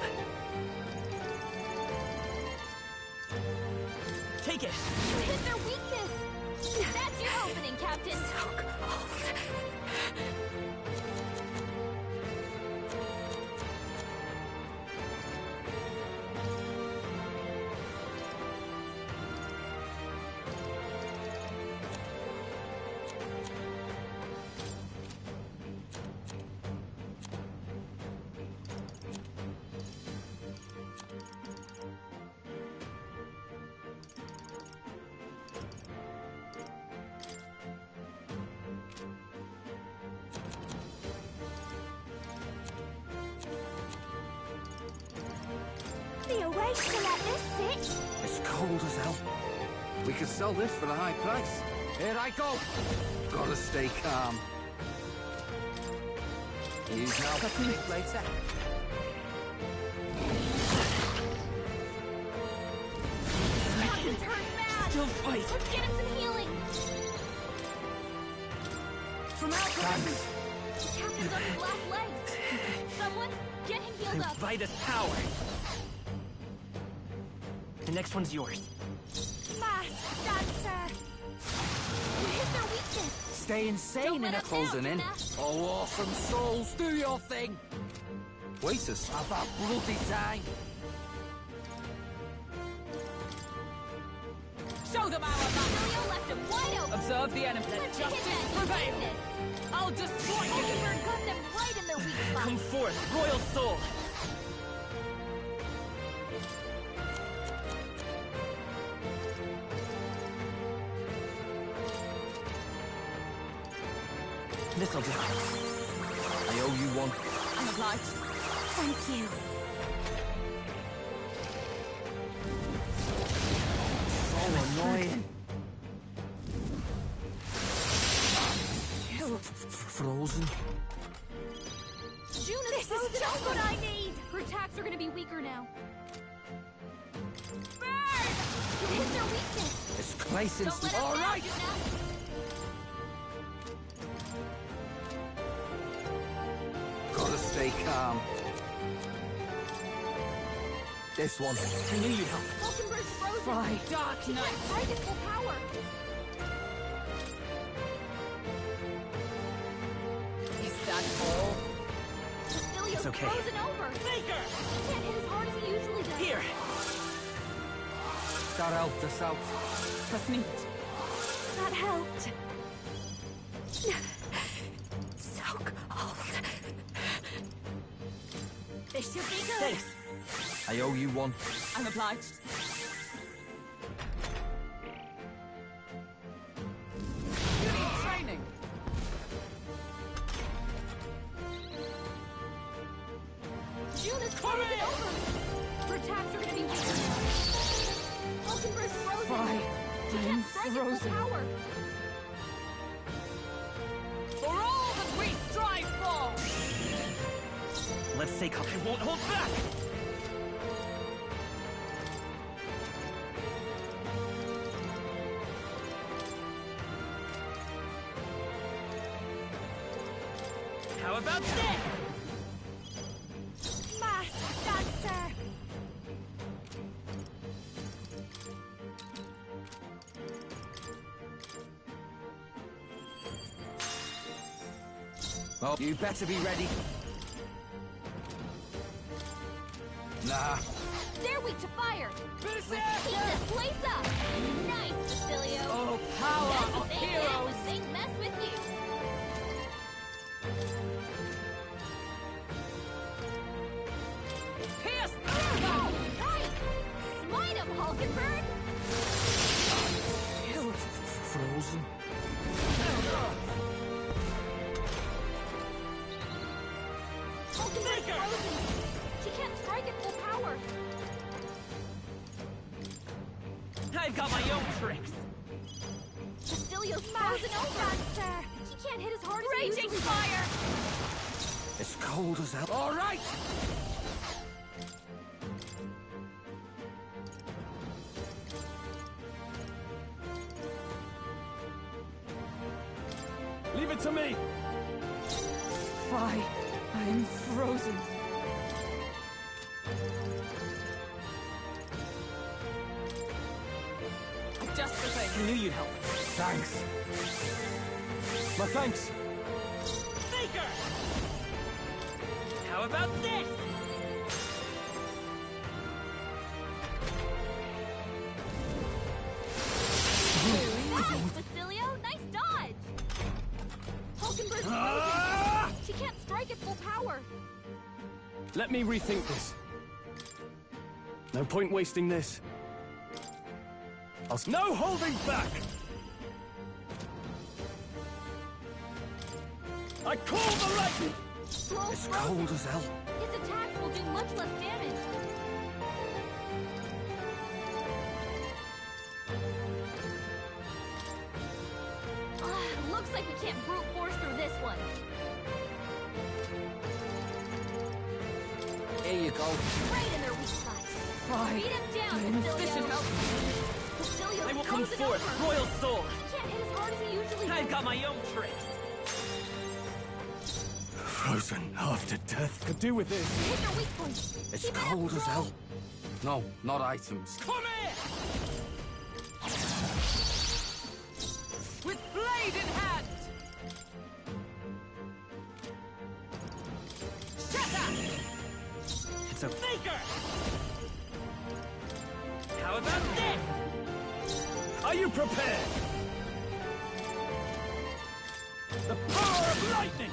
Take it! You hit their weakness. That's your opening, Captain. So cold. The away to let this sit. It's cold as hell. We could sell this for a high price. Here I go. Gotta stay calm. Use now, think later. Captain's hurt bad. Still fight! Let's get him some healing. From our Thanks. The captain's on his last legs. Someone, get him healed up. Vitus power! The next one's yours. Fast, dancer. You hit their weakness. Stay Don't insane let in a us down, closing in. Juna. Oh, awesome souls, do your thing. Wait us. Have that bloody time. Show them our back! Basilio left him wide open. Observe the enemy. Let Let's hit justice that prevail! weakness. I'll destroy you! Falconbird got them right in their weak spot. Come forth, royal soul! This'll do. I owe you one. I'm obliged. Thank you. So annoying. Frozen. June is frozen. This is just what I need. Her attacks are going to be weaker now. Burn! You hit their weakness. It's clay since Don't let the... him All down, right! Juna. Stay calm. This one. I knew you'd help. Hulkenberg's frozen. Fry. Dark She Knight. can't strike at full power. Is that all? Cecilio's It's okay. frozen over. Faker! He can't hit as hard as he usually does. Here! That helped us out. Versniet. That helped. So cold. This should be good. Thanks. I owe you one. I'm obliged. You need training. June is frozen over. Her attacks are gonna be weaker. Hulkenberg's frozen. Fry. She I'm can't strike at frozen. full power. For all that we strive for! Let's take up. I won't hold back! How about this? Mask dancer. Oh, you better be ready. Nah. They're weak to fire. Let's heat this place up. Nice, Cecilio. Oh, power That's of what they get heroes. when they mess with you. Pierce Oh, right. Smite him, Hulkenberg. Frozen. Hulkenberg's frozen. She can't strike at full power. I've got my own tricks. Cecilio's frozen over. She can't hit as hard as he Raging usually fire! It's cold as hell. All right! Leave it to me! Fry. I am frozen. Just the thing. I knew you'd help. Thanks. My thanks. Faker! How about this? Nice, Cecilio. Nice dodge. Hulkenberg's frozen. She can't strike at full power. Let me rethink this. No point wasting this. No holding back! I call the lightning! Stroll's It's frozen. cold as hell. His attacks will do much less damage. Looks like we can't brute force through this one. Here you go. Right in their weak spots. Fry. Beat him down, This should Cecilio. help. Cecilio's I will come frozen forth, over. Royal Soul. He can't hit as hard as he usually I've does. got my own tricks. Frozen after death. Could do with this. Hit their weak point. It's Keep it up, cold as Stroll. hell. No, not items. Come here! With blade in hand! Shatter! It's a faker! How about this? Are you prepared? The power of lightning!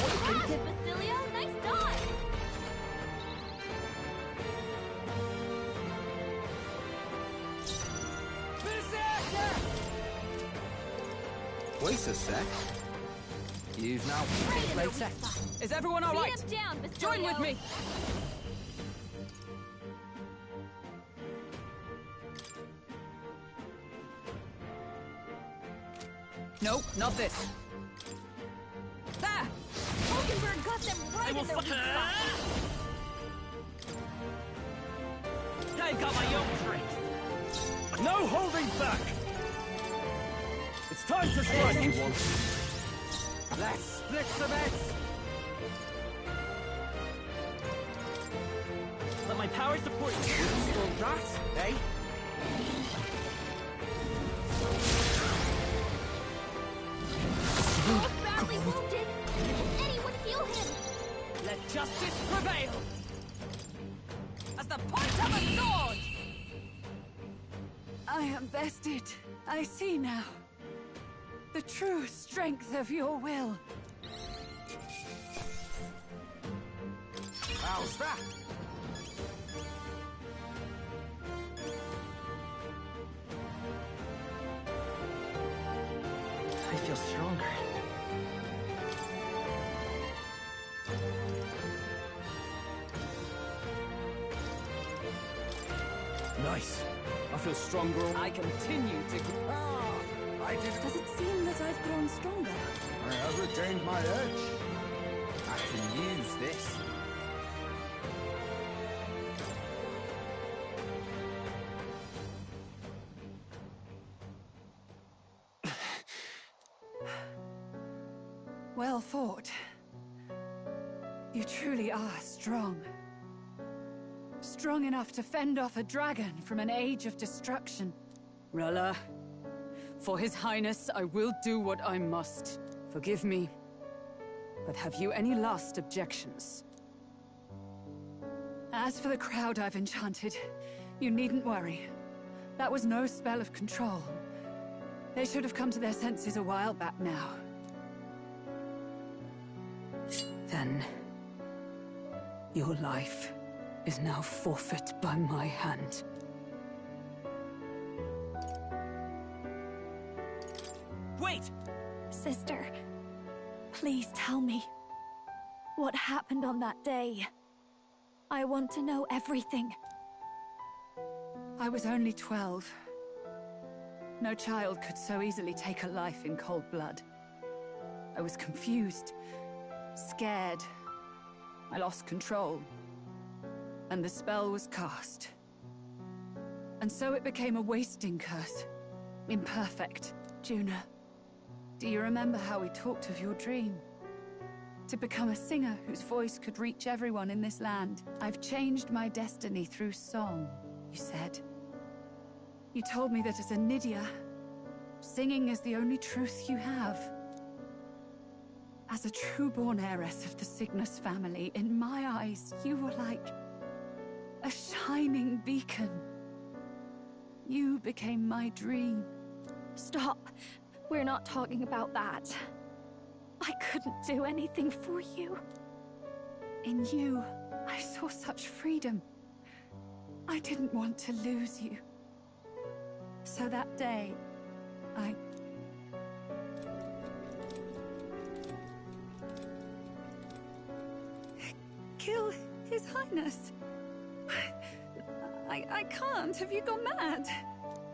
Basilio, nice dodge! Wait a sec. You've now Right in their played weak set. spot. Is everyone all right? Beat him down, Basilio. Join with me! Nope, not this. There! Hulkenberg got them right I will in their weak spot. I've got my own tricks. No holding back! time to strike! Let's split some heads! Let my power support you. Still that, eh? Both badly wounded. Can anyone heal him? Let justice prevail! As the point of a sword! I am bested. I see now. The true strength of your will. How's that? I feel stronger. Nice. I feel stronger. I continue to... I did... Does it seem that I've grown stronger? I have retained my edge. I can use this. Well fought. You truly are strong. Strong enough to fend off a dragon from an age of destruction. Rella, for His Highness, I will do what I must. Forgive me, but have you any last objections? As for the crowd I've enchanted, you needn't worry. That was no spell of control. They should have come to their senses a while back now. Then, your life is now forfeit by my hand. Wait! Sister, please tell me. What happened on that day? I want to know everything. I was only 12. No child could so easily take a life in cold blood. I was confused, scared. I lost control. And the spell was cast. And so it became a wasting curse. Imperfect. Juna, do you remember how we talked of your dream? To become a singer whose voice could reach everyone in this land. I've changed my destiny through song, you said. You told me that as a Nydia, singing is the only truth you have. As a true-born heiress of the Cygnus family, in my eyes, you were like a shining beacon. You became my dream. Stop. We're not talking about that. I couldn't do anything for you. In you, I saw such freedom. I didn't want to lose you. So that day, I... kill His Highness. I can't. Have you gone mad?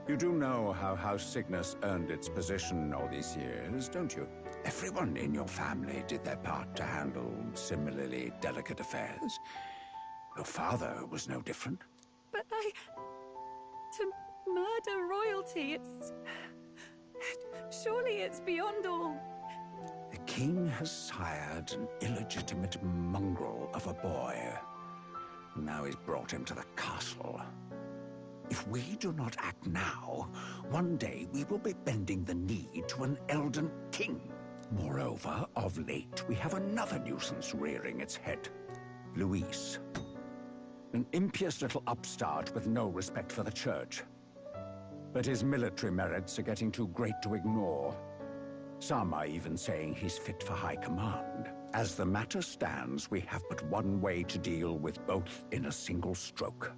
You do know how House Cygnus earned its position all these years, don't you? Everyone in your family did their part to handle similarly delicate affairs. Your father was no different. But to murder royalty, surely it's beyond all... The king has sired an illegitimate mongrel of a boy. Now he's brought him to the castle. If we do not act now, one day we will be bending the knee to an Elden king. Moreover, of late, we have another nuisance rearing its head. Luis. An impious little upstart with no respect for the church. But his military merits are getting too great to ignore. Some are even saying he's fit for high command. As the matter stands, we have but one way to deal with both in a single stroke.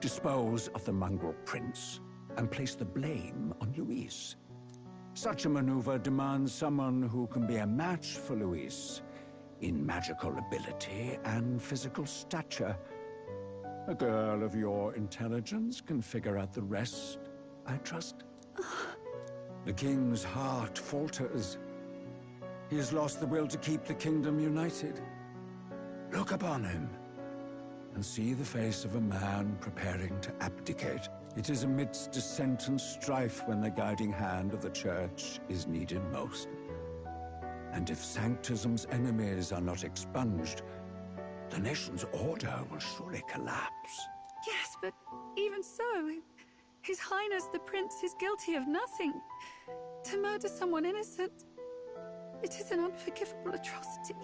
Dispose of the mongrel prince, and place the blame on Luis. Such a maneuver demands someone who can be a match for Luis in magical ability and physical stature. A girl of your intelligence can figure out the rest, I trust. The king's heart falters. He has lost the will to keep the kingdom united. Look upon him, and see the face of a man preparing to abdicate. It is amidst dissent and strife when the guiding hand of the Church is needed most. And if Sanctism's enemies are not expunged, the nation's order will surely collapse. Yes, but even so, His Highness the Prince is guilty of nothing. To murder someone innocent, it is an unforgivable atrocity.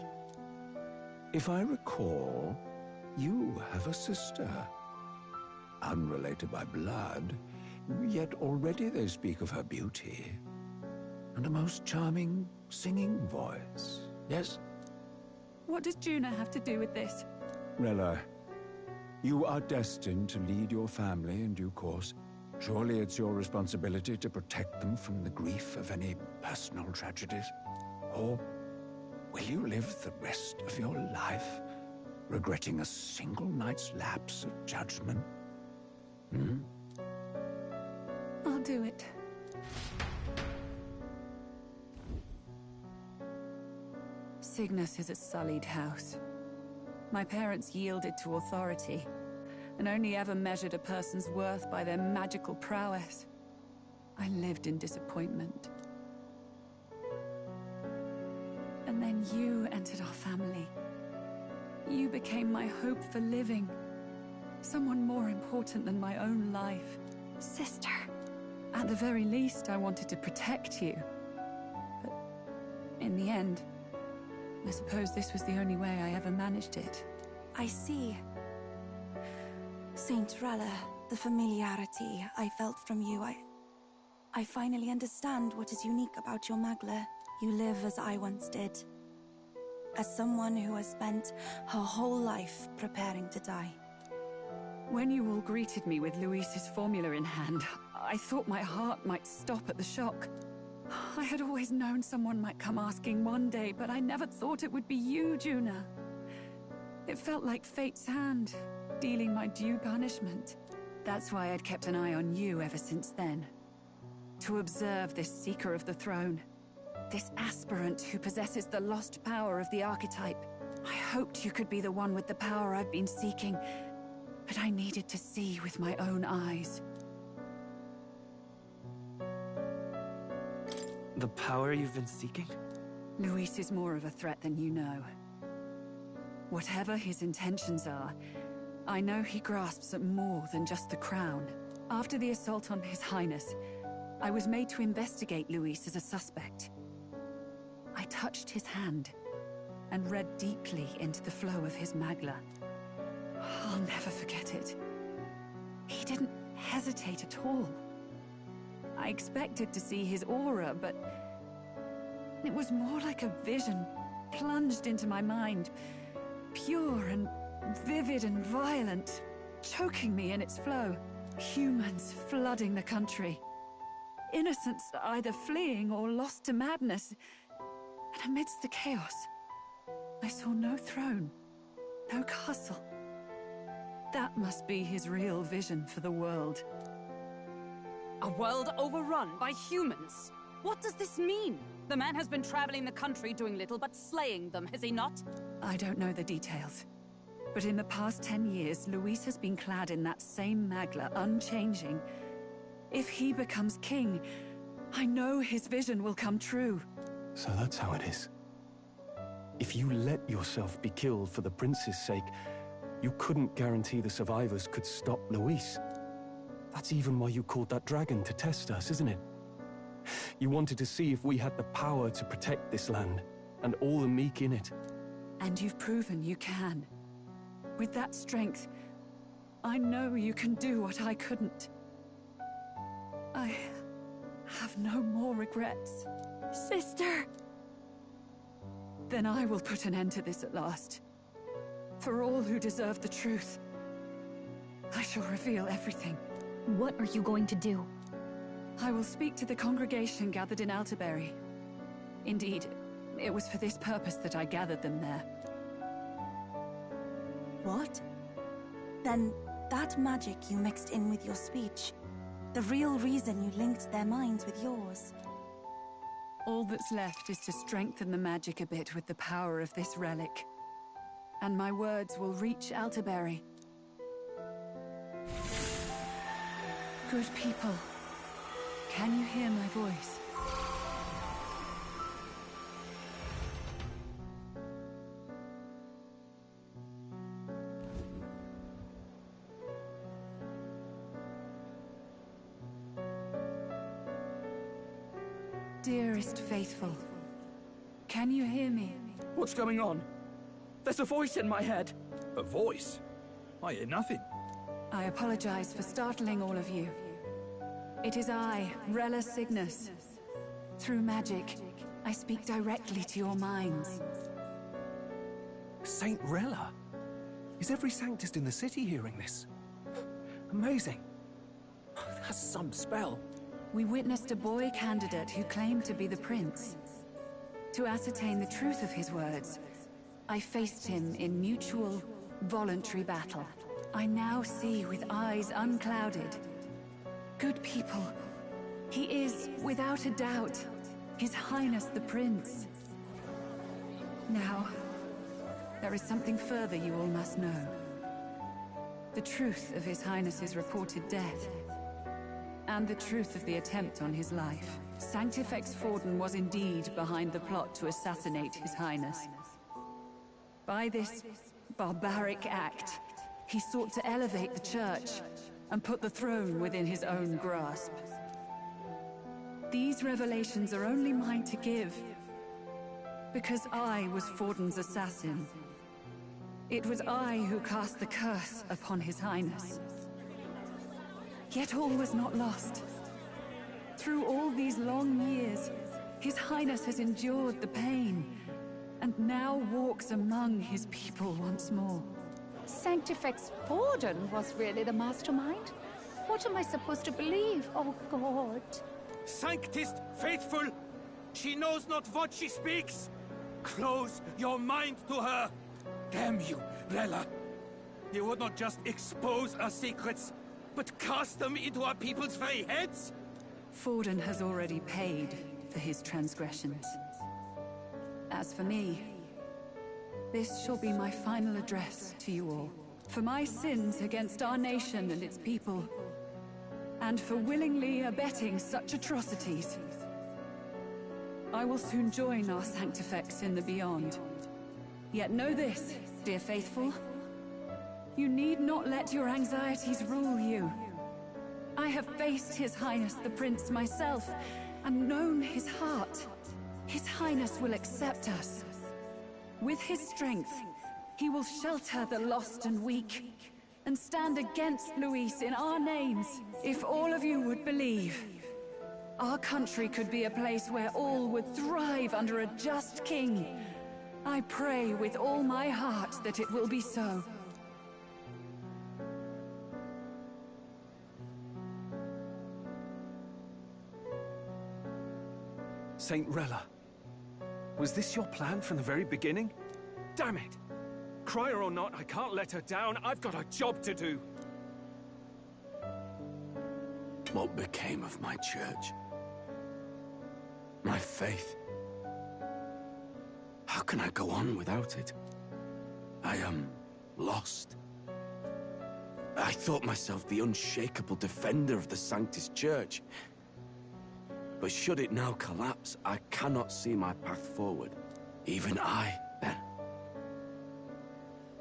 If I recall, you have a sister. Unrelated by blood, yet already they speak of her beauty. And a most charming singing voice, yes? What does Juna have to do with this? Rella, you are destined to lead your family in due course. Surely it's your responsibility to protect them from the grief of any personal tragedies. Or will you live the rest of your life regretting a single night's lapse of judgment? I'll do it. Cygnus is a sullied house. My parents yielded to authority, and only ever measured a person's worth by their magical prowess. I lived in disappointment. And then you entered our family. You became my hope for living. Someone more important than my own life. Sister. At the very least, I wanted to protect you. But in the end, I suppose this was the only way I ever managed it. I see. Saint Rella, the familiarity I felt from you, I finally understand what is unique about your Magla. You live as I once did. As someone who has spent her whole life preparing to die. When you all greeted me with Luis's formula in hand, I thought my heart might stop at the shock. I had always known someone might come asking one day, but I never thought it would be you, Juna. It felt like fate's hand, dealing my due punishment. That's why I'd kept an eye on you ever since then. To observe this seeker of the throne. This aspirant who possesses the lost power of the archetype. I hoped you could be the one with the power I've been seeking, but I needed to see with my own eyes. The power you've been seeking? Luis is more of a threat than you know. Whatever his intentions are, I know he grasps at more than just the crown. After the assault on His Highness, I was made to investigate Luis as a suspect. I touched his hand and read deeply into the flow of his Magla. I'll never forget it. He didn't hesitate at all. I expected to see his aura, but it was more like a vision plunged into my mind, pure and vivid and violent, choking me in its flow. Humans flooding the country. Innocents either fleeing or lost to madness. And amidst the chaos, I saw no throne, no castle. That must be his real vision for the world. A world overrun by humans? What does this mean? The man has been traveling the country doing little but slaying them, has he not? I don't know the details. But in the past 10 years, Luis has been clad in that same Magla, unchanging. If he becomes king, I know his vision will come true. So that's how it is. If you let yourself be killed for the prince's sake, you couldn't guarantee the survivors could stop Luis. That's even why you called that dragon to test us, isn't it? You wanted to see if we had the power to protect this land, and all the meek in it. And you've proven you can. With that strength, I know you can do what I couldn't. I have no more regrets. Sister! Then I will put an end to this at last. For all who deserve the truth, I shall reveal everything. What are you going to do? I will speak to the congregation gathered in Alterberry. Indeed, it was for this purpose that I gathered them there. What? Then that magic you mixed in with your speech, the real reason you linked their minds with yours. All that's left is to strengthen the magic a bit with the power of this relic. And my words will reach Alterberry. Good people, can you hear my voice? Dearest faithful, can you hear me? What's going on? There's a voice in my head. A voice? I hear nothing. I apologize for startling all of you. It is I, Rella Cygnus. Through magic, I speak directly to your minds. Saint Rella? Is every Sanctist in the city hearing this? Amazing. That's some spell. We witnessed a boy candidate who claimed to be the prince. To ascertain the truth of his words, I faced him in mutual, voluntary battle. I now see with eyes unclouded. Good people, he is, without a doubt, His Highness the Prince. Now, there is something further you all must know. The truth of His Highness's reported death, and the truth of the attempt on his life. Sanctifex Forden was indeed behind the plot to assassinate His Highness. By this barbaric act, he sought to elevate the Church and put the throne within his own grasp. These revelations are only mine to give, because I was Forden's assassin. It was I who cast the curse upon His Highness. Yet all was not lost. Through all these long years, His Highness has endured the pain, and now walks among his people once more. Sanctifex Forden was really the mastermind? What am I supposed to believe? Oh, God. Sanctist faithful! She knows not what she speaks! Close your mind to her! Damn you, Rella! You would not just expose our secrets, but cast them into our people's very heads? Forden has already paid for his transgressions. As for me, this shall be my final address to you all. For my sins against our nation and its people, and for willingly abetting such atrocities, I will soon join our Sanctifex in the beyond. Yet know this, dear faithful, you need not let your anxieties rule you. I have faced His Highness the Prince myself, and known his heart. His Highness will accept us. With his strength, he will shelter the lost and weak, and stand against Luis in our names. If all of you would believe, our country could be a place where all would thrive under a just king. I pray with all my heart that it will be so. Saint Rella, was this your plan from the very beginning? Damn it! Crier or not, I can't let her down. I've got a job to do. What became of my church? My faith? How can I go on without it? I am lost. I thought myself the unshakable defender of the Sanctist Church. But should it now collapse, I cannot see my path forward. Even I, then.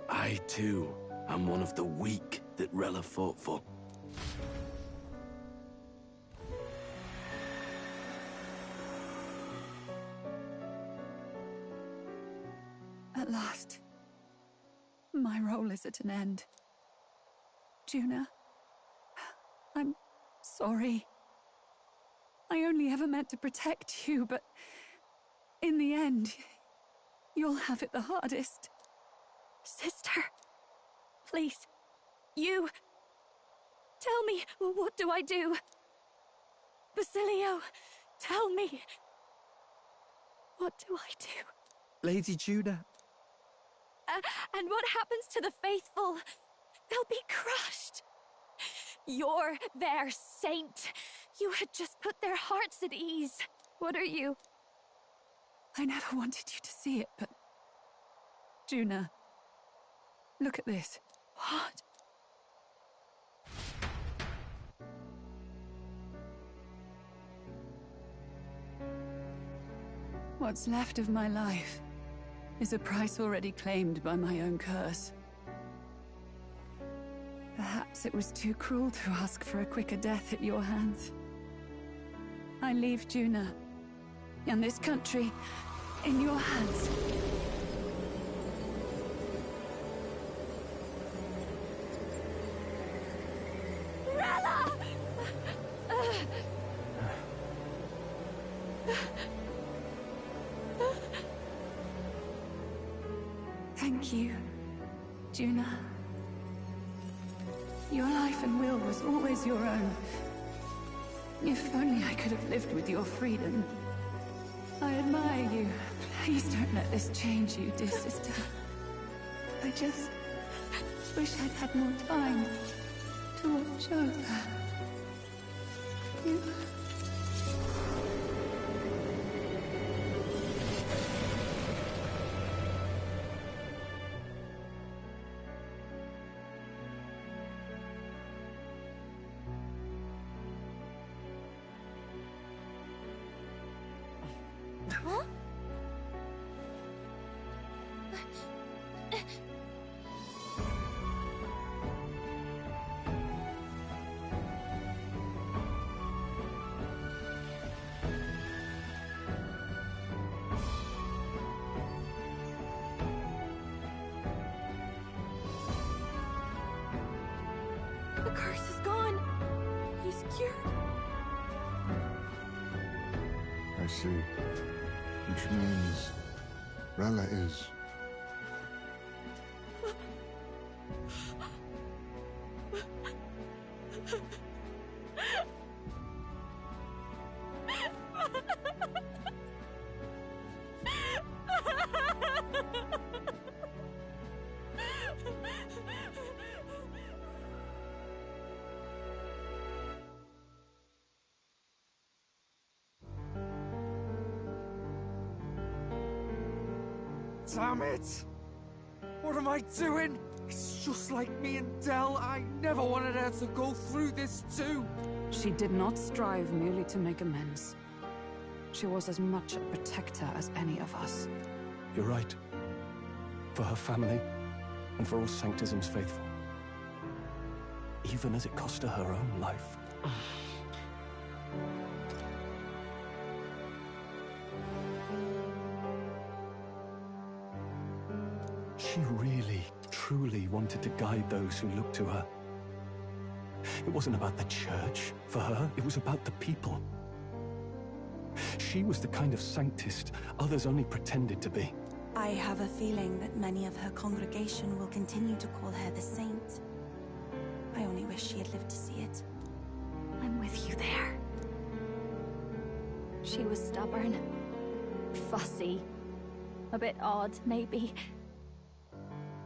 I, too, am one of the weak that Rella fought for. At last, my role is at an end. Juna, I'm sorry. I only ever meant to protect you, but in the end, you'll have it the hardest. Sister, please, you... Tell me, what do I do? Basilio, tell me. What do I do? Lady Juna. And what happens to the faithful? They'll be crushed. You're their saint. You had just put their hearts at ease. What are you? I never wanted you to see it, but... Juna, look at this. What? What's left of my life is a price already claimed by my own curse. Perhaps it was too cruel to ask for a quicker death at your hands. I leave Juna and this country in your hands. Rella! Thank you, Juna. Your life and will was always your own. If only I could have lived with your freedom. I admire you. Please don't let this change you, dear sister. I just wish I'd had more time to watch over you. Huh? The curse is gone. He's cured. I see. Which means Rella is... Damn it! What am I doing? It's just like me and Del. I never wanted her to go through this too. She did not strive merely to make amends. She was as much a protector as any of us. You're right. For her family, and for all Sanctism's faithful. Even as it cost her her own life. She really, truly wanted to guide those who looked to her. It wasn't about the church, for her. It was about the people. She was the kind of Sanctist others only pretended to be. I have a feeling that many of her congregation will continue to call her the Saint. I only wish she had lived to see it. I'm with you there. She was stubborn, fussy, a bit odd, maybe.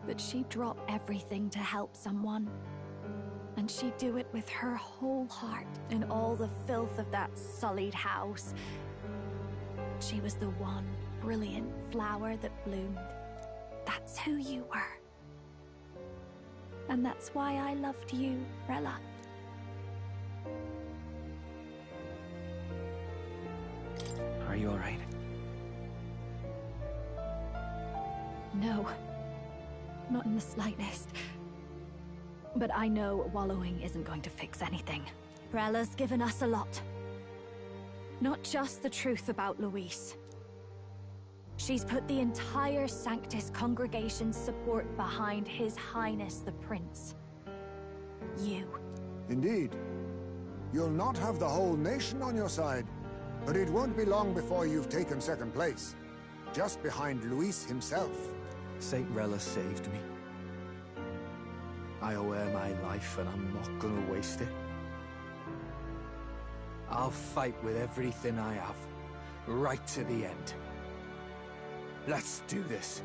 But she'd drop everything to help someone. And she'd do it with her whole heart in all the filth of that sullied house. She was the one brilliant flower that bloomed. That's who you were. And that's why I loved you, Rella. Are you alright? No. Not in the slightest. But I know wallowing isn't going to fix anything. Rella's given us a lot. Not just the truth about Luis. She's put the entire Sanctus congregation's support behind His Highness the Prince. You. Indeed. You'll not have the whole nation on your side, but it won't be long before you've taken second place. Just behind Luis himself. Saint Rella saved me. I owe her my life, and I'm not gonna waste it. I'll fight with everything I have, right to the end. Let's do this.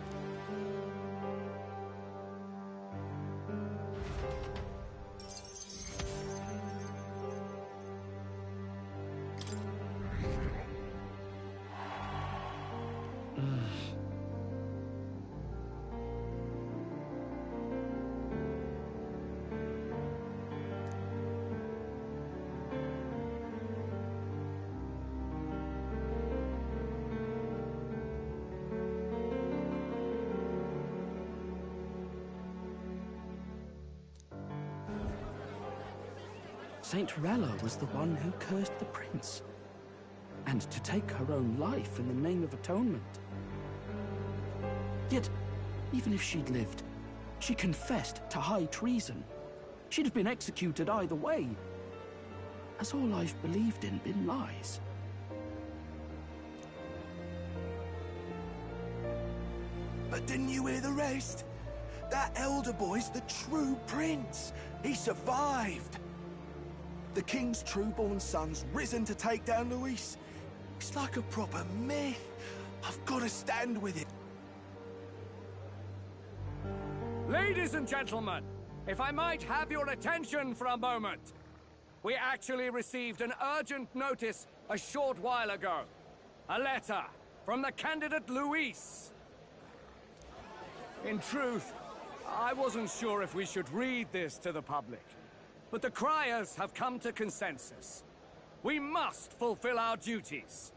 Saint Rella was the one who cursed the prince. And to take her own life in the name of atonement. Yet, even if she'd lived, she confessed to high treason. She'd have been executed either way. Has all I've believed in been lies? But didn't you hear the rest? That elder boy's the true prince. He survived. The king's true-born son's risen to take down Luis. It's like a proper myth. I've got to stand with it. Ladies and gentlemen, if I might have your attention for a moment. We actually received an urgent notice a short while ago. A letter from the candidate Luis. In truth, I wasn't sure if we should read this to the public, but the criers have come to consensus. We must fulfill our duties.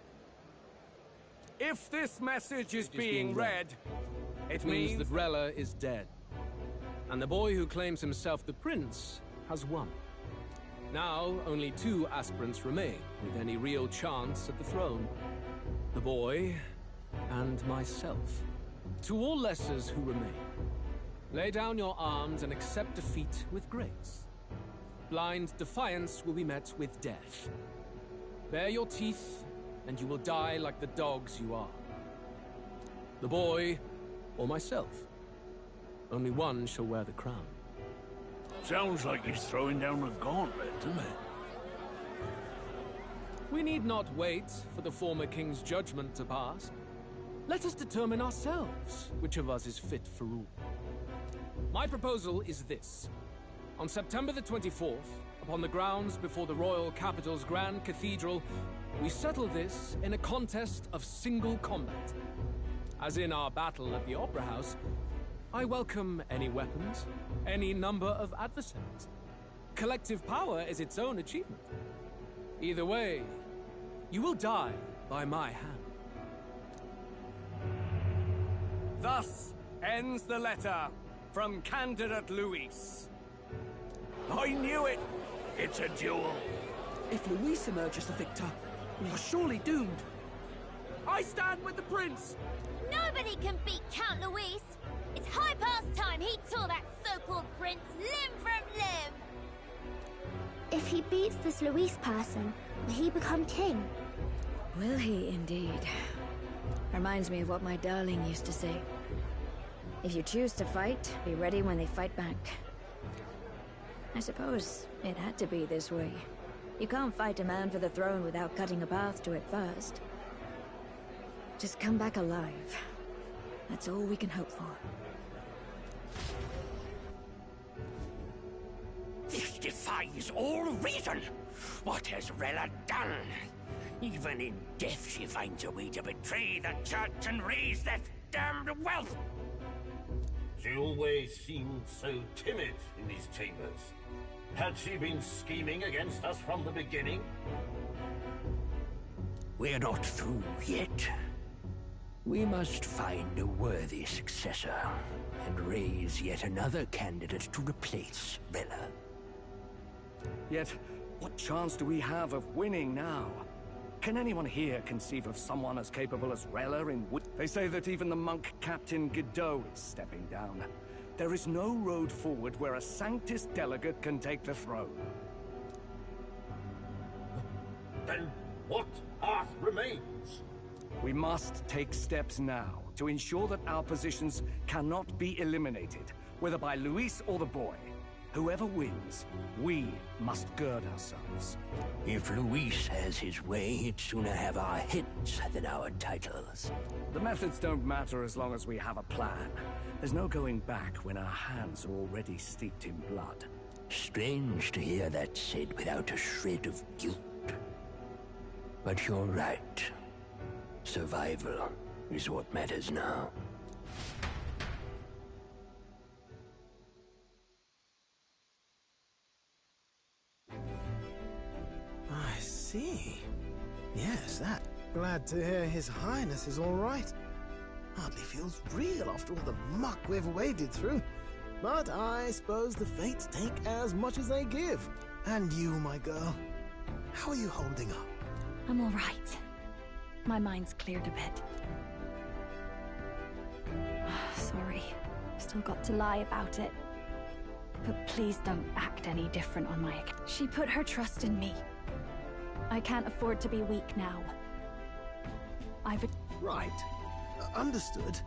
If this message is being read, it means that Rella is dead. And the boy who claims himself the prince has won. Now, only 2 aspirants remain with any real chance at the throne. The boy and myself. To all lessers who remain, lay down your arms and accept defeat with grace. Blind defiance will be met with death. Bare your teeth, and you will die like the dogs you are. The boy, or myself. Only one shall wear the crown. Sounds like he's throwing down a gauntlet, doesn't it? We need not wait for the former king's judgment to pass. Let us determine ourselves which of us is fit for rule. My proposal is this. On September the 24th, upon the grounds before the royal capital's grand cathedral, we settle this in a contest of single combat. As in our battle at the Opera House, I welcome any weapons, any number of adversaries. Collective power is its own achievement. Either way, you will die by my hand. Thus ends the letter from candidate Luis. I knew it! It's a duel. If Luis emerges the victor, we are surely doomed. I stand with the prince! Nobody can beat Count Luis! It's high past time he tore that so-called prince limb from limb! If he beats this Luis person, will he become king? Will he indeed? Reminds me of what my darling used to say. If you choose to fight, be ready when they fight back. I suppose it had to be this way. You can't fight a man for the throne without cutting a path to it first. Just come back alive. That's all we can hope for. This defies all reason! What has Rella done? Even in death she finds a way to betray the church and raise that damned wealth! She always seemed so timid in these chambers. Had she been scheming against us from the beginning? We're not through yet. We must find a worthy successor, and raise yet another candidate to replace Rella. Yet, what chance do we have of winning now? Can anyone here conceive of someone as capable as Rella in Wood? They say that even the monk Captain Godot is stepping down. There is no road forward where a Sanctus delegate can take the throne. Then what path remains? We must take steps now to ensure that our positions cannot be eliminated, whether by Luis or the boy. Whoever wins, we must gird ourselves. If Luis has his way, he'd sooner have our heads than our titles. The methods don't matter as long as we have a plan. There's no going back when our hands are already steeped in blood. Strange to hear that said without a shred of guilt. But you're right. Survival is what matters now. I see. Yes, that. Glad to hear His Highness is all right. Hardly feels real after all the muck we've waded through. But I suppose the fates take as much as they give. And you, my girl. How are you holding up? I'm all right. My mind's cleared a bit. Sorry. Still got to lie about it. But please don't act any different on my account. She put her trust in me. I can't afford to be weak now. Right. Understood.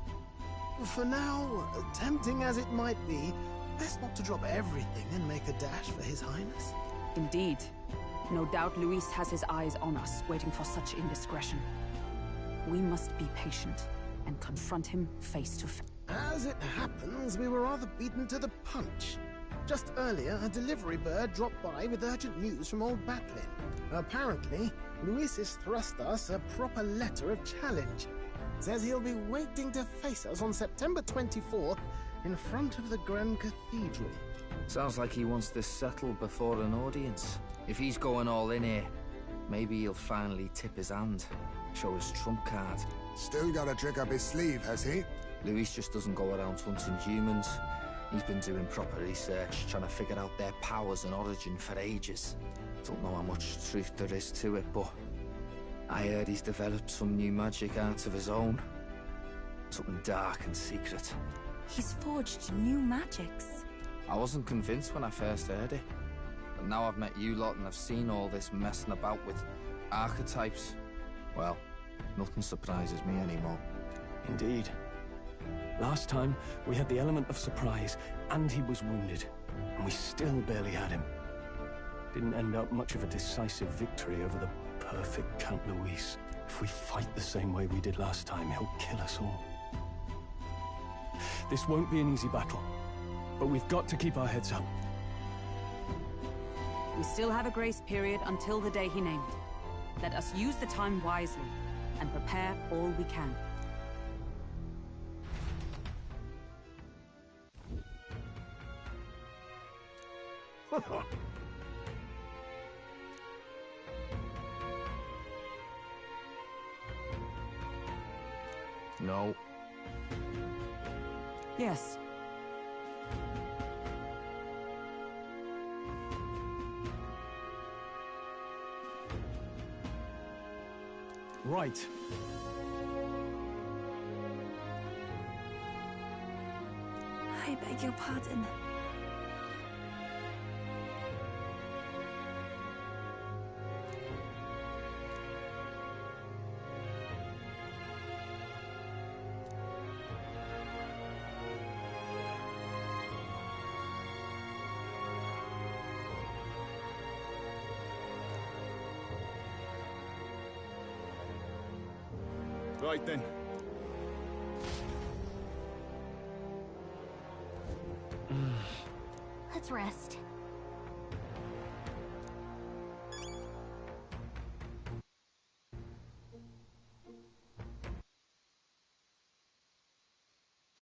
For now, tempting as it might be, best not to drop everything and make a dash for His Highness. Indeed. No doubt Luis has his eyes on us, waiting for such indiscretion. We must be patient and confront him face to face. As it happens, we were rather beaten to the punch. Just earlier, a delivery bird dropped by with urgent news from old Batlin. Apparently, Luis has thrust us a proper letter of challenge. Says he'll be waiting to face us on September 24th in front of the Grand Cathedral. Sounds like he wants this settled before an audience. If he's going all in here, maybe he'll finally tip his hand, show his trump card. Still got a trick up his sleeve, has he? Luis just doesn't go around hunting humans. He's been doing proper research, trying to figure out their powers and origin for ages. Don't know how much truth there is to it, but I heard he's developed some new magic art of his own. Something dark and secret. He's forged new magics. I wasn't convinced when I first heard it. But now I've met you lot and I've seen all this messing about with archetypes. Well, nothing surprises me anymore. Indeed. Last time, we had the element of surprise, and he was wounded. And we still barely had him. Didn't end up much of a decisive victory over the perfect Count Luis. If we fight the same way we did last time, he'll kill us all. This won't be an easy battle, but we've got to keep our heads up. We still have a grace period until the day he named. Let us use the time wisely and prepare all we can. No. Yes. Right. I beg your pardon. Right then. Let's rest.